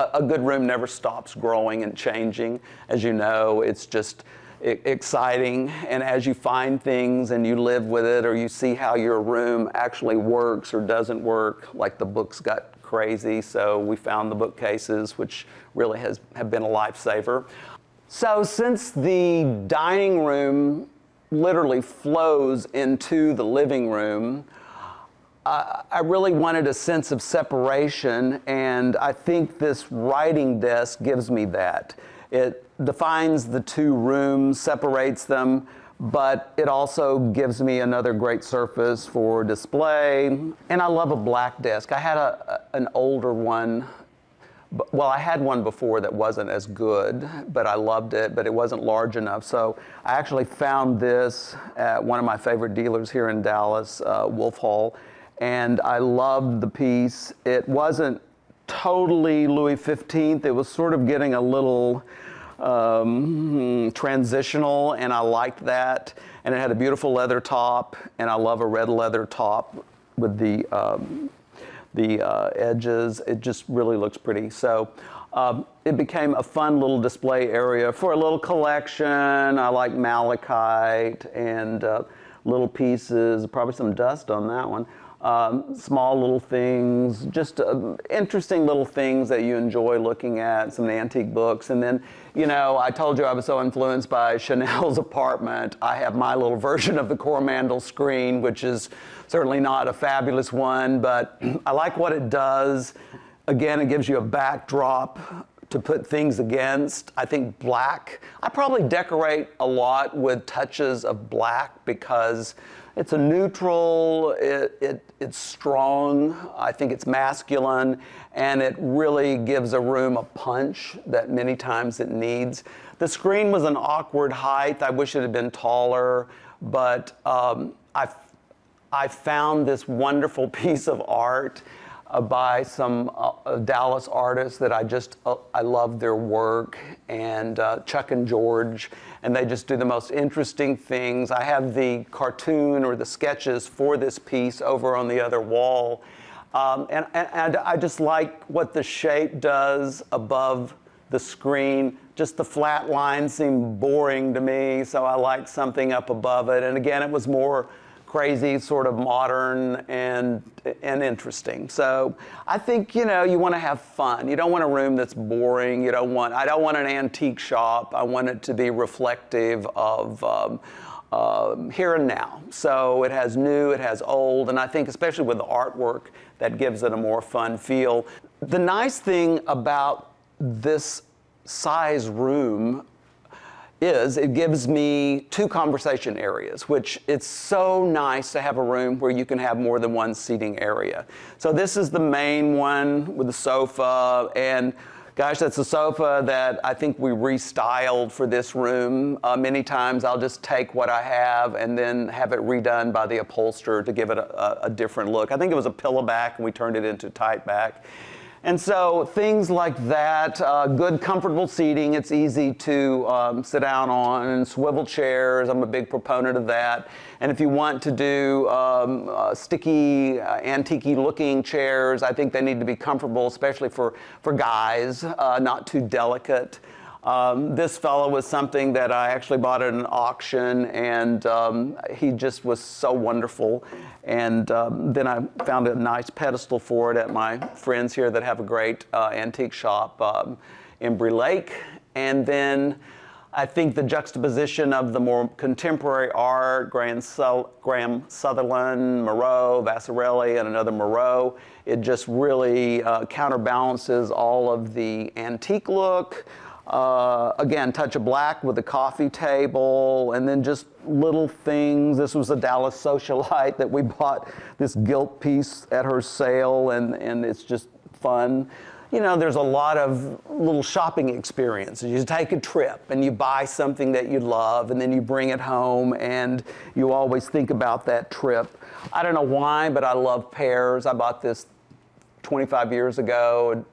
a good room never stops growing and changing. As you know, it's just exciting. And as you find things and you live with it, or you see how your room actually works or doesn't work, like the books got crazy, so we found the bookcases, which really have been a lifesaver. So since the dining room literally flows into the living room, I really wanted a sense of separation, and I think this writing desk gives me that. It defines the two rooms, separates them, but it also gives me another great surface for display. And I love a black desk. I had an older one. Well, I had one before that wasn't as good, but I loved it, but it wasn't large enough. So I actually found this at one of my favorite dealers here in Dallas, Wolf Hall, and I loved the piece. It wasn't totally Louis XV. It was sort of getting a little transitional, and I liked that. And it had a beautiful leather top, and I love a red leather top with the edges. It just really looks pretty. So it became a fun little display area for a little collection. I like malachite and little pieces, probably some dust on that one. Small little things, just interesting little things that you enjoy looking at, some antique books. And then, you know, I told you I was so influenced by Chanel's apartment. I have my little version of the Coromandel screen, which is certainly not a fabulous one, but I like what it does. Again, it gives you a backdrop to put things against. I think black, I probably decorate a lot with touches of black because it's a neutral, it's strong, I think it's masculine, and it really gives a room a punch that many times it needs. The screen was an awkward height. I wish it had been taller, but I found this wonderful piece of art by some Dallas artists that I love their work, and Chuck and George, and they just do the most interesting things. I have the cartoon or the sketches for this piece over on the other wall, and I just like what the shape does above the screen. Just the flat lines seem boring to me, so I like something up above it. And again, it was more crazy, sort of modern and interesting. So I think, you know, you want to have fun. You don't want a room that's boring. I don't want an antique shop. I want it to be reflective of here and now. So it has new, it has old, and I think especially with the artwork, that gives it a more fun feel. The nice thing about this size room is it gives me two conversation areas, which it's so nice to have a room where you can have more than one seating area. So this is the main one with the sofa, and gosh, that's a sofa that I think we restyled for this room. Many times I'll just take what I have and then have it redone by the upholsterer to give it a different look. I think it was a pillow back and we turned it into tight back. And so things like that, good comfortable seating, it's easy to sit down on, and swivel chairs, I'm a big proponent of that. And if you want to do sticky, antique-y looking chairs, I think they need to be comfortable, especially for guys, not too delicate. This fellow was something that I actually bought at an auction, and he just was so wonderful. And then I found a nice pedestal for it at my friends here that have a great antique shop in Embry Lake. And then I think the juxtaposition of the more contemporary art, Graham Sutherland, Moreau, Vasarely, and another Moreau, it just really counterbalances all of the antique look. Again, touch of black with a coffee table, and then just little things. This was a Dallas socialite that we bought this gilt piece at her sale, and it's just fun. You know, there's a lot of little shopping experiences. You take a trip and you buy something that you love, and then you bring it home, and you always think about that trip. I don't know why, but I love pears. I bought this 25 years ago,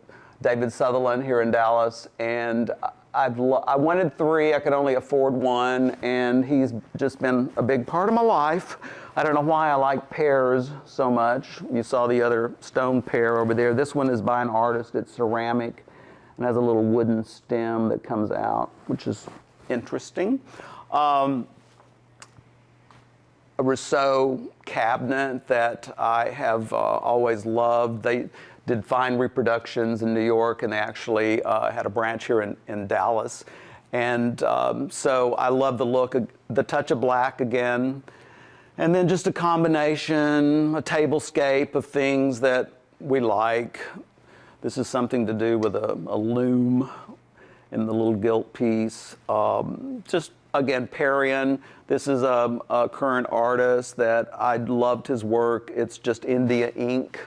David Sutherland here in Dallas, and I wanted 3, I could only afford 1, and he's just been a big part of my life. I don't know why I like pears so much. You saw the other stone pear over there. This one is by an artist. It's ceramic and has a little wooden stem that comes out, which is interesting. A Rousseau cabinet that I have always loved. They did fine reproductions in New York, and they actually had a branch here in Dallas. And so I love the look, the touch of black again. And then just a combination, a tablescape of things that we like. This is something to do with a loom in the little gilt piece. Just, again, Perrion. This is a current artist that I loved his work. It's just India ink,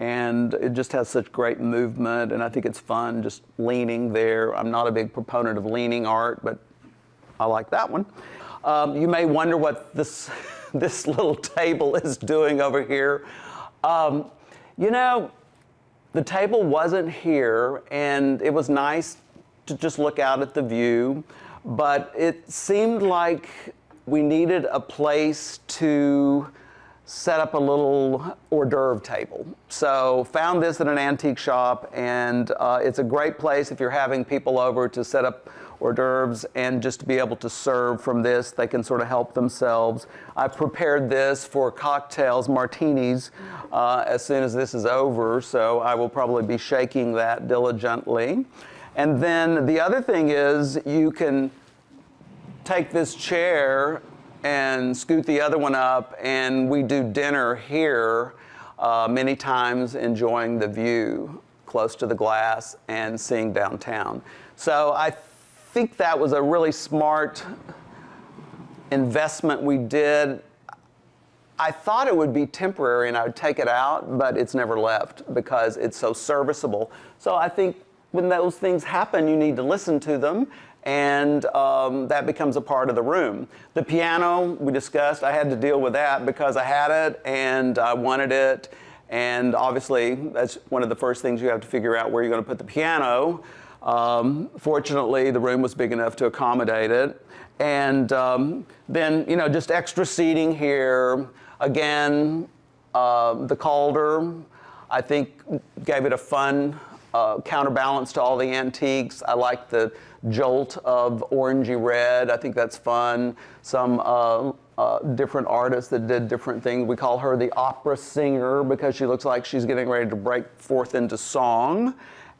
and it just has such great movement, and I think it's fun just leaning there. I'm not a big proponent of leaning art, but I like that one. You may wonder what this little table is doing over here. You know, the table wasn't here, and it was nice to just look out at the view, but it seemed like we needed a place to set up a little hors d'oeuvre table. So found this at an antique shop, and it's a great place if you're having people over to set up hors d'oeuvres and just to be able to serve from this. They can sort of help themselves. I've prepared this for cocktails, martinis, as soon as this is over, so I will probably be shaking that diligently. And then the other thing is you can take this chair and scoot the other one up, and we do dinner here many times, enjoying the view close to the glass and seeing downtown. So I think that was a really smart investment we did. I thought it would be temporary and I would take it out, but it's never left because it's so serviceable. So I think when those things happen, you need to listen to them, and that becomes a part of the room. The piano, we discussed, I had to deal with that because I had it and I wanted it, and obviously that's one of the first things you have to figure out, where you're going to put the piano. Fortunately, the room was big enough to accommodate it. And then, you know, just extra seating here. Again, the Calder, I think, gave it a fun counterbalance to all the antiques. I like the jolt of orangey red. I think that's fun. Some different artists that did different things. We call her the opera singer because she looks like she's getting ready to break forth into song.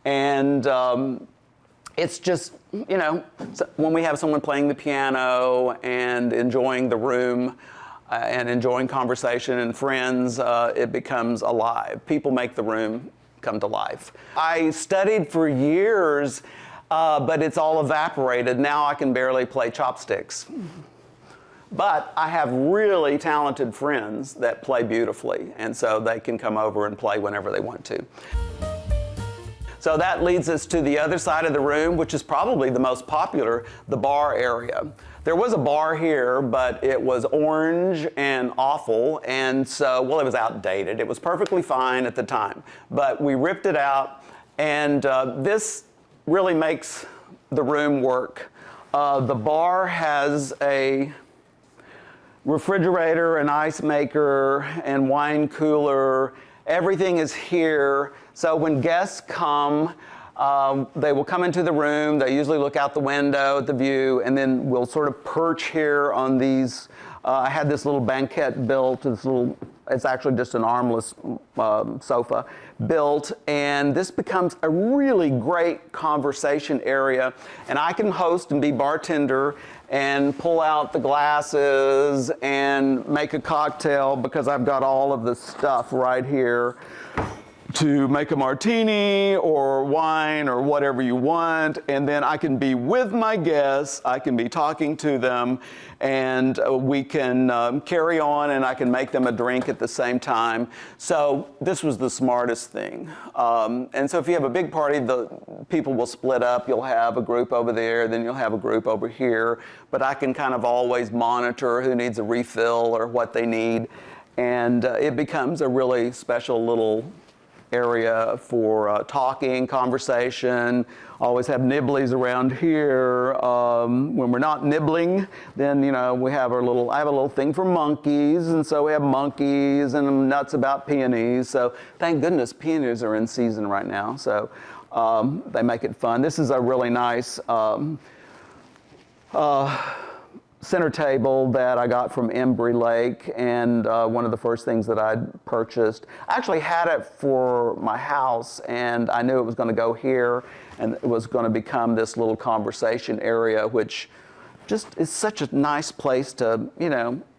And it's just, you know, when we have someone playing the piano and enjoying the room and enjoying conversation and friends, it becomes alive. People make the room come to life. I studied for years, but it's all evaporated. Now I can barely play chopsticks. But I have really talented friends that play beautifully, and so they can come over and play whenever they want to. So that leads us to the other side of the room, which is probably the most popular, the bar area. There was a bar here, but it was orange and awful, and so, well, it was outdated. It was perfectly fine at the time, but we ripped it out, and this really makes the room work. The bar has a refrigerator, an ice maker, and wine cooler. Everything is here. So when guests come, they will come into the room. They usually look out the window at the view, and then we'll sort of perch here on these. I had this little banquette built. It's actually just an armless sofa built, and this becomes a really great conversation area. And I can host and be bartender and pull out the glasses and make a cocktail because I've got all of the stuff right here to make a martini or wine or whatever you want, and then I can be with my guests, I can be talking to them, and we can carry on, and I can make them a drink at the same time. So this was the smartest thing. And so if you have a big party, the people will split up. You'll have a group over there, then you'll have a group over here, but I can kind of always monitor who needs a refill or what they need, and it becomes a really special little area for talking, conversation. Always have nibblies around here. When we're not nibbling, then we have I have a little thing for monkeys, and so we have monkeys and nuts about peonies. So thank goodness peonies are in season right now. So they make it fun. This is a really nice center table that I got from Embry Lake, and one of the first things that I purchased. I actually had it for my house, and I knew it was going to go here, and it was going to become this little conversation area, which just is such a nice place to,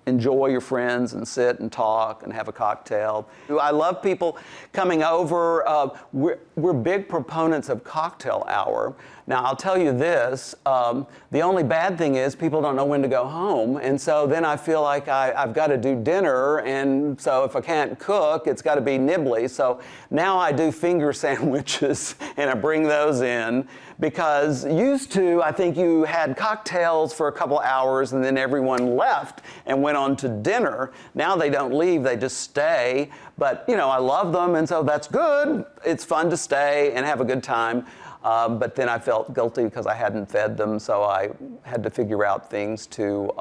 enjoy your friends and sit and talk and have a cocktail. I love people coming over. We're big proponents of cocktail hour. Now, I'll tell you this, the only bad thing is people don't know when to go home, and so then I feel like I've got to do dinner, and so if I can't cook, it's got to be nibbly. So now I do finger sandwiches, and I bring those in, because used to, I think you had cocktails for a couple hours, and then everyone left and went on to dinner. Now they don't leave, they just stay, but I love them, and so that's good. It's fun to stay and have a good time. But then I felt guilty because I hadn't fed them, so I had to figure out things to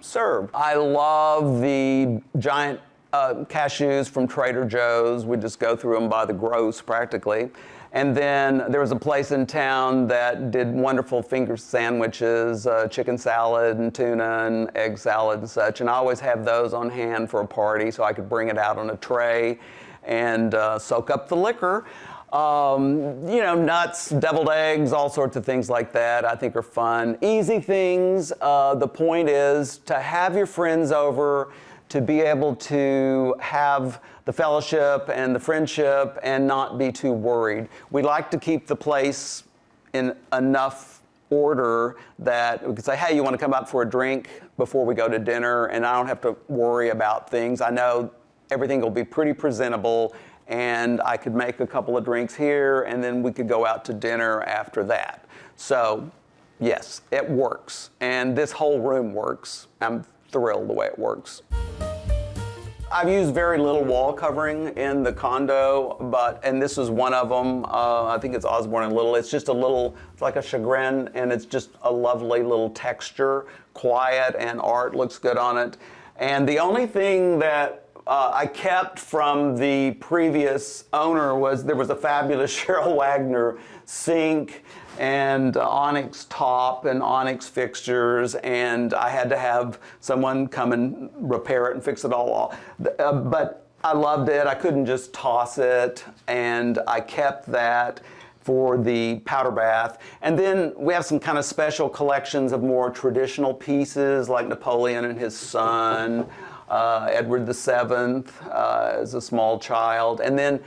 serve. I love the giant cashews from Trader Joe's. We just go through them by the gross practically. And then there was a place in town that did wonderful finger sandwiches, chicken salad and tuna and egg salad and such. And I always have those on hand for a party so I could bring it out on a tray and soak up the liquor. Nuts, deviled eggs, all sorts of things like that I think are fun. Easy things. The point is to have your friends over, to be able to have the fellowship and the friendship and not be too worried. We like to keep the place in enough order that we can say, hey, you want to come out for a drink before we go to dinner? And I don't have to worry about things. I know everything will be pretty presentable, and I could make a couple of drinks here, and then we could go out to dinner after that. So, yes, it works. And this whole room works. I'm thrilled the way it works. I've used very little wall covering in the condo, and this is one of them. I think it's Osborne and Little. It's just it's like a chagrin, and it's just a lovely little texture, quiet, and art looks good on it. And the only thing that I kept from the previous owner was there was a fabulous Cheryl Wagner sink and onyx top and onyx fixtures, and I had to have someone come and repair it and fix it all. But I loved it. I couldn't just toss it, and I kept that for the powder bath. And then we have some kind of special collections of more traditional pieces like Napoleon and his son, Edward VII as a small child. And then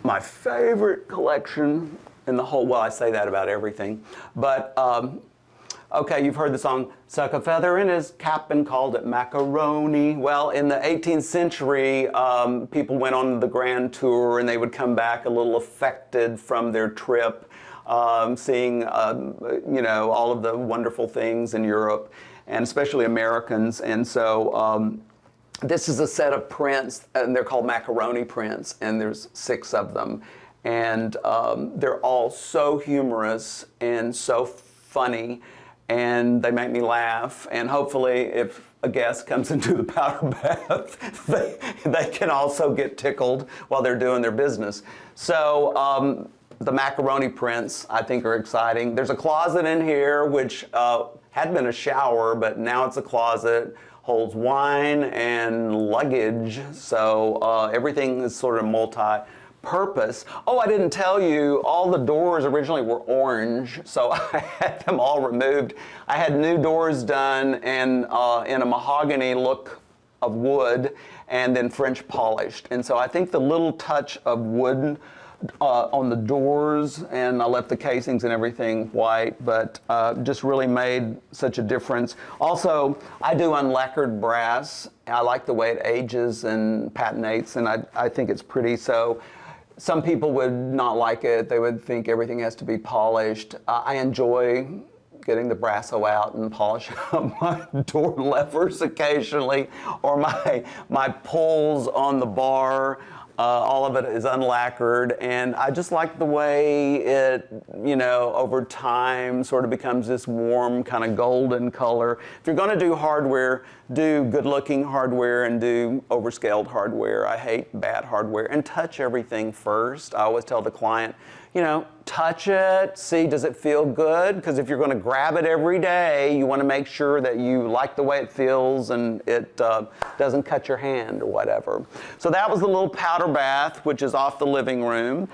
my favorite collection in the whole, well, I say that about everything, but okay, you've heard the song, stuck a feather in his cap and called it macaroni. Well, in the 18th century, people went on the grand tour and they would come back a little affected from their trip, seeing, all of the wonderful things in Europe, and especially Americans. And so this is a set of prints, and they're called macaroni prints, and there's 6 of them. And they're all so humorous and so funny, and they make me laugh. And hopefully, if a guest comes into the powder bath, they can also get tickled while they're doing their business. So the macaroni prints, I think, are exciting. There's a closet in here, which had been a shower, but now it's a closet. Holds wine and luggage, so everything is sort of multi-purpose. Oh, I didn't tell you, all the doors originally were orange, so I had them all removed. I had new doors done and in a mahogany look of wood and then French polished. And so I think the little touch of wood on the doors, and I left the casings and everything white, but just really made such a difference. Also, I do unlacquered brass. I like the way it ages and patinates, and I think it's pretty. So some people would not like it. They would think everything has to be polished. I enjoy getting the Brasso out and polishing up my door levers occasionally, or my pulls on the bar. All of it is unlacquered, and I just like the way it, over time sort of becomes this warm kind of golden color. If you're going to do hardware, do good-looking hardware and do overscaled hardware. I hate bad hardware. And touch everything first. I always tell the client, touch it, see, does it feel good? Because if you're going to grab it every day, you want to make sure that you like the way it feels and it doesn't cut your hand or whatever. So that was the little powder bath, which is off the living room.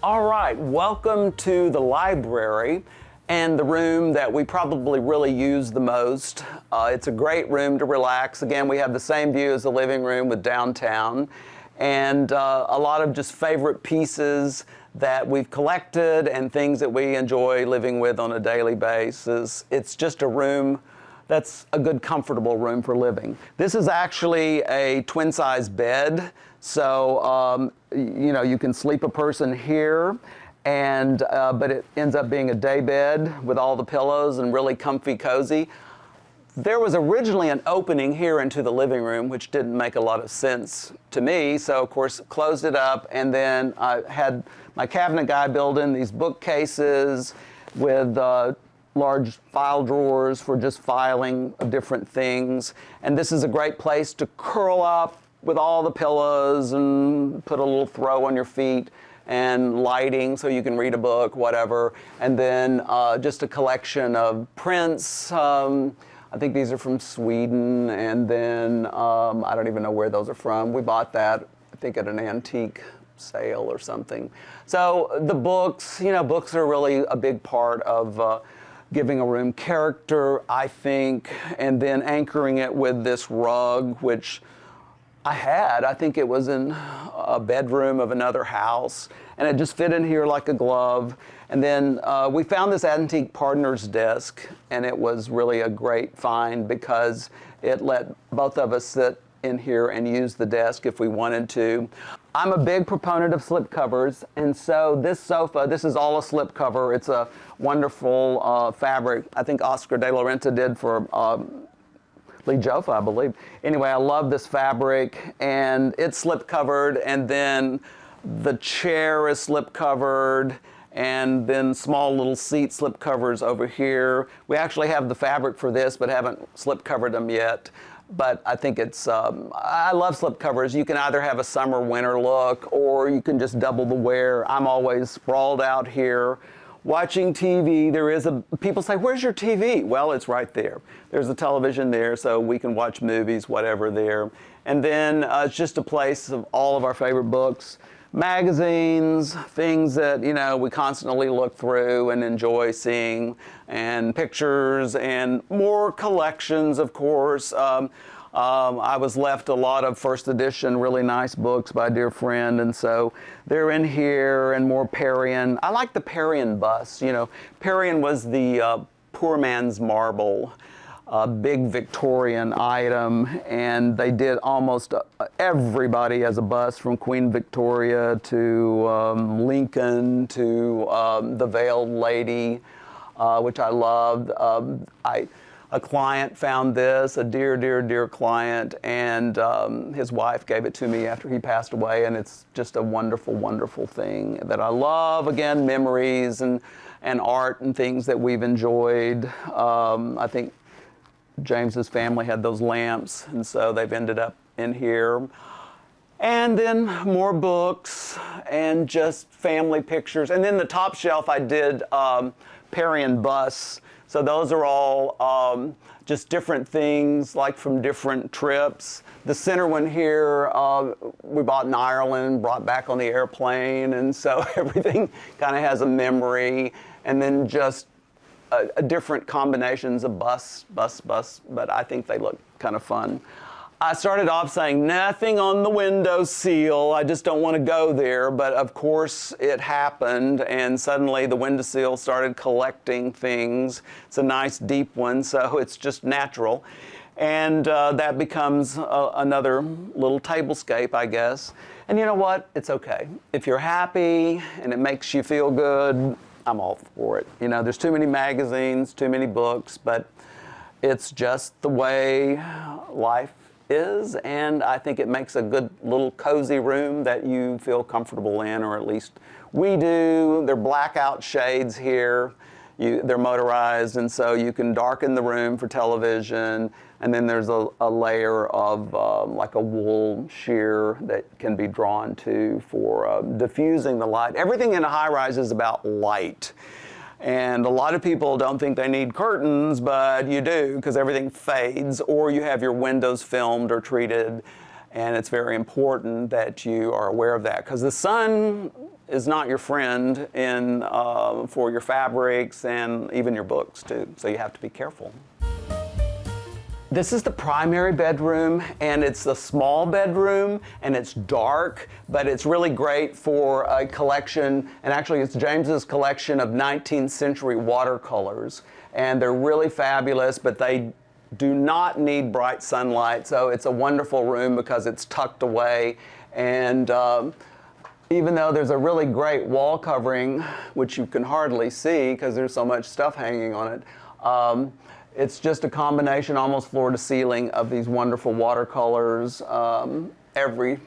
All right, welcome to the library and the room that we probably really use the most. It's a great room to relax. Again, we have the same view as the living room with downtown, and a lot of just favorite pieces that we've collected and things that we enjoy living with on a daily basis. It's just a room that's a good, comfortable room for living. This is actually a twin-size bed, so you can sleep a person here, and but it ends up being a day bed with all the pillows and really comfy, cozy. There was originally an opening here into the living room, which didn't make a lot of sense to me, so of course closed it up, and then I had my cabinet guy build in these bookcases with large file drawers for just filing of different things. And this is a great place to curl up with all the pillows and put a little throw on your feet and lighting so you can read a book, whatever. And then just a collection of prints. I think these are from Sweden, and then I don't even know where those are from. We bought that, I think, at an antique sale or something. So the books, books are really a big part of giving a room character, I think, and then anchoring it with this rug, which I think it was in a bedroom of another house, and it just fit in here like a glove. And then we found this antique partner's desk, and it was really a great find because it let both of us sit in here and use the desk if we wanted to. I'm a big proponent of slip covers, and so this sofa, this is all a slip cover. It's a wonderful fabric. I think Oscar de la Renta did for Lee Joffe, I believe. Anyway, I love this fabric, and it's slip covered, and then the chair is slip covered, and then small little seat slip covers over here. We actually have the fabric for this, but haven't slip covered them yet. But I think it's, I love slip covers. You can either have a summer winter look, or you can just double the wear. I'm always sprawled out here watching TV. People say, where's your TV? Well, it's right there. There's a television there, so we can watch movies, whatever there. And then it's just a place of all of our favorite books, magazines, things that, we constantly look through and enjoy seeing, and pictures and more collections, of course. I was left a lot of first edition, really nice books by a dear friend, and so they're in here, and more Perrion. I like the Perrion bust. Perrion was the poor man's marble, big Victorian item, and they did almost everybody as a bust, from Queen Victoria to Lincoln to the Veiled Lady, which I loved. A client found this, a dear, dear, dear client, and his wife gave it to me after he passed away, and it's just a wonderful, wonderful thing that I love. Again, memories and art and things that we've enjoyed. I think James's family had those lamps, and so they've ended up in here. And then more books and just family pictures. And then the top shelf I did Perrion busts. So those are all just different things, like from different trips. The center one here, we bought in Ireland, brought back on the airplane, and so everything kind of has a memory. And then just different combinations of bus, but I think they look kind of fun. I started off saying nothing on the windowsill, I just don't want to go there, but of course it happened, and suddenly the windowsill started collecting things. It's a nice deep one, so it's just natural. And that becomes another little tablescape, I guess. And you know what? It's okay. If you're happy and it makes you feel good, I'm all for it. You know, there's too many magazines, too many books, but it's just the way life is, and I think it makes a good little cozy room that you feel comfortable in, or at least we do. They're blackout shades here. They're motorized, and so you can darken the room for television, and then there's a layer of like a wool sheer that can be drawn to for diffusing the light. Everything in a high-rise is about light. And a lot of people don't think they need curtains, but you do, because everything fades, or you have your windows filmed or treated, and it's very important that you are aware of that, because the sun is not your friend for your fabrics and even your books too, so you have to be careful. This is the primary bedroom, and it's a small bedroom, and it's dark, but it's really great for a collection, and actually it's James's collection of 19th century watercolors, and they're really fabulous, but they do not need bright sunlight, so it's a wonderful room because it's tucked away, and even though there's a really great wall covering, which you can hardly see because there's so much stuff hanging on it, it's just a combination, almost floor to ceiling, of these wonderful watercolors, every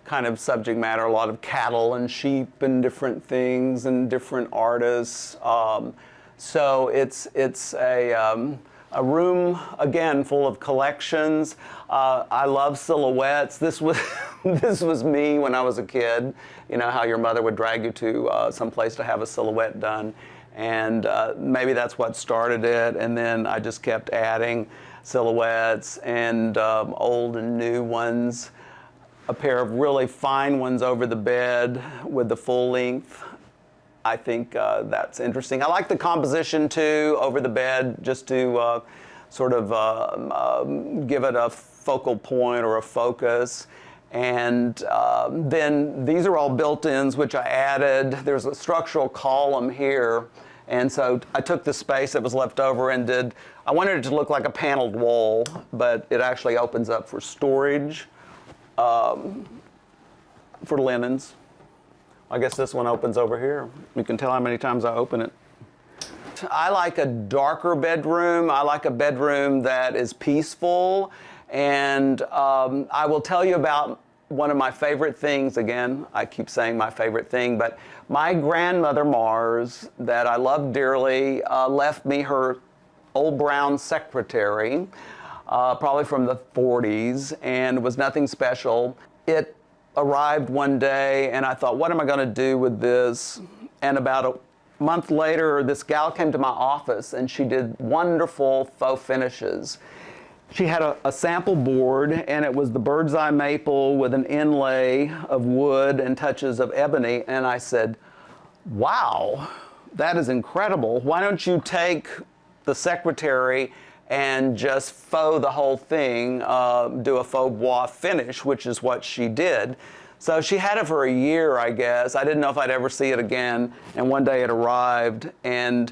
kind of subject matter, a lot of cattle and sheep and different things and different artists. So it's a room, again, full of collections. I love silhouettes. This was, this was me when I was a kid. You know how your mother would drag you to some place to have a silhouette done. And maybe that's what started it, and then I just kept adding silhouettes and old and new ones, a pair of really fine ones over the bed with the full length. I think that's interesting. I like the composition too over the bed, just to sort of give it a focal point or a focus. And then these are all built-ins, which I added. There's a structural column here. And so I took the space that was left over and I wanted it to look like a paneled wall, but it actually opens up for storage, for linens. I guess this one opens over here. You can tell how many times I open it. I like a darker bedroom. I like a bedroom that is peaceful. And I will tell you about one of my favorite things. Again, I keep saying my favorite thing, but my grandmother Mars, that I love dearly, left me her old brown secretary, probably from the 40s, and it was nothing special. It arrived one day, and I thought, what am I going to do with this? And about a month later, this gal came to my office, and she did wonderful faux finishes. She had a sample board, and it was the bird's eye maple with an inlay of wood and touches of ebony. And I said, wow, that is incredible. Why don't you take the secretary and just faux the whole thing, do a faux bois finish, which is what she did. So she had it for a year, I guess. I didn't know if I'd ever see it again. And one day it arrived, and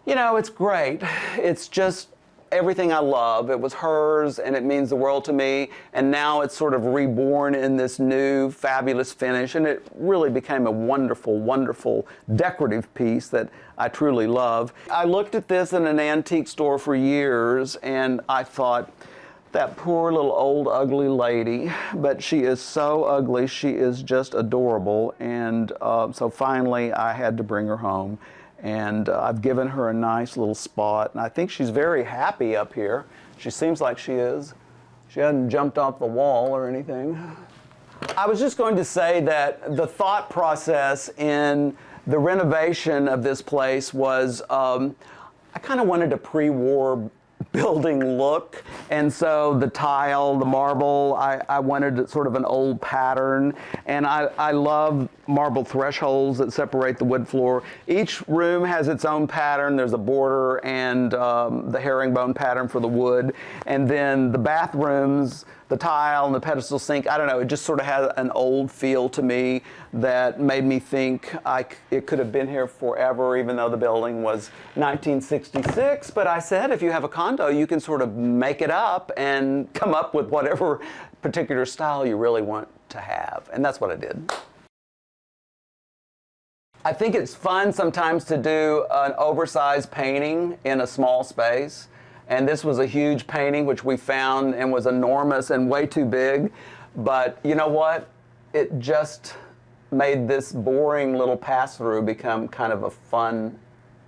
you know, it's great. It's just everything I love. It was hers, and it means the world to me. And now it's sort of reborn in this new fabulous finish, and it really became a wonderful, wonderful decorative piece that I truly love. I looked at this in an antique store for years, and I thought, that poor little old ugly lady, but she is so ugly, she is just adorable. And so finally I had to bring her home. And I've given her a nice little spot, and I think she's very happy up here. She seems like she is. She hasn't jumped off the wall or anything. I was just going to say that the thought process in the renovation of this place was, I kind of wanted a pre-war building look, and so the tile, the marble, I wanted sort of an old pattern, and I love marble thresholds that separate the wood floor. Each room has its own pattern. There's a border and the herringbone pattern for the wood. And then the bathrooms, the tile and the pedestal sink, I don't know, it just sort of had an old feel to me that made me think it could have been here forever, even though the building was 1966. But I said, if you have a condo, you can sort of make it up and come up with whatever particular style you really want to have. And that's what I did. I think it's fun sometimes to do an oversized painting in a small space. And this was a huge painting which we found and was enormous and way too big. But you know what? It just made this boring little pass-through become kind of a fun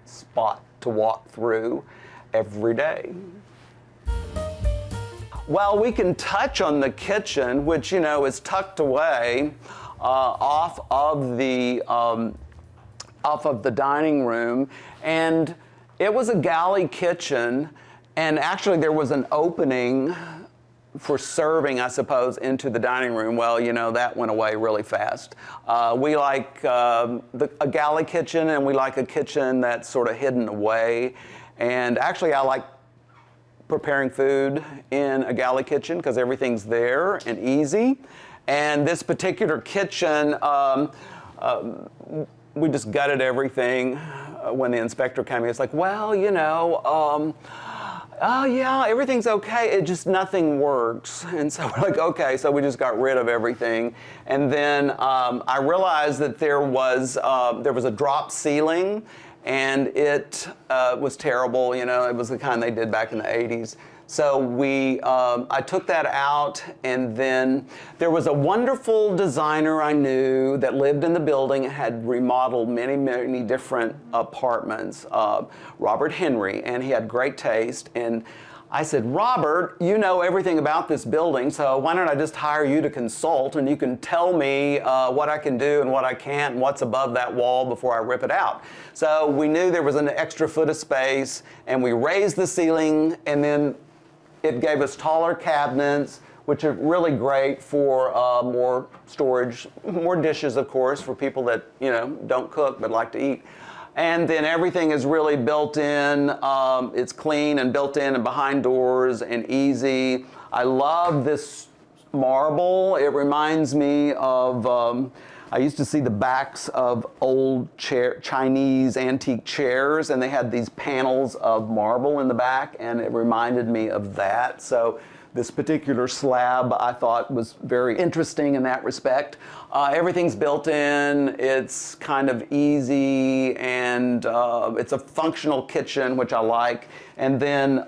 spot to walk through every day. Well, we can touch on the kitchen, which, you know, is tucked away off of the dining room, and it was a galley kitchen, and actually there was an opening for serving, I suppose, into the dining room. Well, you know, that went away really fast. We like a galley kitchen, and we like a kitchen that's sort of hidden away, and actually I like preparing food in a galley kitchen because everything's there and easy. And this particular kitchen, we just gutted everything when the inspector came in. It's like, well, you know, oh yeah, everything's okay. It just, nothing works. And so we're like, okay, so we just got rid of everything. And then I realized that there was a drop ceiling, and it was terrible. You know, it was the kind they did back in the 80s. So I took that out, and then there was a wonderful designer I knew that lived in the building and had remodeled many, many different apartments, Robert Henry, and he had great taste. And I said, Robert, you know everything about this building, so why don't I just hire you to consult, and you can tell me what I can do and what I can't and what's above that wall before I rip it out. So we knew there was an extra foot of space, and we raised the ceiling, and then it gave us taller cabinets, which are really great for more storage, more dishes, of course, for people that, you know, don't cook but like to eat. And then everything is really built in. It's clean and built in and behind doors and easy. I love this marble. It reminds me of, I used to see the backs of old Chinese antique chairs, and they had these panels of marble in the back, and it reminded me of that. So this particular slab I thought was very interesting in that respect. Everything's built in, it's kind of easy, and it's a functional kitchen, which I like. And then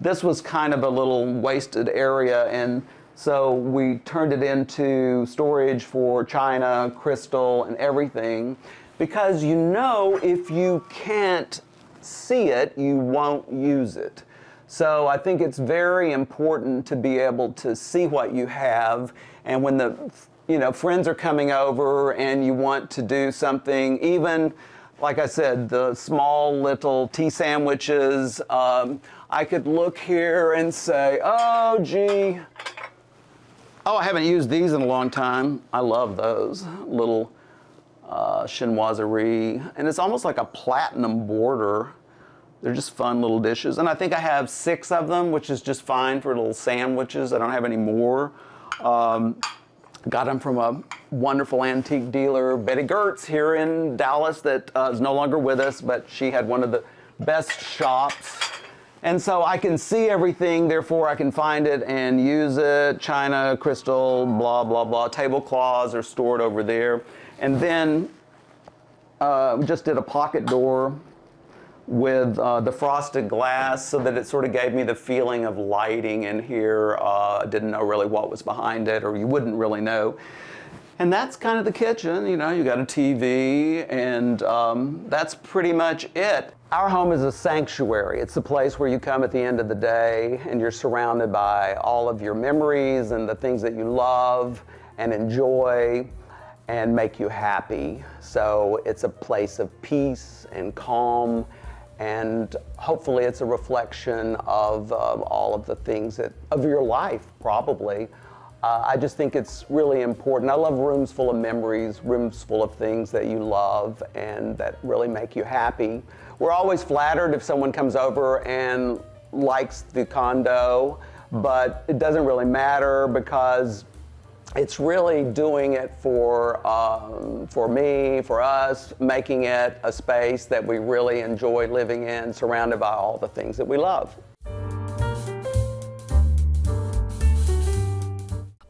this was kind of a little wasted area, and so we turned it into storage for china, crystal, and everything, because you know if you can't see it, you won't use it. So I think it's very important to be able to see what you have, and when the friends are coming over and you want to do something, even like I said, the small little tea sandwiches, I could look here and say, oh gee, oh, I haven't used these in a long time. I love those little chinoiserie, and it's almost like a platinum border. They're just fun little dishes, and I think I have 6 of them, which is just fine for little sandwiches. I don't have any more. Got them from a wonderful antique dealer, Betty Gertz, here in Dallas, that is no longer with us, but she had one of the best shops. And so I can see everything, therefore I can find it and use it. China, crystal, blah, blah, blah. Tablecloths are stored over there. And then we just did a pocket door with the frosted glass, so that it sort of gave me the feeling of lighting in here. I didn't know really what was behind it, or you wouldn't really know. And that's kind of the kitchen. You know, you got a TV, and that's pretty much it. Our home is a sanctuary. It's a place where you come at the end of the day and you're surrounded by all of your memories and the things that you love and enjoy and make you happy. So it's a place of peace and calm, and hopefully it's a reflection of all of the things of your life, probably. I just think it's really important. I love rooms full of memories, rooms full of things that you love and that really make you happy. We're always flattered if someone comes over and likes the condo, but it doesn't really matter because it's really doing it for me, for us, making it a space that we really enjoy living in, surrounded by all the things that we love.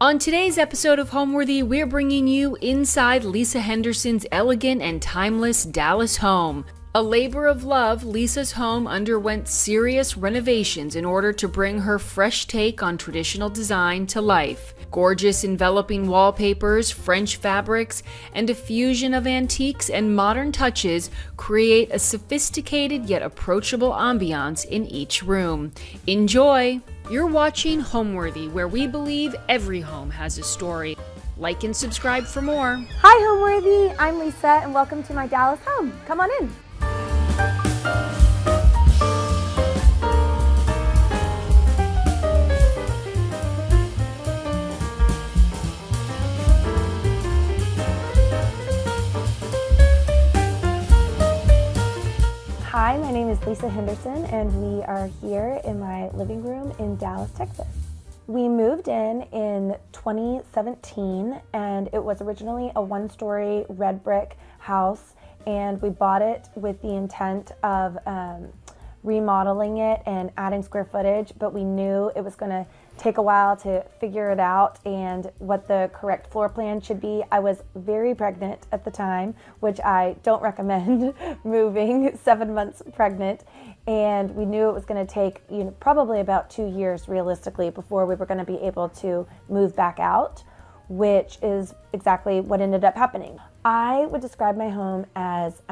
On today's episode of Homeworthy, we're bringing you inside Lisa Henderson's elegant and timeless Dallas home. A labor of love, Lisa's home underwent serious renovations in order to bring her fresh take on traditional design to life. Gorgeous enveloping wallpapers, French fabrics, and a fusion of antiques and modern touches create a sophisticated yet approachable ambiance in each room. Enjoy! You're watching Homeworthy, where we believe every home has a story. Like and subscribe for more. Hi Homeworthy, I'm Lisa and welcome to my Dallas home. Come on in. Hi, my name is Lisa Henderson and we are here in my living room in Dallas, Texas. We moved in 2017 and it was originally a one-story red brick house, and we bought it with the intent of remodeling it and adding square footage, but we knew it was going to take a while to figure it out and what the correct floor plan should be. I was very pregnant at the time, which I don't recommend moving 7 months pregnant, and we knew it was going to take probably about 2 years realistically before we were going to be able to move back out, which is exactly what ended up happening. I would describe my home as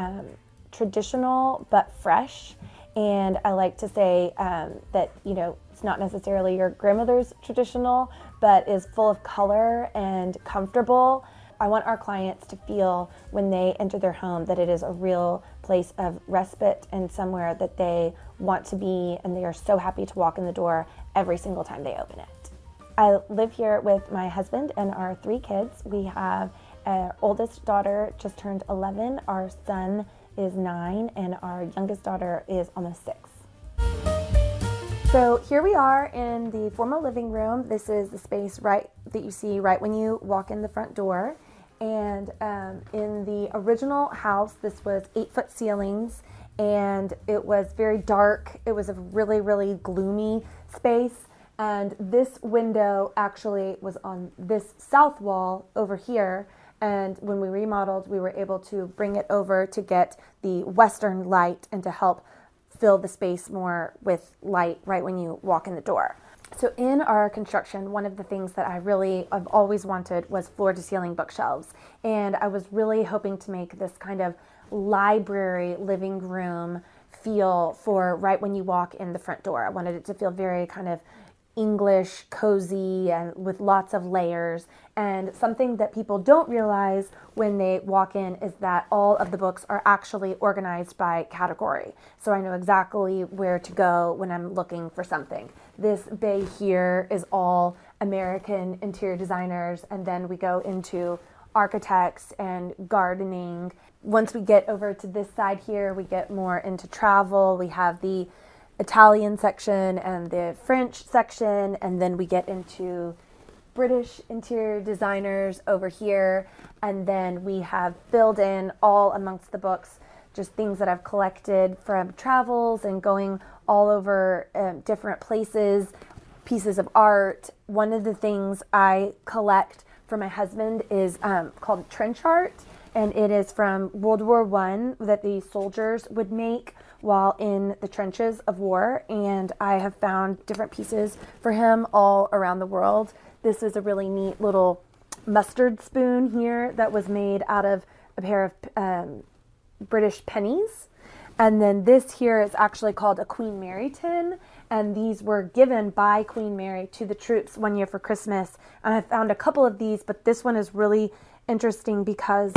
traditional but fresh, and I like to say that it's not necessarily your grandmother's traditional, but is full of color and comfortable. I want our clients to feel when they enter their home that it is a real place of respite and somewhere that they want to be, and they are so happy to walk in the door every single time they open it. I live here with my husband and our 3 kids. We have our oldest daughter just turned 11, our son is 9, and our youngest daughter is almost 6. So here we are in the formal living room. This is the space that you see right when you walk in the front door. And in the original house, this was 8-foot ceilings, and it was very dark. It was a really, really gloomy space. And this window actually was on this south wall over here. And when we remodeled, we were able to bring it over to get the western light and to help fill the space more with light right when you walk in the door. So in our construction, one of the things that I've always wanted was floor to ceiling bookshelves. And I was really hoping to make this kind of library living room feel for right when you walk in the front door. I wanted it to feel very kind of English, cozy, and with lots of layers. And something that people don't realize when they walk in is that all of the books are actually organized by category. So I know exactly where to go when I'm looking for something. This bay here is all American interior designers, and then we go into architects and gardening. Once we get over to this side here, we get more into travel. We have the Italian section and the French section, and then we get into British interior designers over here, and then we have filled in all amongst the books just things that I've collected from travels and going all over different places, pieces of art. One of the things I collect for my husband is called trench art, and it is from World War I that the soldiers would make while in the trenches of war, and I have found different pieces for him all around the world. This is a really neat little mustard spoon here that was made out of a pair of British pennies. And then this here is actually called a Queen Mary tin, and these were given by Queen Mary to the troops one year for Christmas. And I found a couple of these, but this one is really interesting because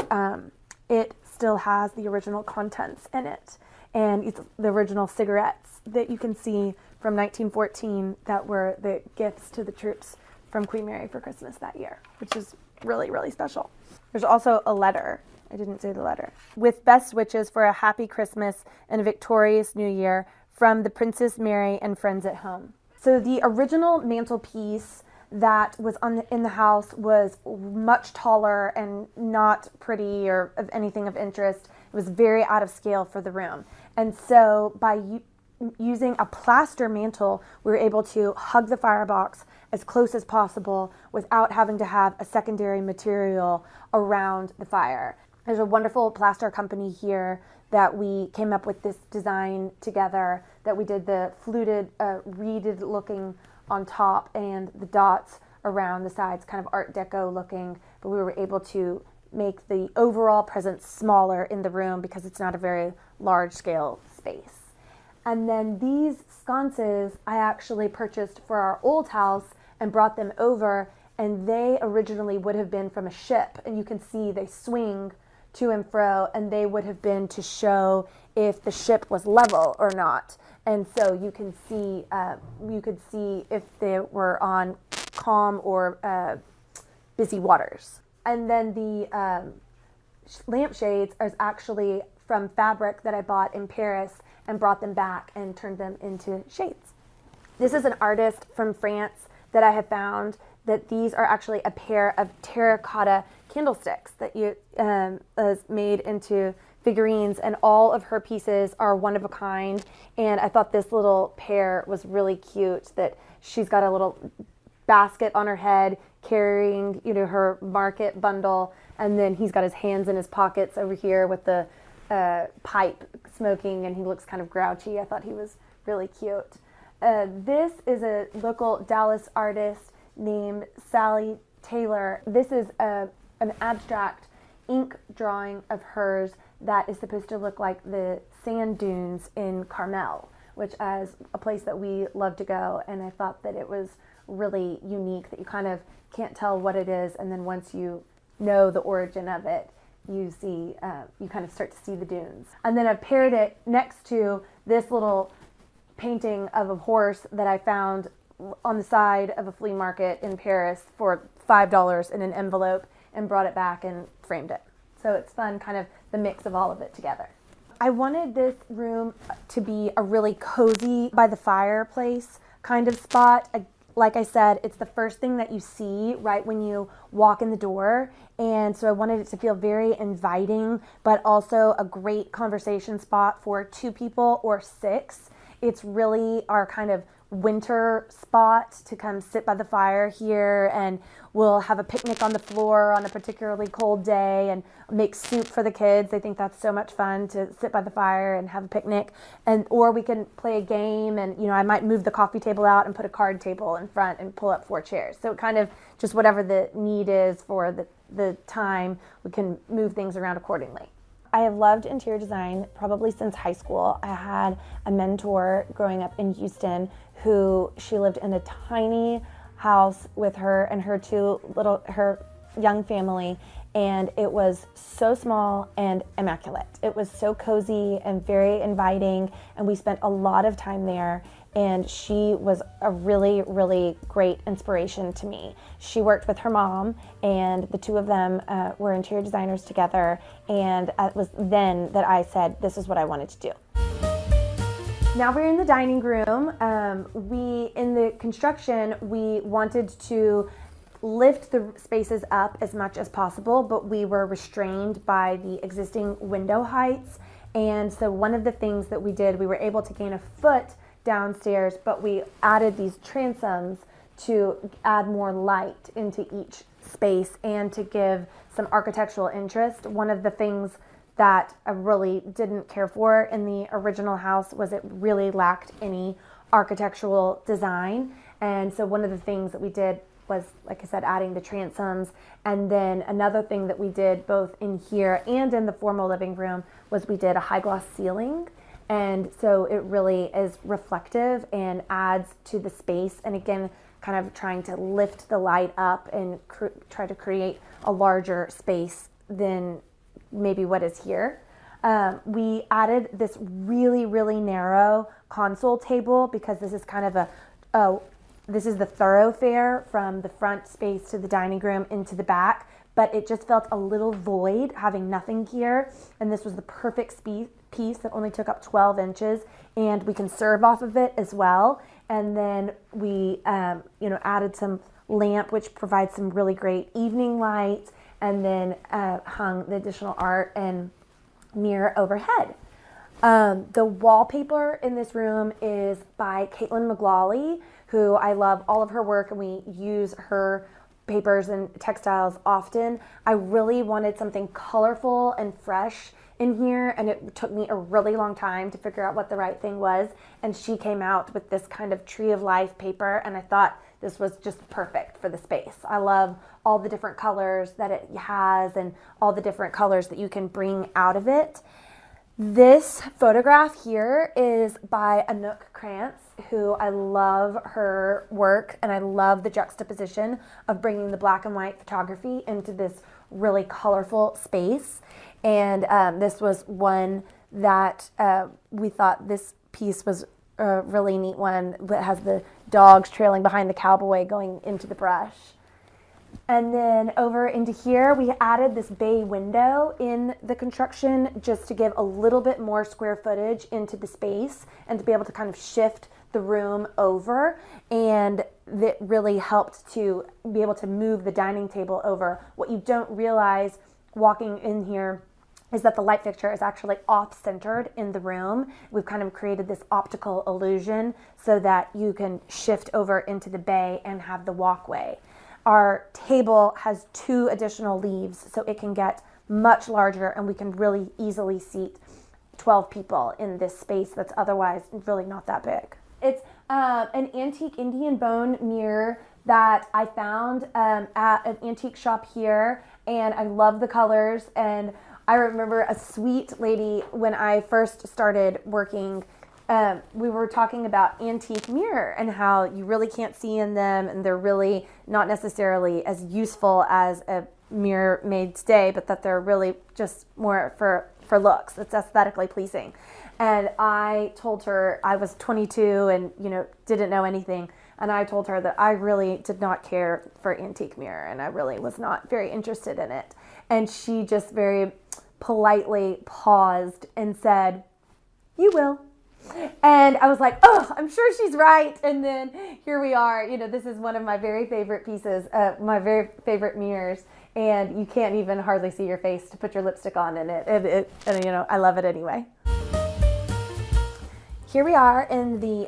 it still has the original contents in it. And it's the original cigarettes that you can see from 1914 that were the gifts to the troops from Queen Mary for Christmas that year, which is really, really special. There's also a letter. I didn't say the letter. With best wishes for a happy Christmas and a victorious New Year from the Princess Mary and friends at home. So the original mantelpiece that was in the house was much taller and not pretty or of anything of interest. It was very out of scale for the room. And so by using a plaster mantle, we were able to hug the firebox as close as possible without having to have a secondary material around the fire. There's a wonderful plaster company here that we came up with this design together, that we did the fluted, reeded looking on top and the dots around the sides, kind of Art Deco looking, but we were able to make the overall presence smaller in the room because it's not a very large scale space. And then these sconces I actually purchased for our old house and brought them over, and they originally would have been from a ship, and you can see they swing to and fro, and they would have been to show if the ship was level or not. And so you can see, you could see if they were on calm or busy waters. And then the lampshades are actually from fabric that I bought in Paris and brought them back and turned them into shades. This is an artist from France that I have found that these are actually a pair of terracotta candlesticks that is made into figurines, and all of her pieces are one of a kind. And I thought this little pair was really cute, that she's got a little basket on her head carrying, you know, her market bundle, and then he's got his hands in his pockets over here with the pipe smoking, and he looks kind of grouchy. I thought he was really cute. This is a local Dallas artist named Sally Taylor. This is an abstract ink drawing of hers that is supposed to look like the sand dunes in Carmel, which is a place that we love to go, and I thought that it was really unique that you kind of can't tell what it is, and then once you know the origin of it, you see, you kind of start to see the dunes. And then I've paired it next to this little painting of a horse that I found on the side of a flea market in Paris for $5 in an envelope, and brought it back and framed it. So it's fun, kind of the mix of all of it together. I wanted this room to be a really cozy by the fireplace kind of spot. Like I said, it's the first thing that you see right when you walk in the door. And so I wanted it to feel very inviting, but also a great conversation spot for 2 people or 6. It's really our kind of winter spot to come sit by the fire here, and we'll have a picnic on the floor on a particularly cold day and make soup for the kids. They think that's so much fun to sit by the fire and have a picnic. And or we can play a game, and you know, I might move the coffee table out and put a card table in front and pull up 4 chairs. So kind of just whatever the need is for the time, we can move things around accordingly. I have loved interior design probably since high school. I had a mentor growing up in Houston who, she lived in a tiny house with her and her young family, and it was so small and immaculate. It was so cozy and very inviting, and we spent a lot of time there, and she was a really, really great inspiration to me. She worked with her mom, and the 2 of them were interior designers together, and it was then that I said, this is what I wanted to do. Now we're in the dining room. In the construction, we wanted to lift the spaces up as much as possible, but we were restrained by the existing window heights. And so one of the things that we did, we were able to gain a foot downstairs, but we added these transoms to add more light into each space and to give some architectural interest. One of the things that I really didn't care for in the original house was it really lacked any architectural design. And so one of the things that we did was, like I said, adding the transoms. And then another thing that we did both in here and in the formal living room was we did a high gloss ceiling. And so it really is reflective and adds to the space. And again, kind of trying to lift the light up and try to create a larger space than maybe what is here. We added this really, really narrow console table because this is kind of this is the thoroughfare from the front space to the dining room into the back, but it just felt a little void having nothing here. And this was the perfect piece that only took up 12 inches, and we can serve off of it as well. And then we, added some lamp, which provides some really great evening light, and then hung the additional art and mirror overhead. The wallpaper in this room is by Caitlin McLaughlin, who I love all of her work, and we use her papers and textiles often. I really wanted something colorful and fresh in here, and it took me a really long time to figure out what the right thing was, and she came out with this kind of tree of life paper, and I thought this was just perfect for the space. I love all the different colors that it has and all the different colors that you can bring out of it. This photograph here is by Anouk Krantz, who I love her work, and I love the juxtaposition of bringing the black and white photography into this really colorful space. And this was one that we thought this piece was a really neat one that has the dogs trailing behind the cowboy going into the brush. And then over into here, we added this bay window in the construction just to give a little bit more square footage into the space and to be able to kind of shift the room over. And that really helped to be able to move the dining table over. What you don't realize walking in here is that the light fixture is actually off-centered in the room. We've kind of created this optical illusion so that you can shift over into the bay and have the walkway. Our table has 2 additional leaves, so it can get much larger, and we can really easily seat 12 people in this space that's otherwise really not that big. It's an antique Indian bone mirror that I found at an antique shop here, and I love the colors. And I remember a sweet lady when I first started working, we were talking about antique mirror and how you really can't see in them, and they're really not necessarily as useful as a mirror made today, but that they're really just more for looks. It's aesthetically pleasing. And I told her, I was 22 and didn't know anything, and I told her that I really did not care for antique mirror, and I really was not very interested in it. And she just very politely paused and said, "You will." And I was like, oh, I'm sure she's right. And then here we are. This is one of my very favorite pieces, my very favorite mirrors. And you can't even hardly see your face to put your lipstick on in it. And I love it anyway. Here we are in the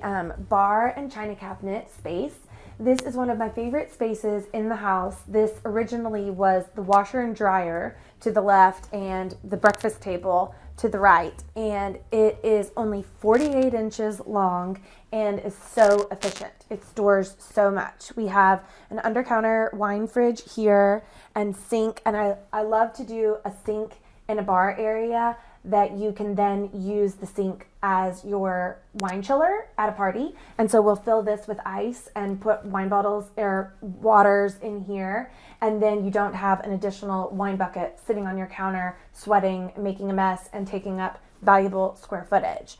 bar and china cabinet space. This is one of my favorite spaces in the house. This originally was the washer and dryer to the left and the breakfast table to the right, and it is only 48 inches long and is so efficient. It stores so much. We have an under-counter wine fridge here and sink, and I love to do a sink in a bar area that you can then use the sink as your wine chiller at a party. And so we'll fill this with ice and put wine bottles or waters in here. And then you don't have an additional wine bucket sitting on your counter, sweating, making a mess, and taking up valuable square footage.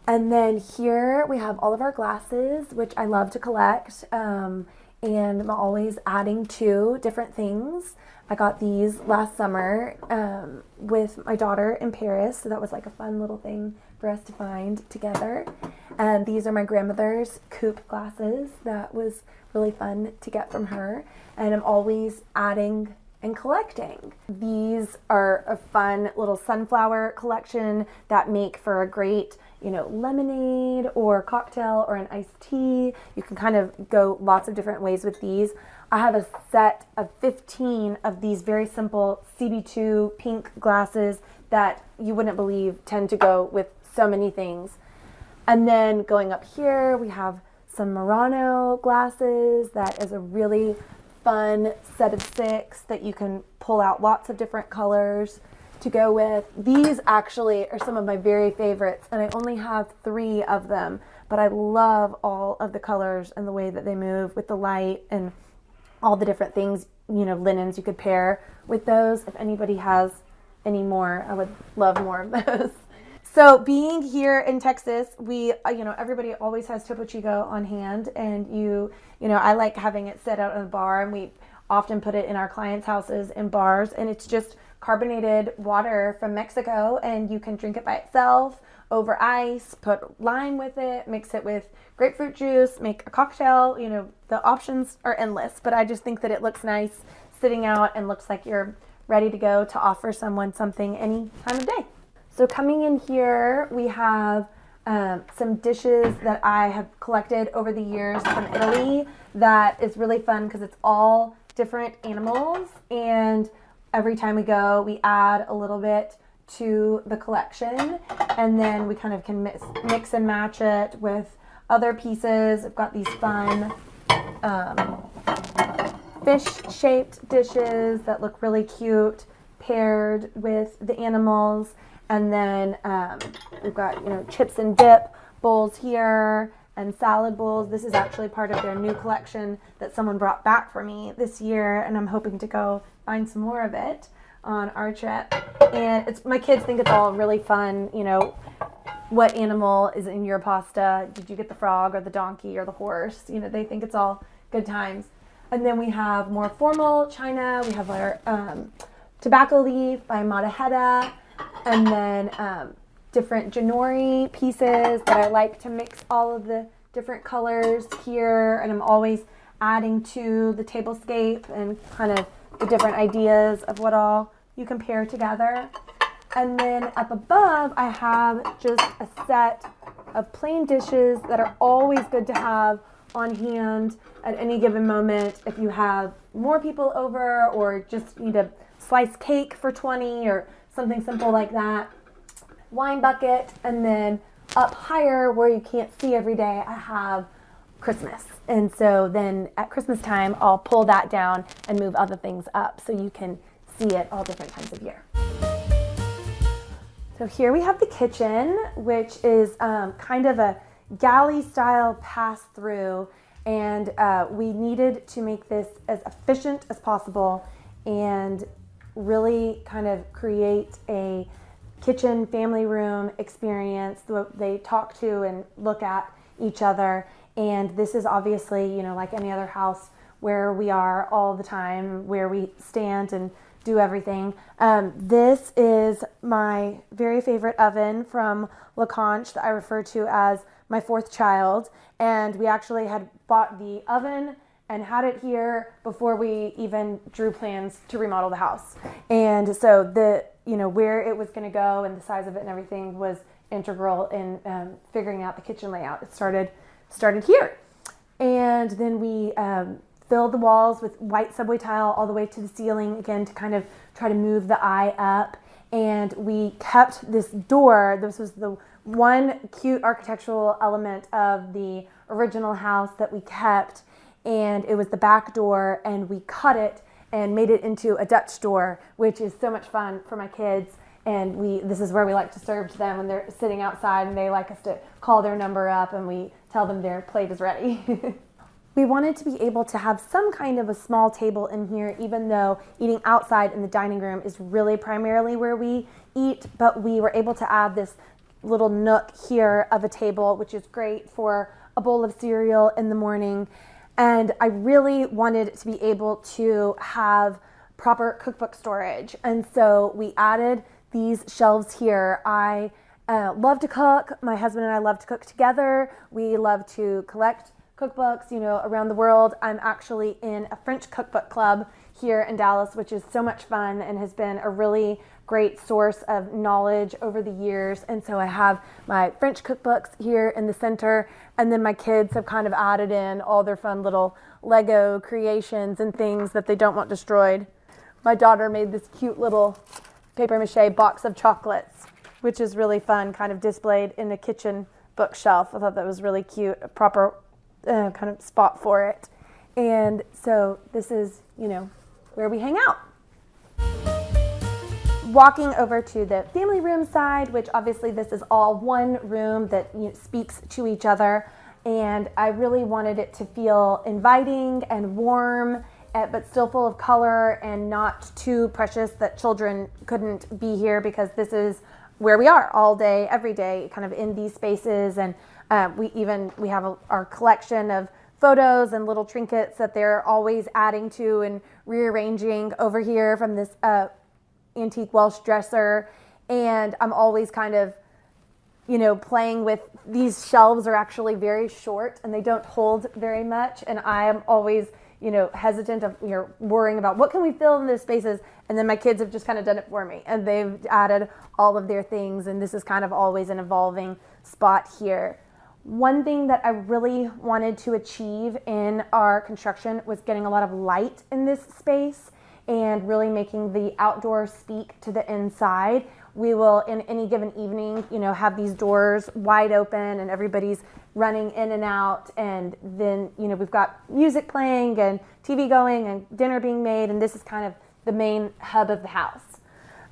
And then here we have all of our glasses, which I love to collect. And I'm always adding to different things. I got these last summer with my daughter in Paris, so that was like a fun little thing for us to find together. And these are my grandmother's coupe glasses. That was really fun to get from her. And I'm always adding and collecting. These are a fun little sunflower collection that make for a great, lemonade or cocktail or an iced tea. You can kind of go lots of different ways with these. I have a set of 15 of these very simple CB2 pink glasses that you wouldn't believe tend to go with so many things. And then going up here, we have some Murano glasses. That is a really fun set of 6 that you can pull out lots of different colors to go with. These actually are some of my very favorites, and I only have 3 of them, but I love all of the colors and the way that they move with the light and all the different things, linens you could pair with those. If anybody has any more, I would love more of those. So being here in Texas, we, everybody always has Topo Chico on hand, and I like having it set out in a bar, and we often put it in our clients' houses and bars, and it's just carbonated water from Mexico, and you can drink it by itself, over ice, put lime with it, mix it with grapefruit juice, make a cocktail. The options are endless, but I just think that it looks nice sitting out and looks like you're ready to go to offer someone something any time of day. So coming in here, we have some dishes that I have collected over the years from Italy that is really fun because it's all different animals, and every time we go, we add a little bit to the collection, and then we kind of can mix and match it with other pieces. I've got these fun fish-shaped dishes that look really cute paired with the animals, and then we've got chips and dip bowls here and salad bowls. This is actually part of their new collection that someone brought back for me this year, and I'm hoping to go find some more of it on our trip. And my kids think it's all really fun. What animal is in your pasta? Did you get the frog or the donkey or the horse? They think it's all good times. And then we have more formal china. We have our tobacco leaf by Mataheta, and then different Janori pieces that I like to mix all of the different colors here, and I'm always adding to the tablescape and kind of the different ideas of what all you can pair together. And then up above, I have just a set of plain dishes that are always good to have on hand at any given moment if you have more people over or just need a sliced cake for 20 or something simple like that. Wine bucket, and then up higher where you can't see every day, I have Christmas. And so then at Christmas time, I'll pull that down and move other things up so you can see it all different times of year. So here we have the kitchen, which is kind of a galley style pass through, and we needed to make this as efficient as possible and really kind of create a kitchen family room experience. They talk to and look at each other, and this is obviously like any other house where we are all the time, where we stand and do everything. This is my very favorite oven from LaConch that I refer to as my fourth child, and we actually had bought the oven and had it here before we even drew plans to remodel the house. And so where it was going to go and the size of it and everything was integral in figuring out the kitchen layout. It started here, and then we filled the walls with white subway tile all the way to the ceiling, again to kind of try to move the eye up. And we kept this door. This was the one cute architectural element of the original house that we kept, and it was the back door, and we cut it and made it into a Dutch door, which is so much fun for my kids. And this is where we like to serve to them when they're sitting outside and they like us to call their number up and we tell them their plate is ready. We wanted to be able to have some kind of a small table in here, even though eating outside in the dining room is really primarily where we eat, but we were able to add this little nook here of a table, which is great for a bowl of cereal in the morning. And I really wanted to be able to have proper cookbook storage. And so we added these shelves here. I love to cook. My husband and I love to cook together. We love to collect cookbooks, around the world. I'm actually in a French cookbook club here in Dallas, which is so much fun and has been a really great source of knowledge over the years. And so I have my French cookbooks here in the center, and then my kids have kind of added in all their fun little Lego creations and things that they don't want destroyed. My daughter made this cute little paper mache box of chocolates, which is really fun, kind of displayed in a kitchen bookshelf. I thought that was really cute, a proper kind of spot for it. And so this is, where we hang out. Walking over to the family room side, which obviously this is all one room that speaks to each other, and I really wanted it to feel inviting and warm, but still full of color and not too precious that children couldn't be here, because this is where we are all day, every day, kind of in these spaces. And we have our collection of photos and little trinkets that they're always adding to and rearranging over here from this antique Welsh dresser. And I'm always kind of, playing with these shelves are actually very short and they don't hold very much. And I am always, hesitant of, worrying about what can we fill in those spaces. And then my kids have just kind of done it for me and they've added all of their things. And this is kind of always an evolving spot here. One thing that I really wanted to achieve in our construction was getting a lot of light in this space and really making the outdoors speak to the inside. We will, in any given evening, have these doors wide open and everybody's running in and out. And then, we've got music playing and TV going and dinner being made. And this is kind of the main hub of the house.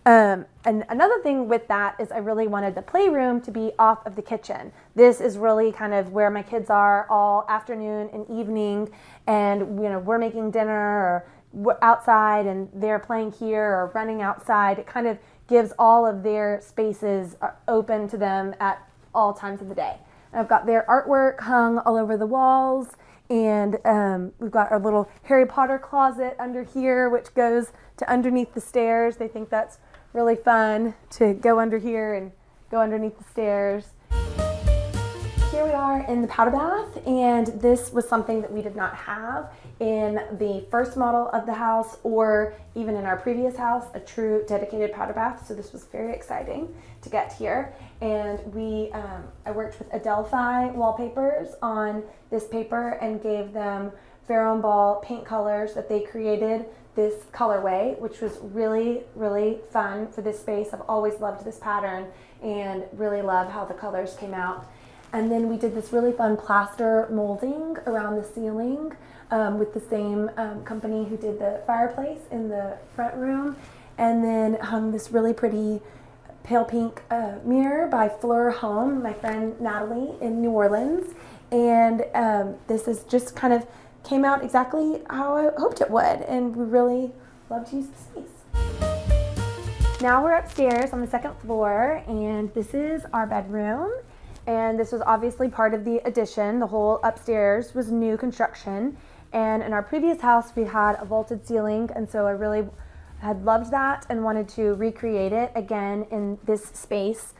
And another thing with that is I really wanted the playroom to be off of the kitchen. This is really kind of where my kids are all afternoon and evening. And, we're making dinner or we're outside and they're playing here or running outside. It kind of gives all of their spaces open to them at all times of the day. And I've got their artwork hung all over the walls, and we've got our little Harry Potter closet under here, which goes to underneath the stairs. They think that's really fun to go under here and go underneath the stairs. Here we are in the powder bath, and this was something that we did not have in the first model of the house or even in our previous house, a true dedicated powder bath. So this was very exciting to get here. And I worked with Adelphi wallpapers on this paper and gave them Ferro Ball paint colors that they created this colorway, which was really, really fun for this space. I've always loved this pattern and really love how the colors came out. And then we did this really fun plaster molding around the ceiling with the same company who did the fireplace in the front room. And then hung this really pretty pale pink mirror by Fleur Home, my friend Natalie in New Orleans. And this is just kind of came out exactly how I hoped it would. And we really love to use the space. Now we're upstairs on the second floor, and this is our bedroom. And this was obviously part of the addition. The whole upstairs was new construction. And in our previous house, we had a vaulted ceiling. And so I really had loved that and wanted to recreate it again in this space.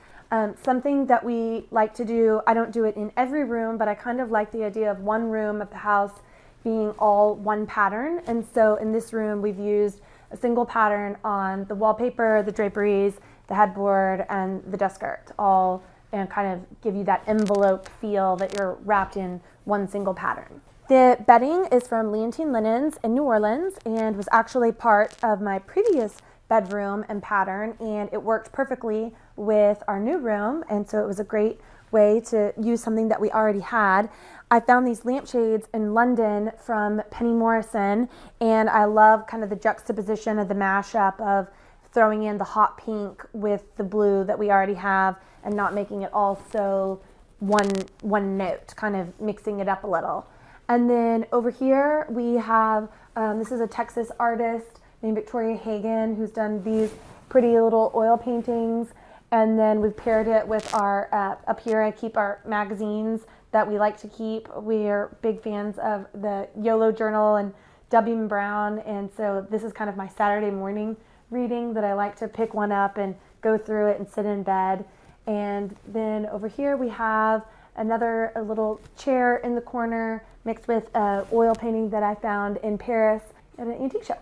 Something that we like to do, I don't do it in every room, but I kind of like the idea of one room of the house being all one pattern. And so in this room, we've used a single pattern on the wallpaper, the draperies, the headboard, and the desk skirt, all and kind of give you that envelope feel that you're wrapped in one single pattern. The bedding is from Leontine Linens in New Orleans and was actually part of my previous bedroom and pattern, and it worked perfectly with our new room, and so it was a great way to use something that we already had. I found these lampshades in London from Penny Morrison, and I love kind of the juxtaposition of the mashup of throwing in the hot pink with the blue that we already have and not making it all so one note, kind of mixing it up a little. And then over here we have, this is a Texas artist named Victoria Hagen who's done these pretty little oil paintings. And then we've paired it with our, up here I keep our magazines that we like to keep. We are big fans of the YOLO Journal and W. Brown. And so this is kind of my Saturday morning reading that I like to pick one up and go through it and sit in bed. And then over here we have another a little chair in the corner mixed with an oil painting that I found in Paris at an antique show.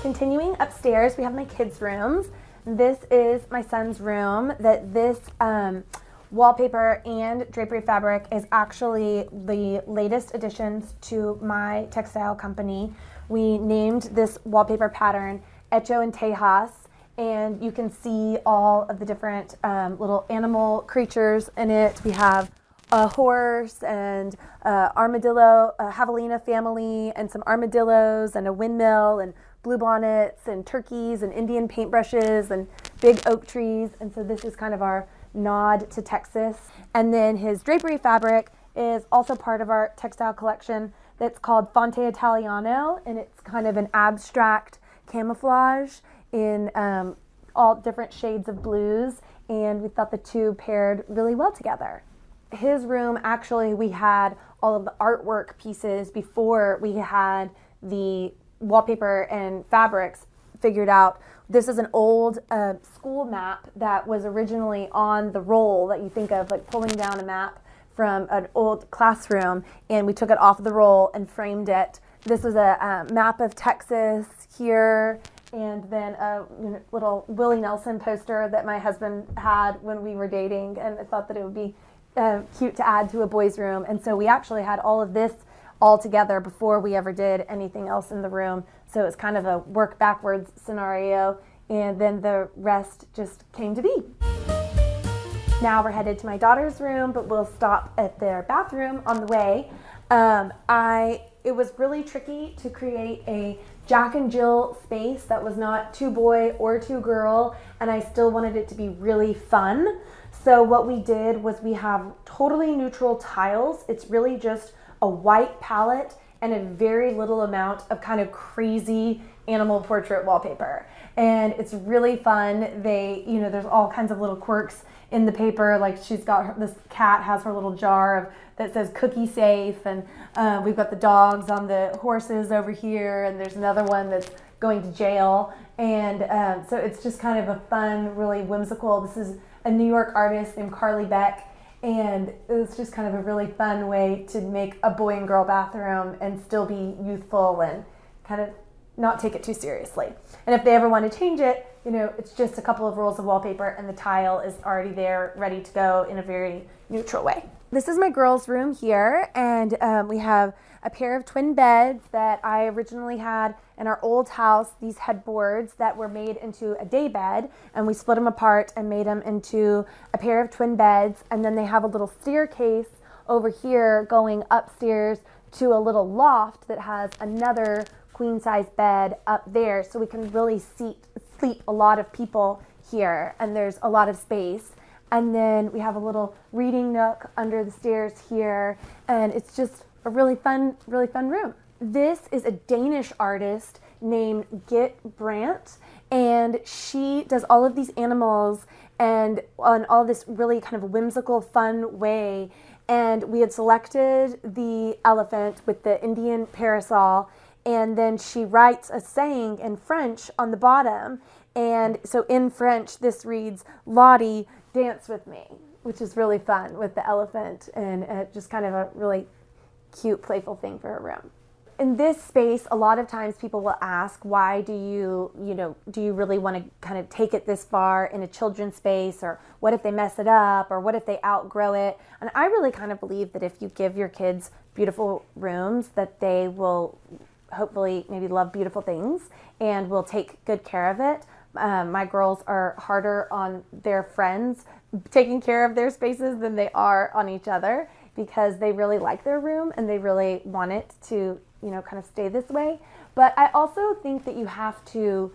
Continuing upstairs, we have my kids' rooms. This is my son's room. This wallpaper and drapery fabric is actually the latest additions to my textile company. We named this wallpaper pattern Echo and Tejas, and you can see all of the different little animal creatures in it. We have a horse and armadillo, a javelina family, and some armadillos and a windmill and bluebonnets and turkeys and Indian paintbrushes and big oak trees. And so this is kind of our nod to Texas. And then his drapery fabric is also part of our textile collection that's called Fonte Italiano, and it's kind of an abstract camouflage in all different shades of blues, and we thought the two paired really well together. His room, actually, we had all of the artwork pieces before we had the wallpaper and fabrics figured out. This is an old school map that was originally on the roll that you think of, like pulling down a map from an old classroom, and we took it off the roll and framed it. This was a map of Texas here, and then a little Willie Nelson poster that my husband had when we were dating, and I thought that it would be cute to add to a boys' room. And so we actually had all of this all together before we ever did anything else in the room. So it's kind of a work backwards scenario, and then the rest just came to be. Now we're headed to my daughter's room, but we'll stop at their bathroom on the way. It was really tricky to create a Jack and Jill space that was not too boy or too girl, and I still wanted it to be really fun. So what we did was we have totally neutral tiles. It's really just a white palette and a very little amount of kind of crazy animal portrait wallpaper. And it's really fun. There's all kinds of little quirks in the paper. Like this cat has her little jar that says cookie safe, and we've got the dogs on the horses over here, and there's another one that's going to jail. And so it's just kind of a fun, really whimsical. This is a New York artist named Carly Beck, and it's just kind of a really fun way to make a boy and girl bathroom and still be youthful and kind of not take it too seriously. And if they ever want to change it, it's just a couple of rolls of wallpaper and the tile is already there, ready to go in a very neutral way. This is my girls' room here, and we have a pair of twin beds that I originally had in our old house, these headboards that were made into a day bed, and we split them apart and made them into a pair of twin beds. And then they have a little staircase over here going upstairs to a little loft that has another queen size bed up there, so we can really sleep a lot of people here, and there's a lot of space. And then we have a little reading nook under the stairs here, and it's just a really fun room. This is a Danish artist named Gitte Brandt, and she does all of these animals and on all this really kind of whimsical, fun way. And we had selected the elephant with the Indian parasol, and then she writes a saying in French on the bottom. And so in French, this reads, "Lottie, dance with me," which is really fun with the elephant, and just kind of a really cute, playful thing for a room. In this space, a lot of times people will ask, why do you really want to kind of take it this far in a children's space, or what if they mess it up, or what if they outgrow it? And I really kind of believe that if you give your kids beautiful rooms, that they will hopefully maybe love beautiful things and will take good care of it. My girls are harder on their friends taking care of their spaces than they are on each other, because they really like their room and they really want it to, kind of stay this way. But I also think that you have to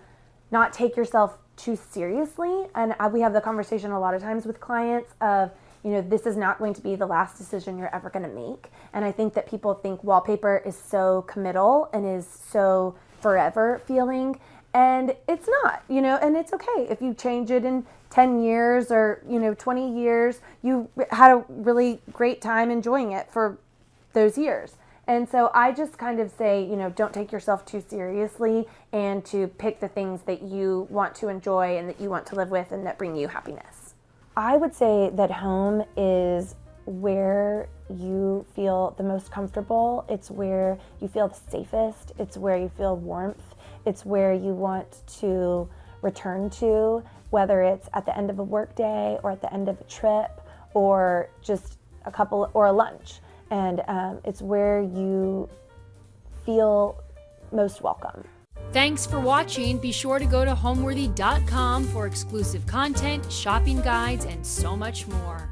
not take yourself too seriously. And we have the conversation a lot of times with clients of, this is not going to be the last decision you're ever going to make. And I think that people think wallpaper is so committal and is so forever feeling. And it's not, and it's okay if you change it in 10 years or, 20 years. You had a really great time enjoying it for those years. And so I just kind of say, don't take yourself too seriously, and to pick the things that you want to enjoy and that you want to live with and that bring you happiness. I would say that home is where you feel the most comfortable. It's where you feel the safest. It's where you feel warmth. It's where you want to return to, whether it's at the end of a work day or at the end of a trip or just a lunch. And it's where you feel most welcome. Thanks for watching. Be sure to go to homeworthy.com for exclusive content, shopping guides, and so much more.